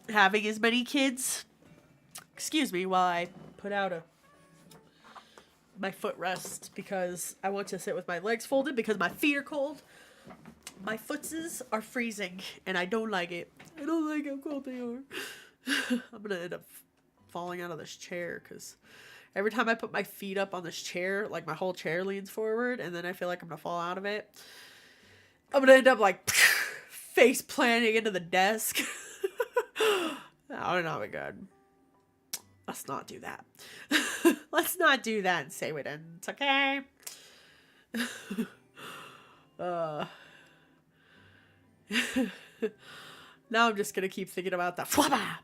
Speaker 1: having as many kids. Excuse me while I put out a my footrest because I want to sit with my legs folded because my feet are cold. My footses are freezing and I don't like it. I don't like how cold they are. I'm gonna end up falling out of this chair because every time I put my feet up on this chair, like my whole chair leans forward and then I feel like I'm gonna fall out of it. I'm gonna end up like face planting into the desk. That would not be good. Let's not do that. Let's not do that and say we didn't, okay? Now I'm just gonna keep thinking about that.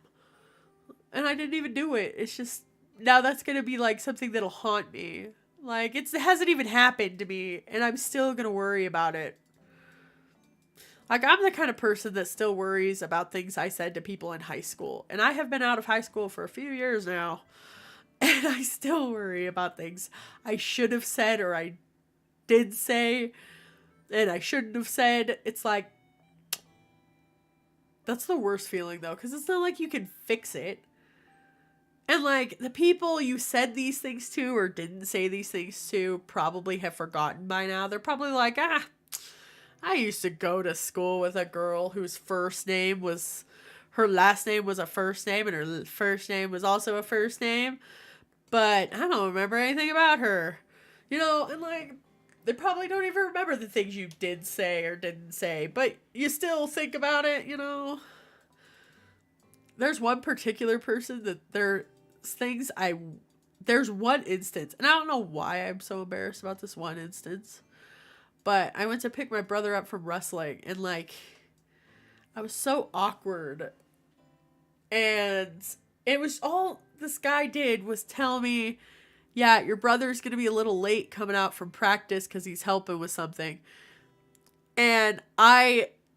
Speaker 1: And I didn't even do it. It's just, now that's gonna be like something that'll haunt me. Like, it hasn't even happened to me, and I'm still gonna worry about it. Like, I'm the kind of person that still worries about things I said to people in high school. And I have been out of high school for a few years now. And I still worry about things I should have said or I did say and I shouldn't have said. It's like, that's the worst feeling though, because it's not like you can fix it. And like, the people you said these things to or didn't say these things to probably have forgotten by now. They're probably like, I used to go to school with a girl whose first name was, her last name was a first name and her first name was also a first name. But I don't remember anything about her. You know, and like, they probably don't even remember the things you did say or didn't say. But you still think about it, you know. There's one particular person that there's one instance. And I don't know why I'm so embarrassed about this one instance. But I went to pick my brother up from wrestling, and like, I was so awkward. And it was all this guy did was tell me, yeah, your brother's going to be a little late coming out from practice because he's helping with something. And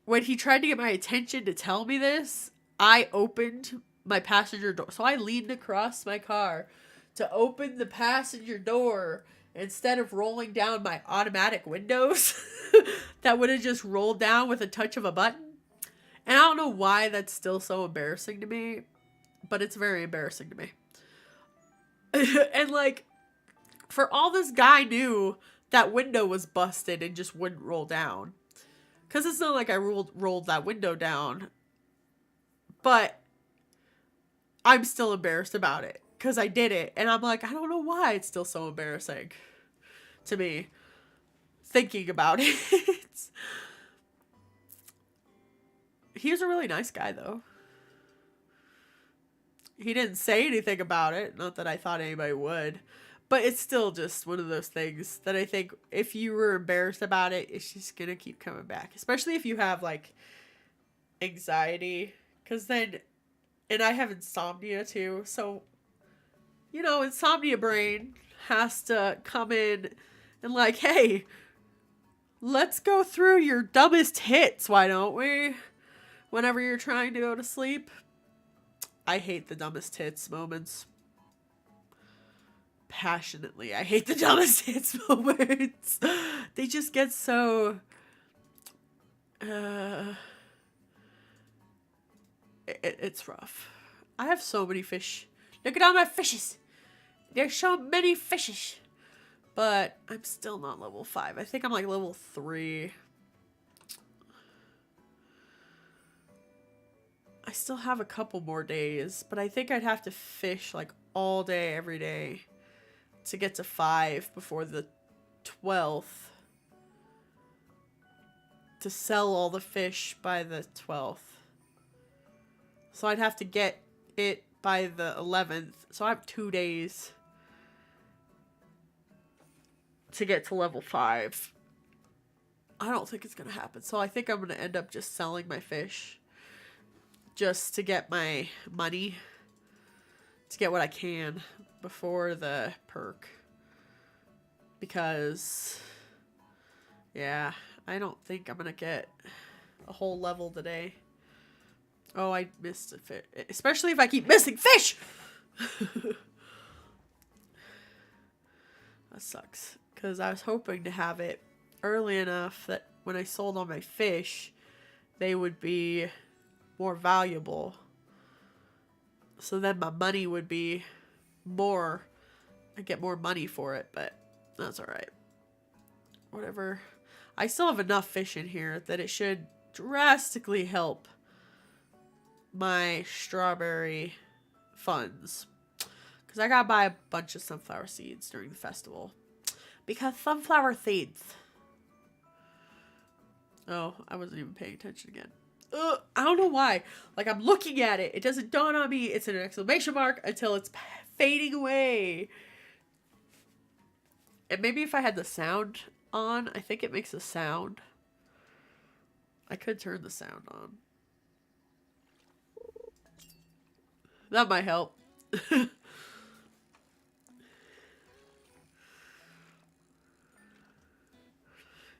Speaker 1: when he tried to get my attention to tell me this, I opened my passenger door. So I leaned across my car to open the passenger door instead of rolling down my automatic windows that would have just rolled down with a touch of a button. And I don't know why that's still so embarrassing to me, but it's very embarrassing to me. And like, for all this guy knew, that window was busted and just wouldn't roll down. Because it's not like I rolled that window down. But I'm still embarrassed about it. Because I did it. And I'm like, I don't know why it's still so embarrassing to me. Thinking about it. He was a really nice guy, though. He didn't say anything about it. Not that I thought anybody would. But it's still just one of those things that I think if you were embarrassed about it, it's just going to keep coming back. Especially if you have, like, anxiety. Because then, and I have insomnia, too. So, you know, insomnia brain has to come in and like, hey, let's go through your dumbest hits, why don't we? Whenever you're trying to go to sleep. I hate the dumbest hits moments. Passionately, I hate the dumbest hits moments. They just get so... It's rough. I have so many fish. Look at all my fishes. There's so many fishes. But I'm still not level 5. I think I'm like level 3. I still have a couple more days, but I think I'd have to fish like all day, every day to get to 5 before the 12th. To sell all the fish by the 12th. So I'd have to get it by the 11th. So I have 2 days to get to level 5. I don't think it's going to happen. So I think I'm going to end up just selling my fish. Just to get my money. To get what I can before the perk. Because, yeah, I don't think I'm going to get a whole level today. Oh, I missed a fish. Especially if I keep missing fish! That sucks. Because I was hoping to have it early enough that when I sold all my fish, they would be more valuable. So then my money would be more I get more money for it, but that's alright. Whatever. I still have enough fish in here that it should drastically help my strawberry funds. Because I gotta buy a bunch of sunflower seeds during the festival. Because sunflower seeds. Oh, I wasn't even paying attention again. I don't know why. Like, I'm looking at it. It doesn't dawn on me. It's an exclamation mark until it's fading away. And maybe if I had the sound on, I think it makes a sound. I could turn the sound on. That might help.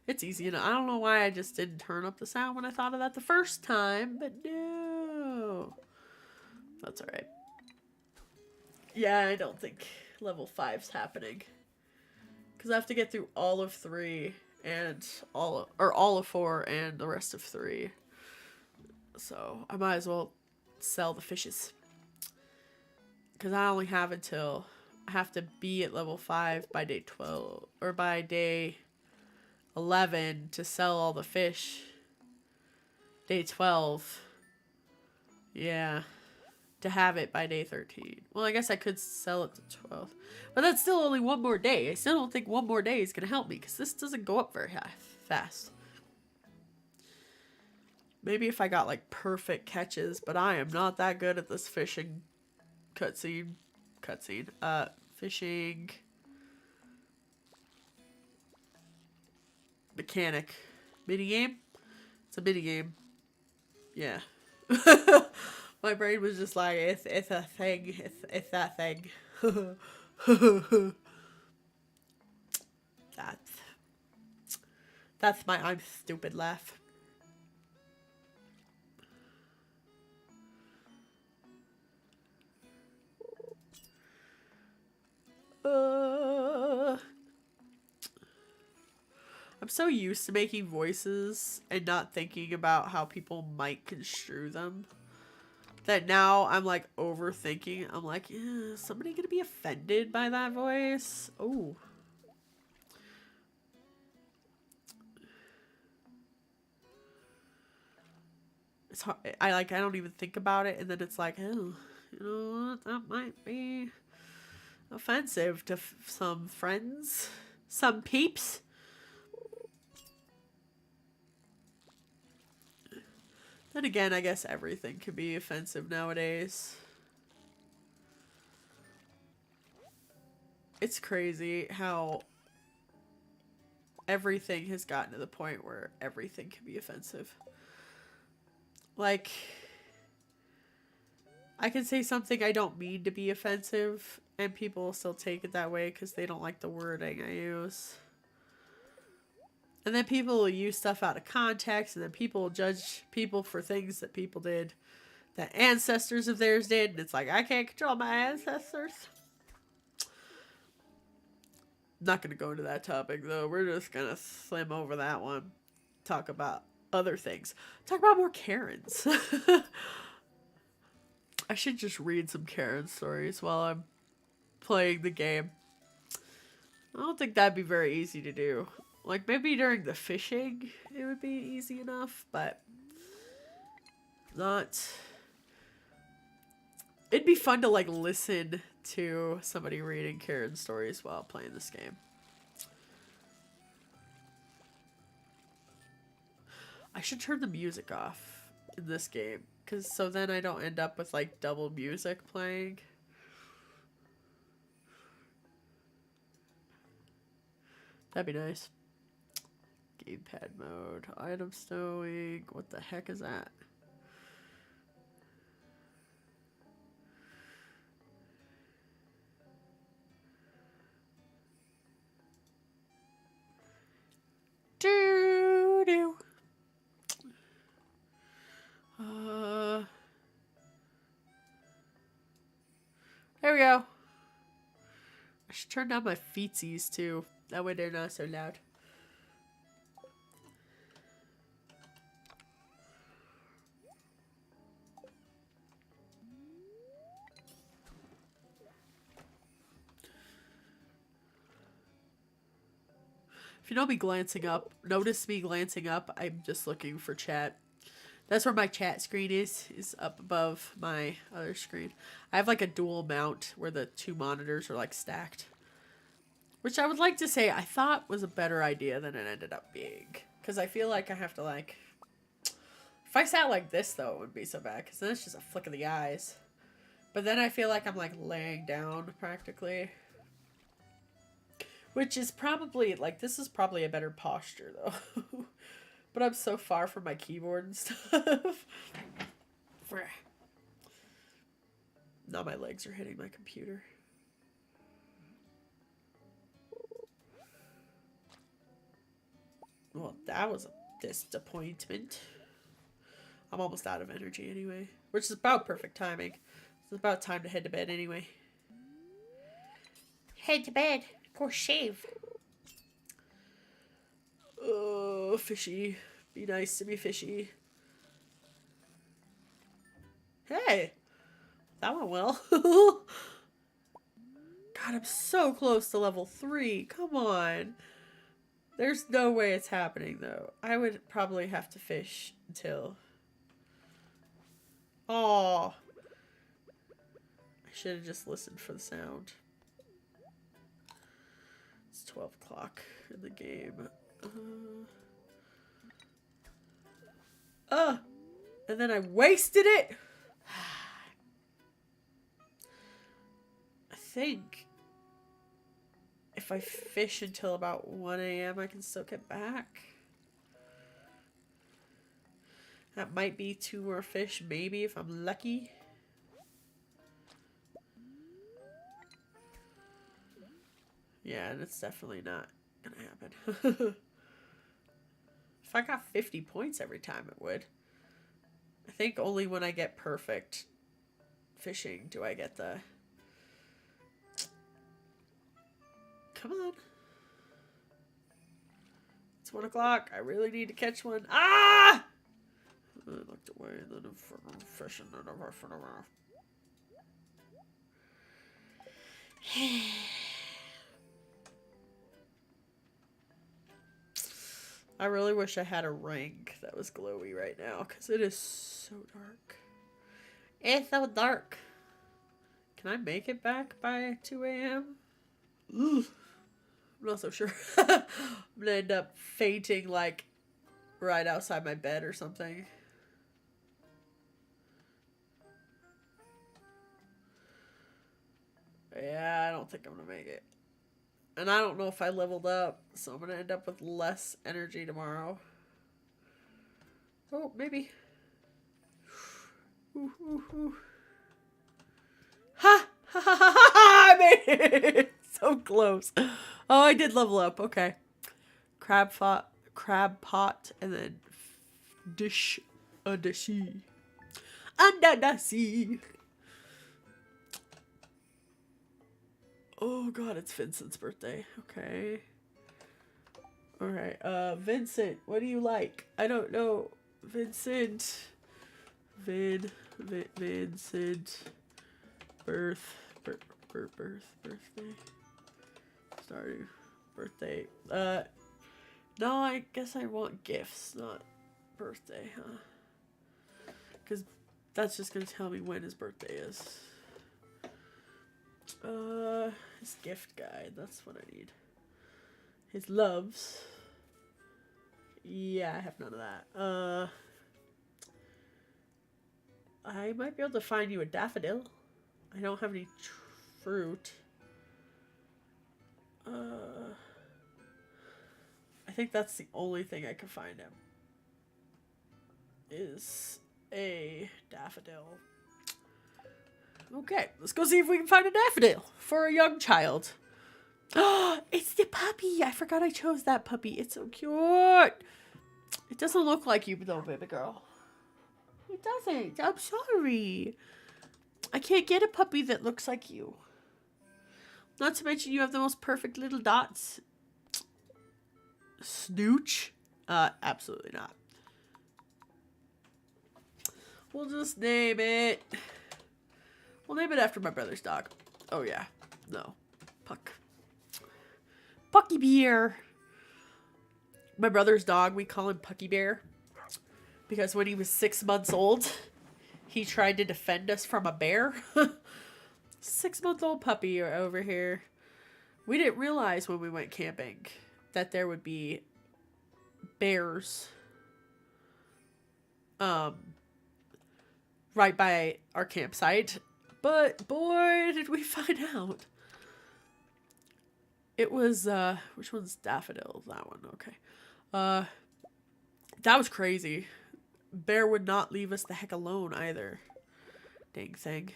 Speaker 1: It's easy enough. I don't know why I just didn't turn up the sound when I thought of that the first time, but no. That's alright. Yeah, I don't think level 5's happening. Because I have to get through all of 3 and all of 4 and the rest of 3. So I might as well sell the fishes. Because I only have until I have to be at level 5 by day 12 or by day 11 to sell all the fish. Day 12. Yeah. To have it by day 13. Well, I guess I could sell it to 12. But that's still only one more day. I still don't think one more day is going to help me because this doesn't go up very fast. Maybe if I got like perfect catches, but I am not that good at this fishing fishing mechanic. Minigame? It's a minigame. Yeah. My brain was just like, it's a thing. It's that thing. That's my I'm stupid laugh. I'm so used to making voices and not thinking about how people might construe them that now I'm like overthinking. I'm like, is somebody gonna be offended by that voice? Oh. It's hard. I don't even think about it, and then it's like, oh, you know what? That might be offensive to some friends, some peeps. Then again, I guess everything can be offensive nowadays. It's crazy how everything has gotten to the point where everything can be offensive. Like, I can say something I don't mean to be offensive, and people will still take it that way because they don't like the wording I use. And then people will use stuff out of context, and then people will judge people for things that people did, that ancestors of theirs did, and it's like, I can't control my ancestors. Not going to go into that topic, though. We're just going to slam over that one. Talk about other things. Talk about more Karens. I should just read some Karen stories while I'm playing the game. I don't think that'd be very easy to do. Like, maybe during the fishing, it would be easy enough, but not. It'd be fun to, like, listen to somebody reading Karen stories while playing this game. I should turn the music off in this game, because so then I don't end up with, like, double music playing. That'd be nice. Gamepad mode, item stowing, what the heck is that? Doo-doo. There we go. I should turn down my feetsies too. That way they're not so loud. If you know me glancing up, notice me glancing up, I'm just looking for chat. That's where my chat screen is up above my other screen. I have like a dual mount where the two monitors are like stacked. Which I would like to say I thought was a better idea than it ended up being. Because I feel like I have to like... If I sat like this though, it wouldn't be so bad. Because then it's just a flick of the eyes. But then I feel like I'm like laying down practically. Which is probably, like, this is probably a better posture though. But I'm so far from my keyboard and stuff. Now my legs are hitting my computer. Well, that was a disappointment. I'm almost out of energy anyway. Which is about perfect timing. It's about time to head to bed anyway. Head to bed. Go shave. Oh, fishy. Be nice to be fishy. Hey! That went well. God, I'm so close to level 3. Come on. There's no way it's happening, though. I would probably have to fish until... Oh. I should have just listened for the sound. It's 12 o'clock in the game. And then I wasted it. I think if I fish until about 1 a.m. I can still get back. That might be 2 more fish, maybe, if I'm lucky. Yeah, and it's definitely not gonna happen. If I got 50 points every time, it would. I think only when I get perfect fishing do I get the... Come on. It's 1 o'clock. I really need to catch one. Ah! I looked away and then I'm fishing and I'm fishing around. I really wish I had a ring that was glowy right now, because it is so dark. It's so dark. Can I make it back by 2 a.m.? I'm not so sure. I'm gonna end up fainting, like, right outside my bed or something. Yeah, I don't think I'm gonna make it. And I don't know if I leveled up, so I'm gonna end up with less energy tomorrow. Oh, maybe. Ooh, ooh, ooh. Ha! Ha ha ha ha! I made it! So close. Oh, I did level up. Okay. Crab pot, and then dish under sea. Under the sea. Oh god, it's Vincent's birthday. Okay. Alright, Vincent, what do you like? I don't know. Vincent. Vincent. Birthday. Stardew. Birthday. No, I guess I want gifts, not birthday, huh? Because that's just gonna tell me when his birthday is. His gift guide, that's what I need. His loves. Yeah, I have none of that. I might be able to find you a daffodil. I don't have any fruit. I think that's the only thing I can find him. Is a daffodil. Okay, let's go see if we can find a daffodil for a young child. Oh, it's the puppy. I forgot I chose that puppy. It's so cute. It doesn't look like you though, baby girl. It doesn't. I'm sorry. I can't get a puppy that looks like you. Not to mention you have the most perfect little dots. Snooch? Absolutely not. We'll just name it... We'll name it after my brother's dog. Oh, yeah. No. Puck. Pucky Beer. My brother's dog, we call him Pucky Bear. Because when he was 6 months old, he tried to defend us from a bear. 6-month-old puppy over here. We didn't realize when we went camping that there would be bears right by our campsite. But boy, did we find out. It was, which one's Daffodil? That one, okay. That was crazy. Bear would not leave us the heck alone either. Dang thing.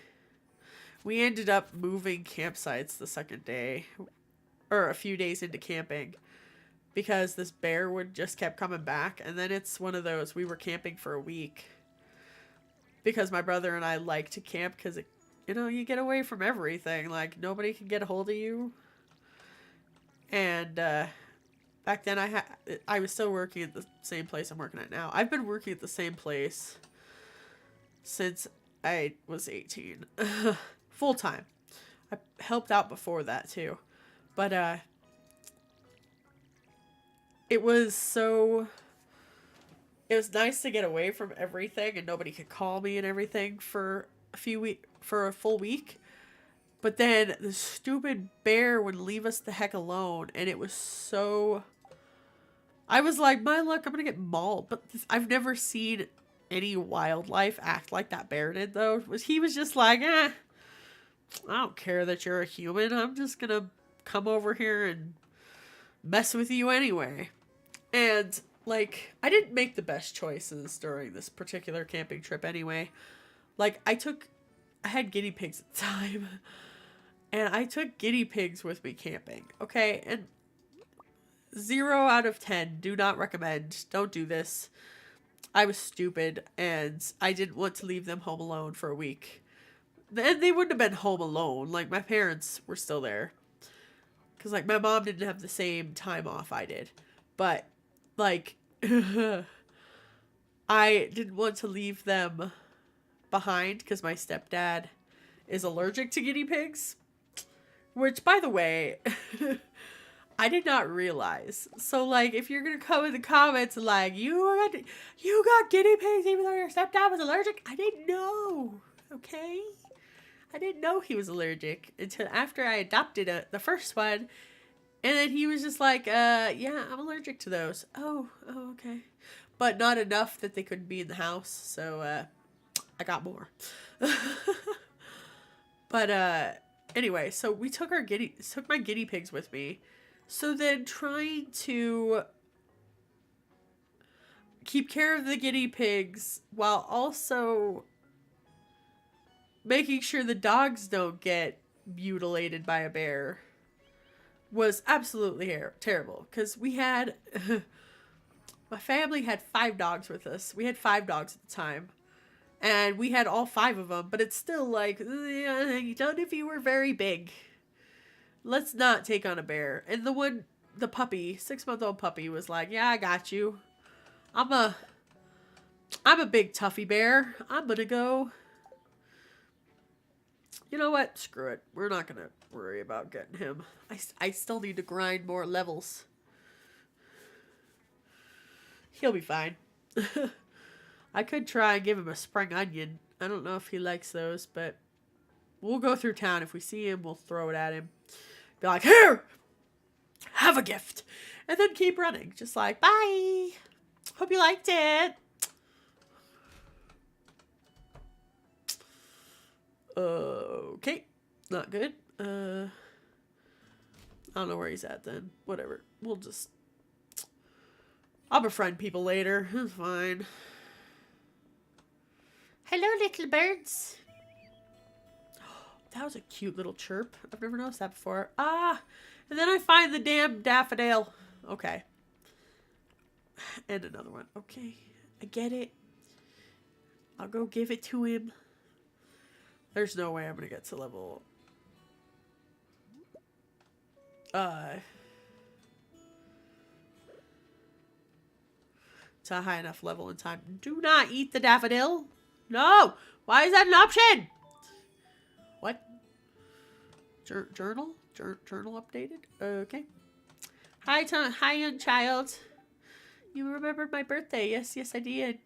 Speaker 1: We ended up moving campsites the second day, or a few days into camping, because this bear would just kept coming back. And then it's one of those, we were camping for a week because my brother and I like to camp because, you know, you get away from everything. Like, nobody can get a hold of you. And back then I was still working at the same place I'm working at now. I've been working at the same place since I was 18. Full time. I helped out before that too. But it was nice to get away from everything and nobody could call me and everything for a full week. But then the stupid bear would leave us the heck alone, and it was so... I was like, my luck, I'm gonna get mauled. But I've never seen any wildlife act like that bear did, though. He was just like, I don't care that you're a human. I'm just gonna come over here and mess with you anyway. And, like, I didn't make the best choices during this particular camping trip anyway. Like, I had guinea pigs at the time. And I took guinea pigs with me camping, okay? And 0 out of 10, do not recommend. Don't do this. I was stupid, and I didn't want to leave them home alone for a week. And they wouldn't have been home alone. Like, my parents were still there. Because, like, my mom didn't have the same time off I did. But, like, I didn't want to leave them behind because my stepdad is allergic to guinea pigs. Which, by the way, I did not realize. So, like, if you're going to come in the comments like, you got guinea pigs even though your stepdad was allergic, I didn't know, okay? I didn't know he was allergic until after I adopted the first one. And then he was just like, yeah, I'm allergic to those. Oh, okay. But not enough that they couldn't be in the house, so I got more. But, anyway, so we took my guinea pigs with me. So then trying to keep care of the guinea pigs while also making sure the dogs don't get mutilated by a bear was absolutely terrible. Because we had, my family had 5 dogs with us. We had 5 dogs at the time. And we had all 5 of them, but it's still like, not if you were very big. Let's not take on a bear. And the puppy, 6-month-old puppy was like, yeah, I got you. I'm a big toughy bear. I'm gonna go. You know what? Screw it. We're not gonna worry about getting him. I still need to grind more levels. He'll be fine. I could try and give him a spring onion. I don't know if he likes those, but we'll go through town. If we see him, we'll throw it at him. Be like, here! Have a gift! And then keep running. Just like, bye! Hope you liked it! Okay. Not good. I don't know where he's at then. Whatever. I'll befriend people later. It's fine. Hello, little birds. That was a cute little chirp. I've never noticed that before. And then I find the damn daffodil. Okay. And another one. Okay. I get it. I'll go give it to him. There's no way I'm going to get to level... to a high enough level in time. Do not eat the daffodil. No! Why is that an option? What? Journal? Journal updated? Okay. Hi, young child. You remembered my birthday. Yes, yes, I did.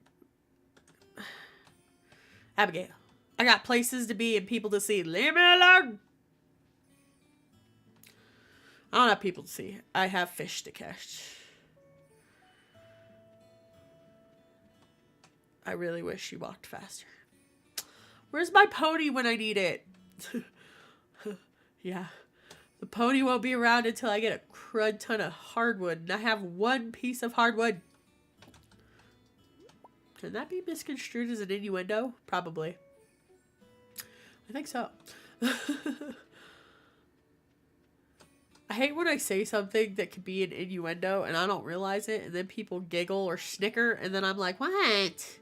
Speaker 1: Abigail, I got places to be and people to see. Leave me alone. I don't have people to see. I have fish to catch. I really wish she walked faster. Where's my pony when I need it? Yeah. The pony won't be around until I get a crud ton of hardwood. And I have one piece of hardwood. Can that be misconstrued as an innuendo? Probably. I think so. I hate when I say something that could be an innuendo and I don't realize it. And then people giggle or snicker. And then I'm like, what?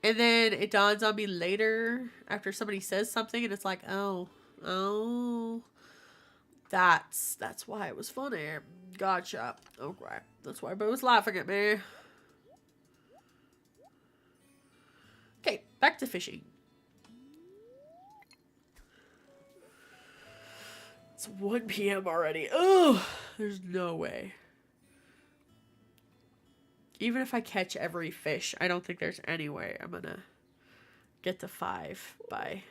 Speaker 1: And then it dawns on me later after somebody says something. And it's like, oh. That's why it was funny. Gotcha. Okay. That's why everybody was laughing at me. Okay, back to fishing. It's 1 p.m. already. Oh, there's no way. Even if I catch every fish, I don't think there's any way I'm gonna get to 5 by...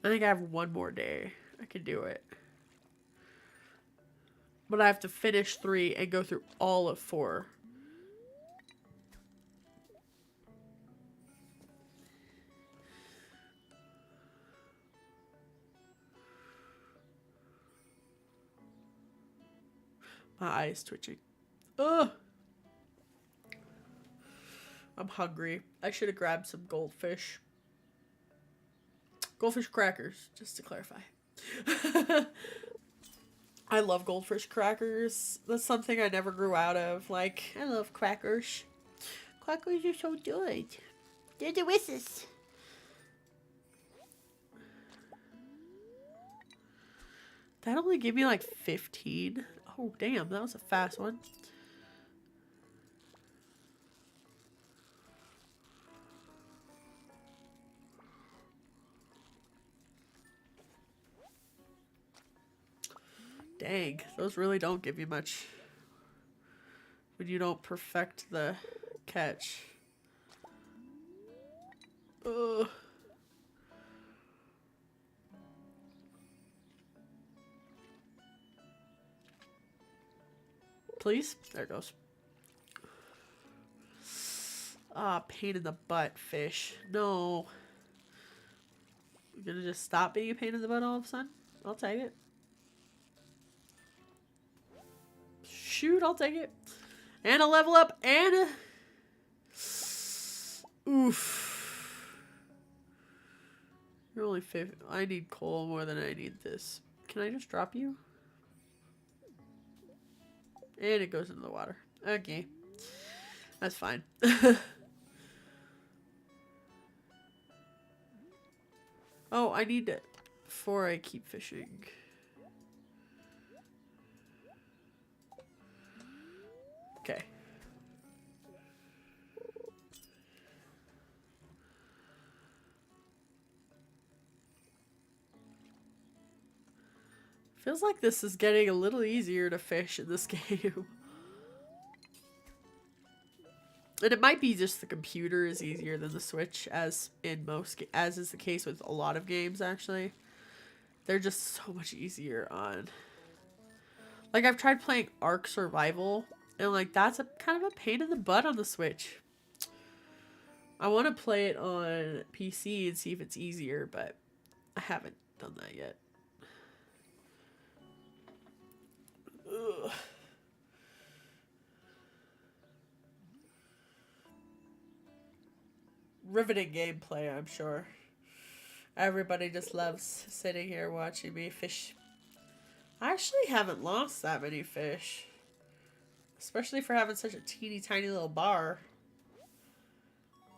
Speaker 1: I think I have 1 more day. I can do it. But I have to finish 3 and go through all of 4. My eye is twitching. Ugh. I'm hungry. I should have grabbed some goldfish. Goldfish crackers, just to clarify. I love goldfish crackers. That's something I never grew out of. Like, I love crackers. Crackers are so good. They're delicious. That only gave me like 15. Oh, damn. That was a fast one. Dang, those really don't give you much when you don't perfect the catch. Ugh. Please? There it goes. Ah, pain in the butt, fish. No. You're gonna just stop being a pain in the butt all of a sudden? I'll take it. Shoot, I'll take it. And a level up and a... Oof. You're only 50. I need coal more than I need this. Can I just drop you? And it goes into the water. Okay. That's fine. Oh, I need it before I keep fishing. Okay. Feels like this is getting a little easier to fish in this game. And it might be just the computer is easier than the Switch, as is the case with a lot of games, actually. They're just so much easier on... Like, I've tried playing Ark Survival, and like, that's a kind of a pain in the butt on the Switch. I want to play it on PC and see if it's easier, but I haven't done that yet. Ugh. Riveting gameplay, I'm sure. Everybody just loves sitting here watching me fish. I actually haven't lost that many fish. Especially for having such a teeny tiny little bar.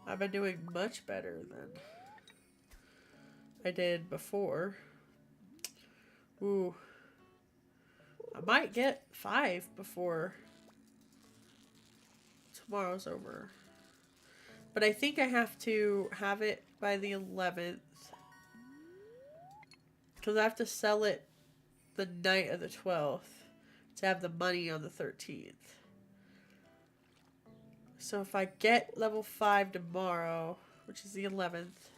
Speaker 1: I've been doing much better than I did before. Ooh. I might get 5 before tomorrow's over. But I think I have to have it by the 11th. Because I have to sell it the night of the 12th. to have the money on the 13th. So if I get level 5 tomorrow, which is the 11th,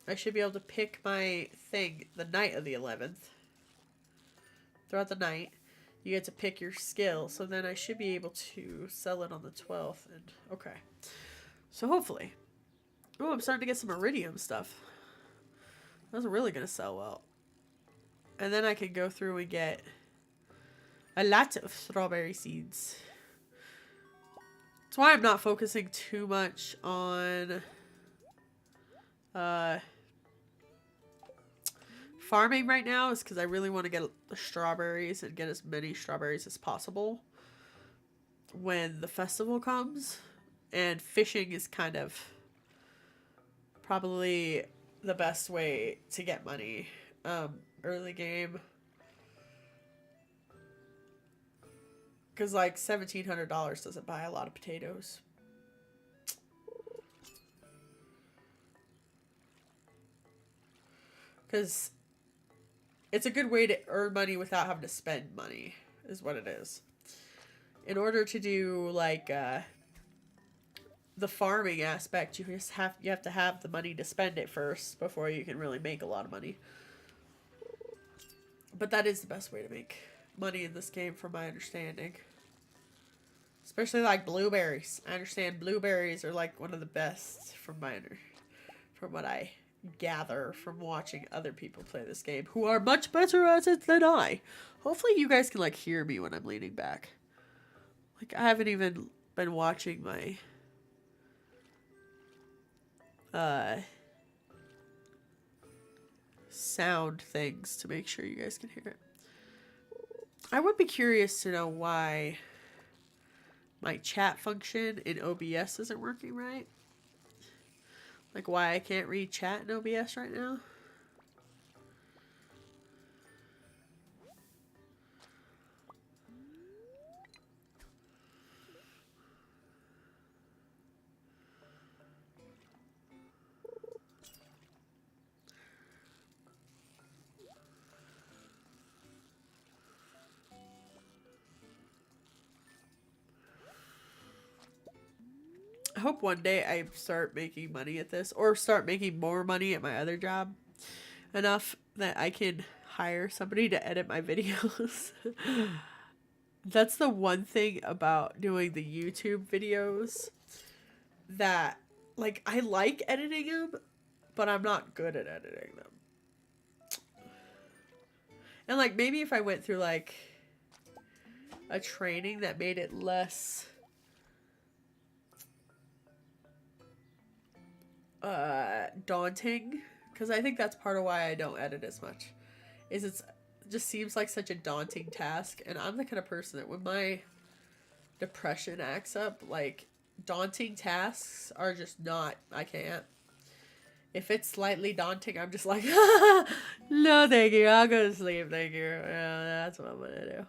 Speaker 1: I should be able to pick my thing the night of the 11th. Throughout the night, you get to pick your skill. So then I should be able to sell it on the 12th. And okay. So hopefully. Oh, I'm starting to get some iridium stuff. That's really going to sell well. And then I can go through and get a lot of strawberry seeds. That's why I'm not focusing too much on farming right now, is because I really want to get the strawberries and get as many strawberries as possible when the festival comes. And fishing is kind of probably the best way to get money early game. Because like $1,700 doesn't buy a lot of potatoes. Because it's a good way to earn money without having to spend money, is what it is. In order to do like the farming aspect, you have to have the money to spend it first before you can really make a lot of money. But that is the best way to make money in this game, from my understanding. Especially like blueberries. I understand blueberries are like one of the best from what I gather from watching other people play this game, who are much better at it than I. Hopefully you guys can like hear me when I'm leaning back. Like, I haven't even been watching my sound things to make sure you guys can hear it. I would be curious to know why my chat function in OBS isn't working right. Like, why I can't read chat in OBS right now. I hope one day I start making money at this, or start making more money at my other job, enough that I can hire somebody to edit my videos. That's the one thing about doing the YouTube videos that, like, I like editing them, but I'm not good at editing them. And like, maybe if I went through like a training that made it less daunting, because I think that's part of why I don't edit as much, is it just seems like such a daunting task. And I'm the kind of person that when my depression acts up, like, daunting tasks are just not, I can't. If it's slightly daunting, I'm just like, no thank you, I'll go to sleep, thank you. Yeah, that's what I'm gonna do.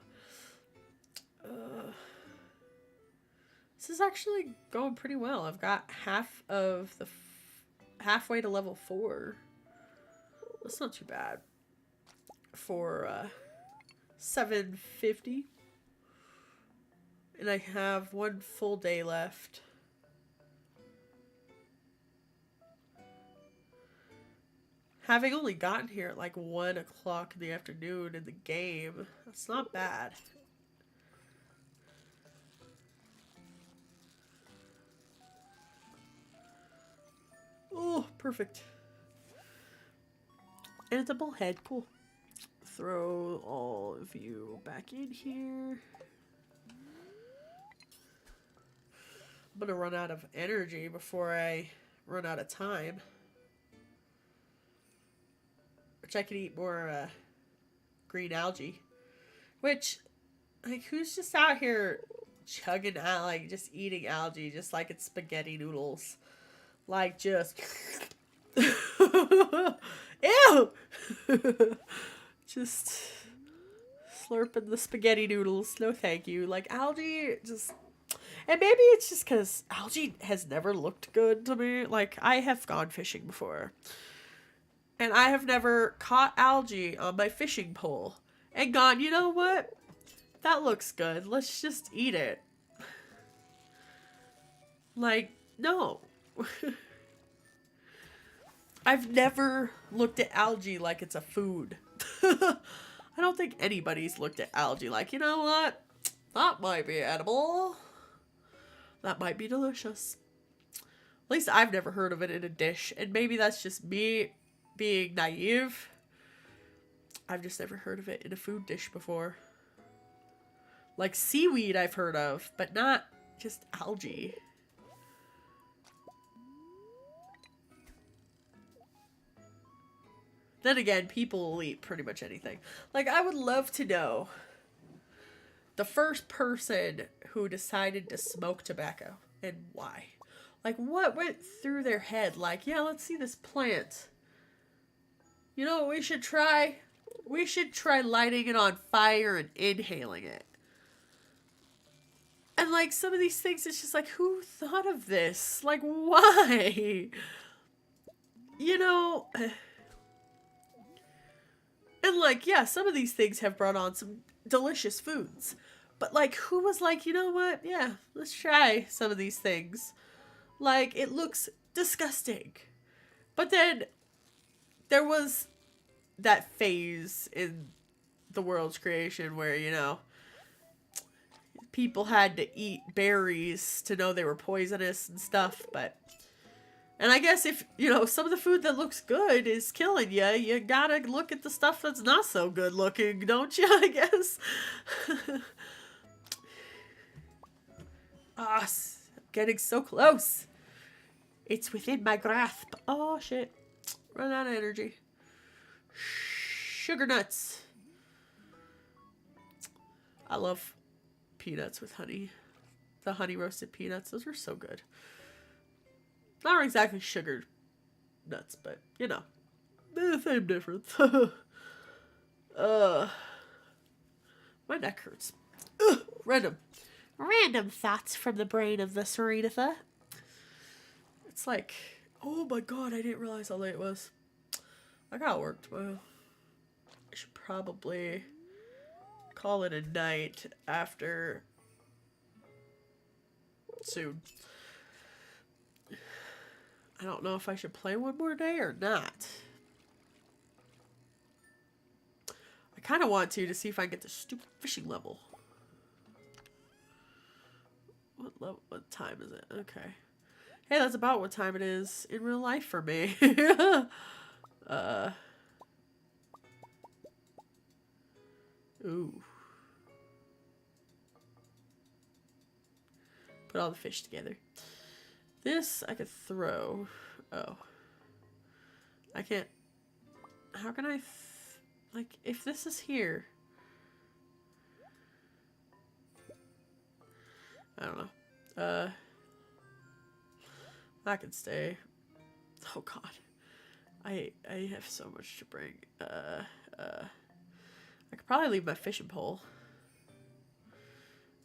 Speaker 1: This is actually going pretty well. I've got halfway to level 4. That's not too bad for 750. And I have one full day left. Having only gotten here at like 1 o'clock in the afternoon in the game, that's not bad. Oh, perfect. Edible head, cool. Throw all of you back in here. I'm gonna run out of energy before I run out of time. Which I could eat more green algae. Which, like, who's just out here chugging out, like, just eating algae just like it's spaghetti noodles? Like, just... Ew! Just slurping the spaghetti noodles. No thank you. Like, algae just... And maybe it's just because algae has never looked good to me. Like, I have gone fishing before. And I have never caught algae on my fishing pole and gone, you know what? that looks good. Let's just eat it. Like, no. I've never looked at algae like it's a food. I don't think anybody's looked at algae like, you know what? That might be edible. That might be delicious. At least I've never heard of it in a dish. And maybe that's just me being naive. I've just never heard of it in a food dish before. Like seaweed I've heard of, but not just algae. Then again, people will eat pretty much anything. Like, I would love to know the first person who decided to smoke tobacco and why. Like, what went through their head? Like, yeah, let's see this plant. You know what we should try? We should try lighting it on fire and inhaling it. And, like, some of these things, it's just like, who thought of this? Like, why? You know... And, like, yeah, some of these things have brought on some delicious foods. But, like, who was like, you know what? Yeah, let's try some of these things. Like, it looks disgusting. But then there was that phase in the world's creation where, you know, people had to eat berries to know they were poisonous and stuff, but... And I guess if, you know, some of the food that looks good is killing you, you gotta look at the stuff that's not so good looking, don't you, I guess? Ah, getting so close. It's within my grasp. Oh, shit. Run out of energy. Sugar nuts. I love peanuts with honey. The honey roasted peanuts, those are so good. Not exactly sugar nuts, but, you know, the same difference. My neck hurts. Random thoughts from the brain of the Serenitha. It's like, oh my god, I didn't realize how late it was. I got work tomorrow. I should probably call it a night after soon. I don't know if I should play one more day or not. I kind of want to see if I can get the stupid fishing level. What time is it? Okay. Hey, that's about what time it is in real life for me. Ooh. Put all the fish together. This I could throw. Oh. I can't. How can I... like, if this is here. I don't know. I can stay. Oh god. I have so much to bring. I could probably leave my fishing pole.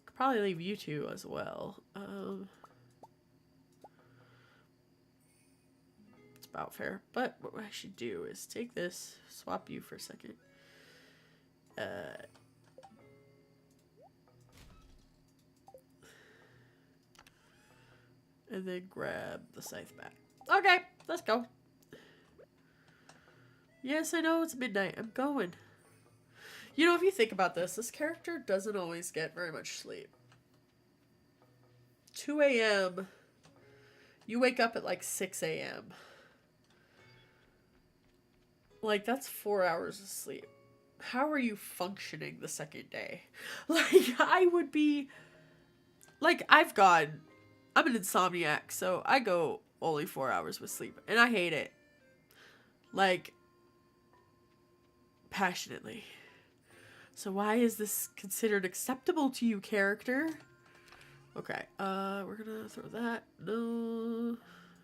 Speaker 1: Could probably leave you two as well. It's about fair. But what I should do is take this, swap you for a second. And then grab the scythe back. Okay, let's go. Yes, I know it's midnight. I'm going. You know, if you think about this, this character doesn't always get very much sleep. 2 a.m. You wake up at like 6 a.m. Like, that's 4 hours of sleep. How are you functioning the second day? Like, I would be... like, I'm an insomniac, so I go only 4 hours with sleep. And I hate it. Like, passionately. So why is this considered acceptable to you, character? Okay, we're gonna throw that. No,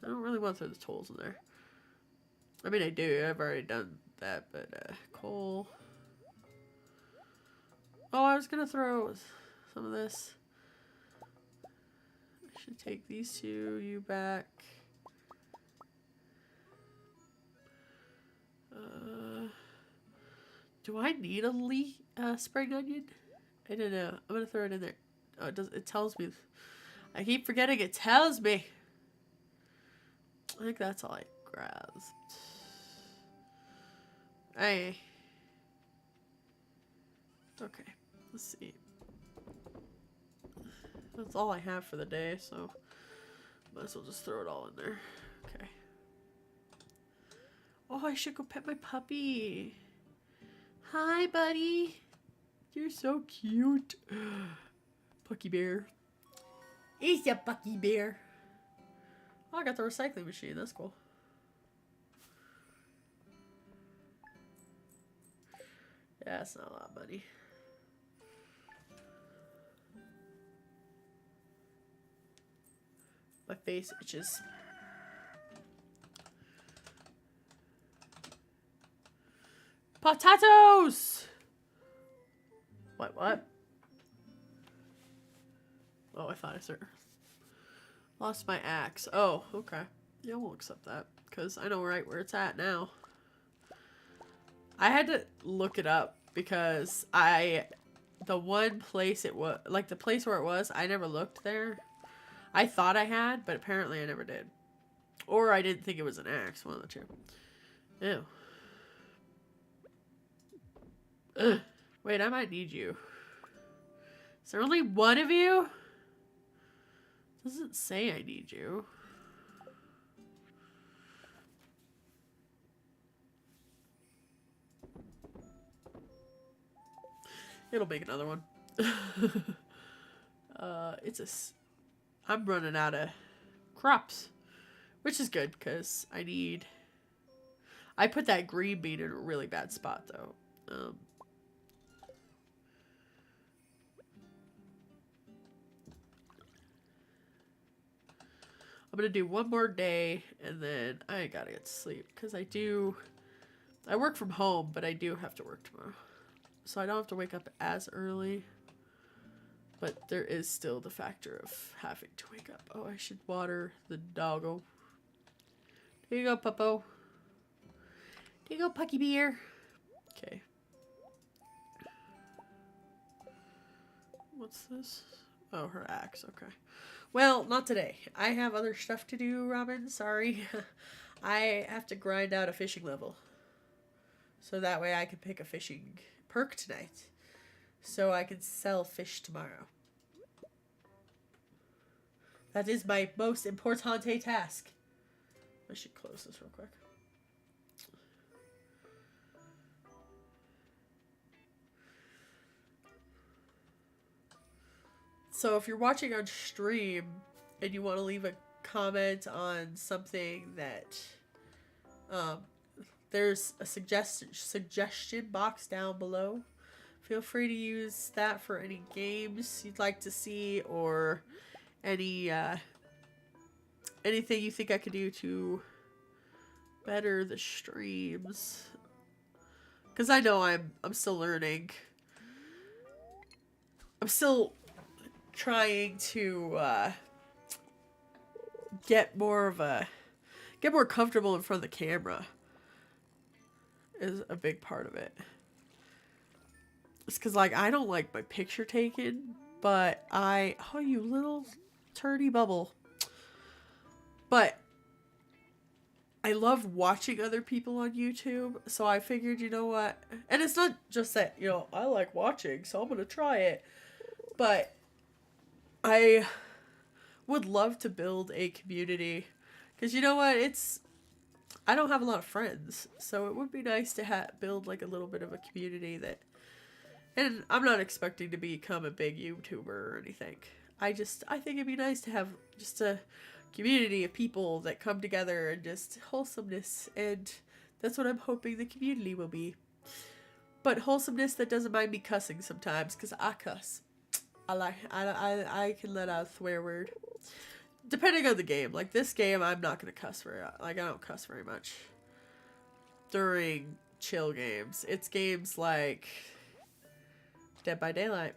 Speaker 1: I don't really want to throw the tools in there. I mean, I do. I've already done that, but, coal. Oh, I was gonna throw some of this. I should take these two, you back. Do I need a spring onion? I don't know. I'm gonna throw it in there. Oh, it does. It tells me. I keep forgetting. It tells me. I think that's all I grabbed. Hey. Okay. Let's see. That's all I have for the day, so might as well just throw it all in there. Okay. Oh, I should go pet my puppy. Hi, buddy. You're so cute. Pucky bear. He's a pucky bear. Oh, I got the recycling machine. That's cool. Yeah, it's not a lot of money. My face itches. Potatoes! What? Oh, I thought I lost my axe. Oh, okay. Yeah, we'll accept that. Because I know right where it's at now. I had to look it up because the one place it was, like the place where it was, I never looked there. I thought I had, but apparently I never did. Or I didn't think it was an axe, one of the two. Ew. Ugh. Wait, I might need you. Is there only one of you? Doesn't say I need you. It'll make another one. I'm running out of crops, which is good because I put that green bean in a really bad spot though. I'm gonna do one more day and then I gotta get to sleep because I work from home, but I do have to work tomorrow. So I don't have to wake up as early. But there is still the factor of having to wake up. Oh, I should water the doggo. Here you go, Puppo. Here you go, Pucky Bear. Okay. What's this? Oh, her axe. Okay. Well, not today. I have other stuff to do, Robin. Sorry. I have to grind out a fishing level. So that way I can pick a fishing perk tonight. So I can sell fish tomorrow. That is my most importante task. I should close this real quick. So if you're watching on stream and you want to leave a comment on something that there's a suggestion box down below. Feel free to use that for any games you'd like to see or any anything you think I could do to better the streams. Cause I know I'm still learning. I'm still trying to get more comfortable in front of the camera. Is a big part of it. It's because, like, I don't like my picture taken, but oh, you little turdy bubble. But I love watching other people on YouTube, so I figured, you know what? And it's not just that, you know, I like watching, so I'm going to try it. But I would love to build a community. Because you know what? I don't have a lot of friends, so it would be nice to build, like, a little bit of a community that... And I'm not expecting to become a big YouTuber or anything. I think it'd be nice to have just a community of people that come together and just wholesomeness, and that's what I'm hoping the community will be. But wholesomeness that doesn't mind me cussing sometimes, because I cuss. I can let out a swear word. Depending on the game. Like this game, I'm not going to cuss I don't cuss very much. During chill games. It's games like Dead by Daylight.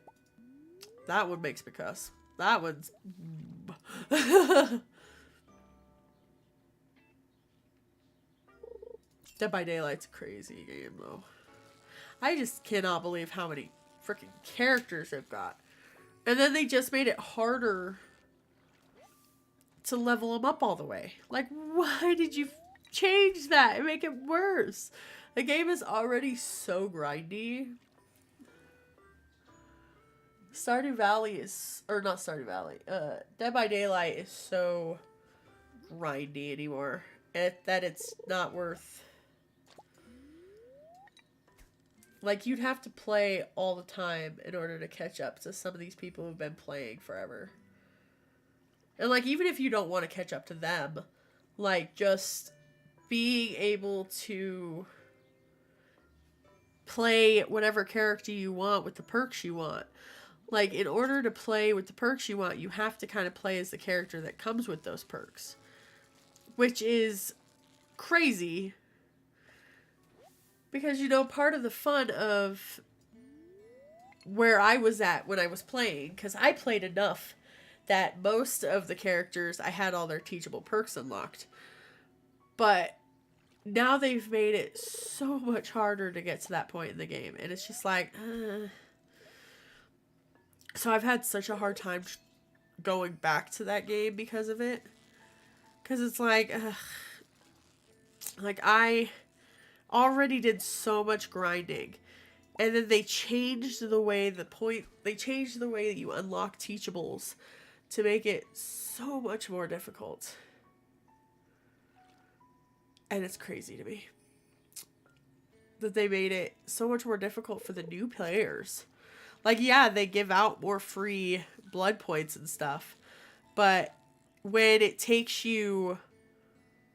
Speaker 1: That one makes me cuss. That one's... Dead by Daylight's a crazy game, though. I just cannot believe how many freaking characters they've got. And then they just made it harder to level them up all the way. Like, why did you change that and make it worse? The game is already so grindy. Stardew Valley is, or not Stardew Valley, Dead by Daylight is so grindy anymore that it's not worth. Like, you'd have to play all the time in order to catch up to some of these people who've been playing forever. And, like, even if you don't want to catch up to them, like, just being able to play whatever character you want with the perks you want. Like, in order to play with the perks you want, you have to kind of play as the character that comes with those perks. Which is crazy. Because, you know, part of the fun of where I was at when I was playing, because I played enough that most of the characters, I had all their teachable perks unlocked. But now they've made it so much harder to get to that point in the game. And it's just like, So I've had such a hard time going back to that game because of it. Because it's like, like I already did so much grinding. And then they changed the way they changed the way that you unlock teachables to make it so much more difficult. And it's crazy to me that they made it so much more difficult for the new players. Like, yeah, they give out more free blood points and stuff, but when it takes you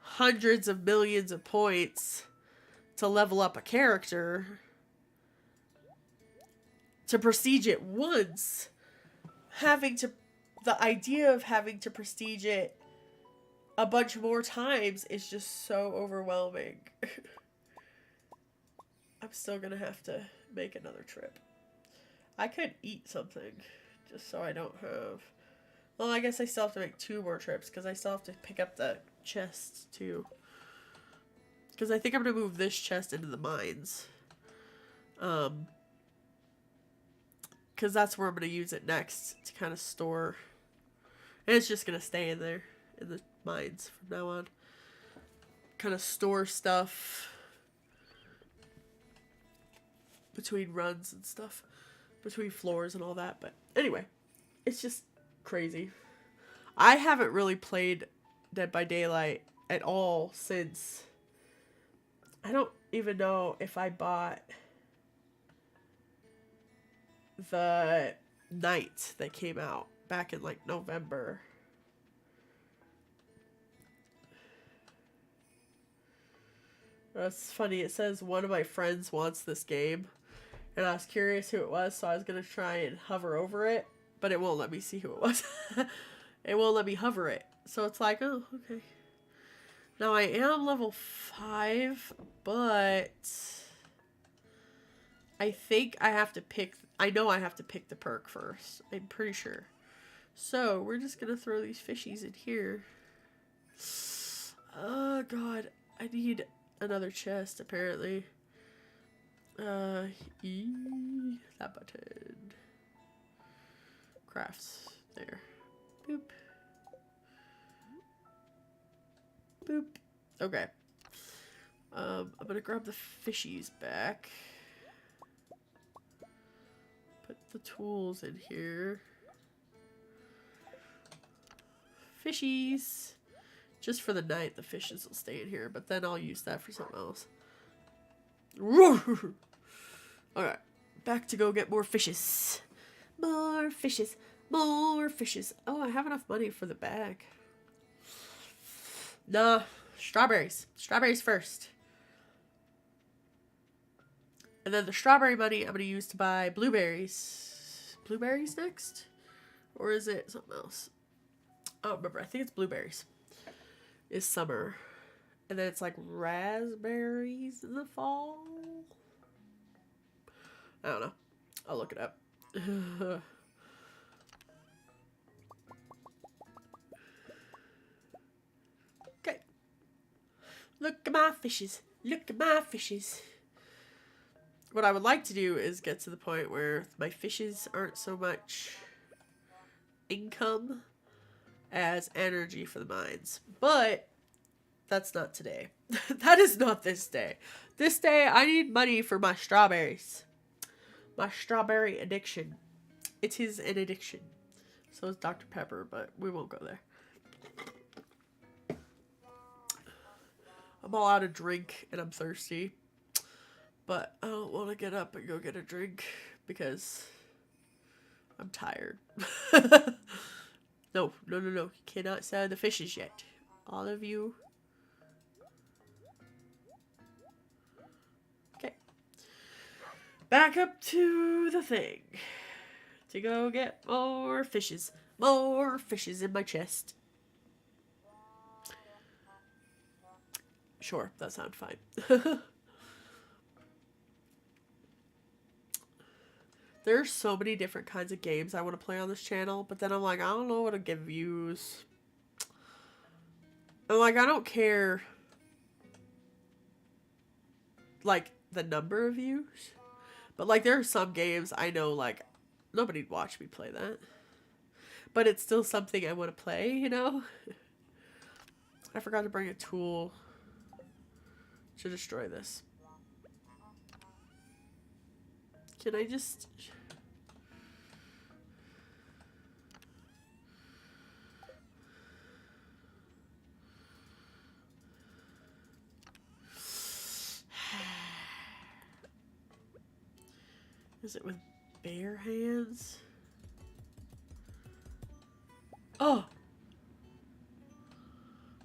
Speaker 1: hundreds of millions of points to level up a character, to prestige it once, the idea of having to prestige it a bunch more times is just so overwhelming. I'm still gonna have to make another trip. I could eat something just so I don't have. Well, I guess I still have to make 2 more trips because I still have to pick up the chests too. Because I think I'm gonna move this chest into the mines. Because that's where I'm gonna use it next to kind of store. And it's just gonna stay in there in the mines from now on. Kind of store stuff between runs and stuff. Between floors and all that. But anyway, it's just crazy. I haven't really played Dead by Daylight at all since. I don't even know if I bought the night that came out back in like November. That's funny. It says one of my friends wants this game. And I was curious who it was, so I was going to try and hover over it. But it won't let me see who it was. It won't let me hover it. So it's like, oh, okay. Now I am level 5, but I think I have to pick. I know I have to pick the perk first. I'm pretty sure. So we're just going to throw these fishies in here. Oh, God. I need another chest, apparently. That button. Crafts. There. Boop. Boop. Okay. I'm gonna grab the fishies back. Put the tools in here. Fishies. Just for the night, the fishes will stay in here, but then I'll use that for something else. Alright, back to go get more fishes. More fishes. More fishes. Oh, I have enough money for the bag. Nah, strawberries. Strawberries first. And then the strawberry money I'm going to use to buy blueberries. Blueberries next? Or is it something else? I don't remember. I think it's blueberries. Is summer. And then it's like raspberries in the fall. I don't know. I'll look it up. Okay. Look at my fishes. Look at my fishes. what I would like to do is get to the point where my fishes aren't so much income as energy for the mines. But that's not today. That is not this day. This day, I need money for my strawberries. My strawberry addiction. It is an addiction. So is Dr. Pepper, but we won't go there. I'm all out of drink and I'm thirsty. But I don't want to get up and go get a drink because I'm tired. No. You cannot sell the fishes yet. All of you. Okay. Back up to the thing. To go get more fishes. More fishes in my chest. Sure, that sounds fine. There's so many different kinds of games I want to play on this channel, but then I'm like, I don't know what to get views. I'm like, I don't care, like, the number of views. But, like, there are some games I know, like, nobody'd watch me play that. But it's still something I want to play, you know? I forgot to bring a tool to destroy this. Can I just... Is it with bare hands? Oh!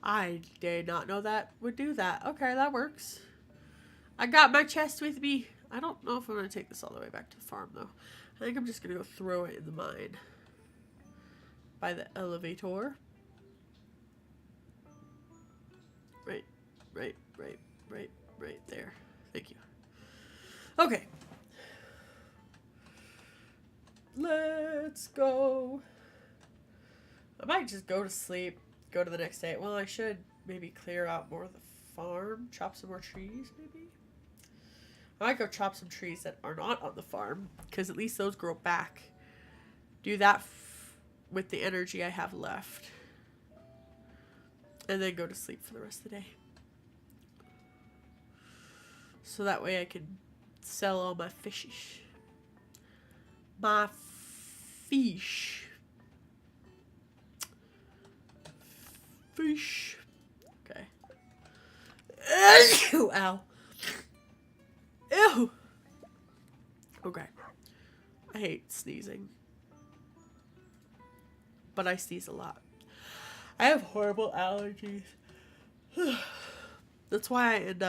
Speaker 1: I did not know that would do that. Okay, that works. I got my chest with me. I don't know if I'm going to take this all the way back to the farm, though. I think I'm just going to go throw it in the mine. By the elevator. Right there. Thank you. Okay. Let's go. I might just go to sleep. Go to the next day. Well, I should maybe clear out more of the farm. Chop some more trees, maybe? I might go chop some trees that are not on the farm, because at least those grow back. Do that with the energy I have left. And then go to sleep for the rest of the day. So that way I can sell all my fishes. My fish. Fish. Okay. Ew, ow. Ew. Okay. I hate sneezing. But I sneeze a lot. I have horrible allergies. That's why I end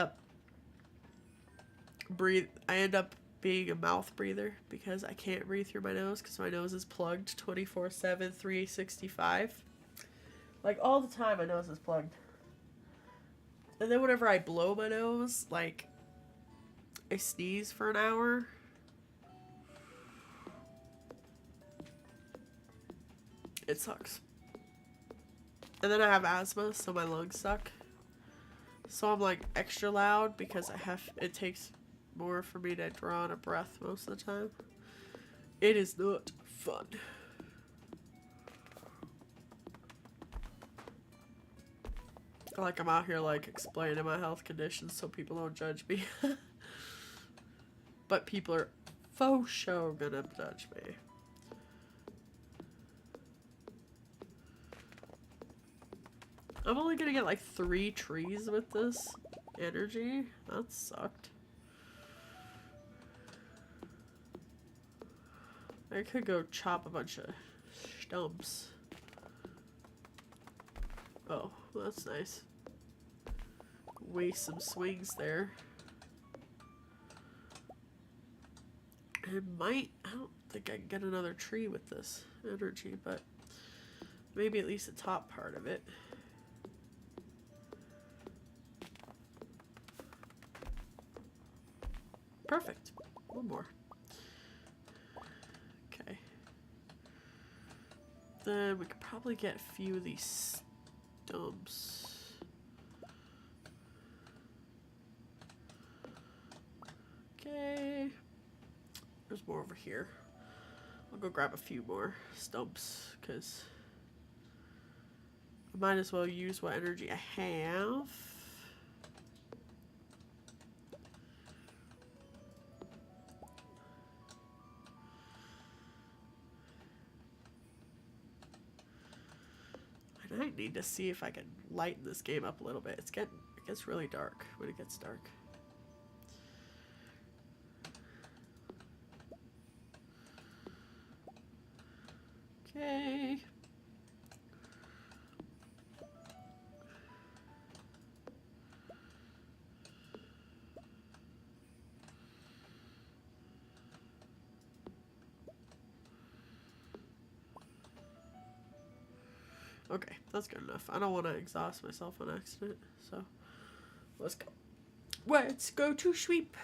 Speaker 1: up being a mouth breather, because I can't breathe through my nose because my nose is plugged 24/7, 365. Like, all the time my nose is plugged. And then whenever I blow my nose, like, I sneeze for an hour. It sucks. And then I have asthma, so my lungs suck. So I'm, like, extra loud because it takes more for me to draw in a breath most of the time. It is not fun. Like, I'm out here, like, explaining my health conditions so people don't judge me. But people are faux sure gonna judge me. I'm only gonna get, like, 3 trees with this energy. That sucked. I could go chop a bunch of stumps. Oh, well, that's nice. Waste some swings there. I don't think I can get another tree with this energy, but maybe at least the top part of it. Perfect. One more. Okay. Then we could probably get a few of these stumps. Okay. There's more over here. I'll go grab a few more stumps because I might as well use what energy I have. And I need to see if I can lighten this game up a little bit. It gets really dark when it gets dark. Okay. Okay, that's good enough. I don't want to exhaust myself on accident, so let's go. Let's go to sweep.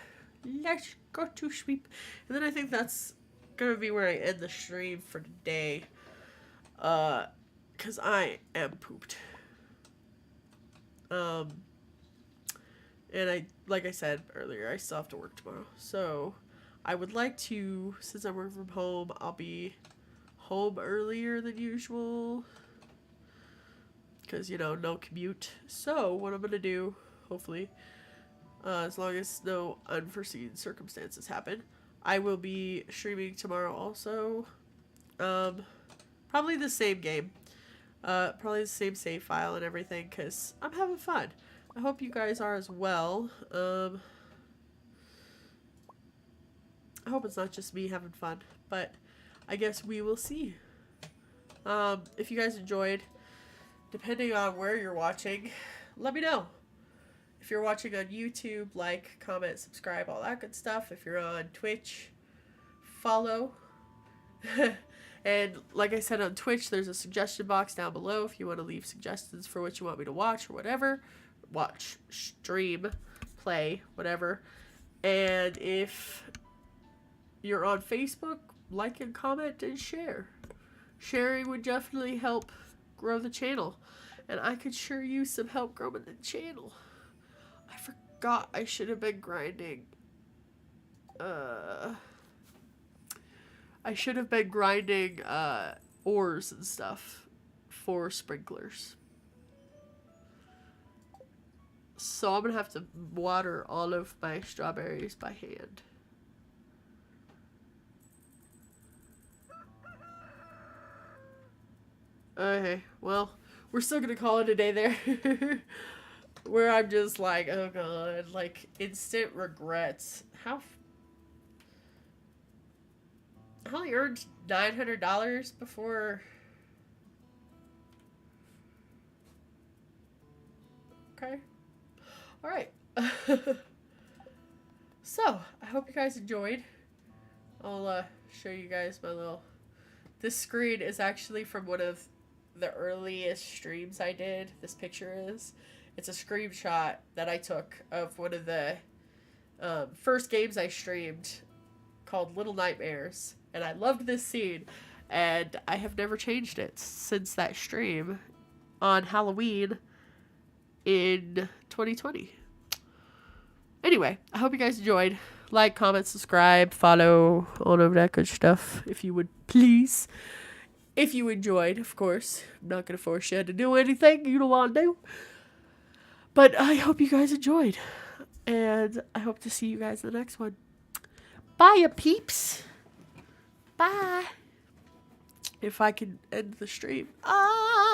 Speaker 1: Let's go to sweep. And then I think that's gonna be where I end the stream for today. Cause I am pooped. And like I said earlier, I still have to work tomorrow. So I would like to, since I work from home, I'll be home earlier than usual. Because, you know, no commute. So, what I'm going to do, hopefully, as long as no unforeseen circumstances happen, I will be streaming tomorrow also. Probably the same game. Probably the same save file and everything, because I'm having fun. I hope you guys are as well. I hope it's not just me having fun, but I guess we will see. If you guys enjoyed, depending on where you're watching, let me know. If you're watching on YouTube, like, comment, subscribe, all that good stuff. If you're on Twitch, follow. And like I said on Twitch, there's a suggestion box down below if you want to leave suggestions for what you want me to watch or whatever. Watch, stream, play, whatever. And if you're on Facebook, like and comment and share. Sharing would definitely help grow the channel, and I could sure use some help growing the channel. I forgot I should have been grinding. I should have been grinding ores and stuff for sprinklers. So I'm gonna have to water all of my strawberries by hand. Okay, well, we're still gonna call it a day there. Where I'm just like, oh god, like, instant regrets. I only earned $900 before. Okay. Alright. So, I hope you guys enjoyed. I'll show you guys my little... This screen is actually from one of the earliest streams I did. This picture is. It's a screenshot that I took of one of the first games I streamed called Little Nightmares. And I loved this scene. And I have never changed it since that stream on Halloween in 2020. Anyway, I hope you guys enjoyed. Like, comment, subscribe, follow, all of that good stuff, if you would please. If you enjoyed, of course. I'm not going to force you to do anything you don't want to do. But I hope you guys enjoyed. And I hope to see you guys in the next one. Bye, ya peeps. Bye. If I can end the stream. Ah!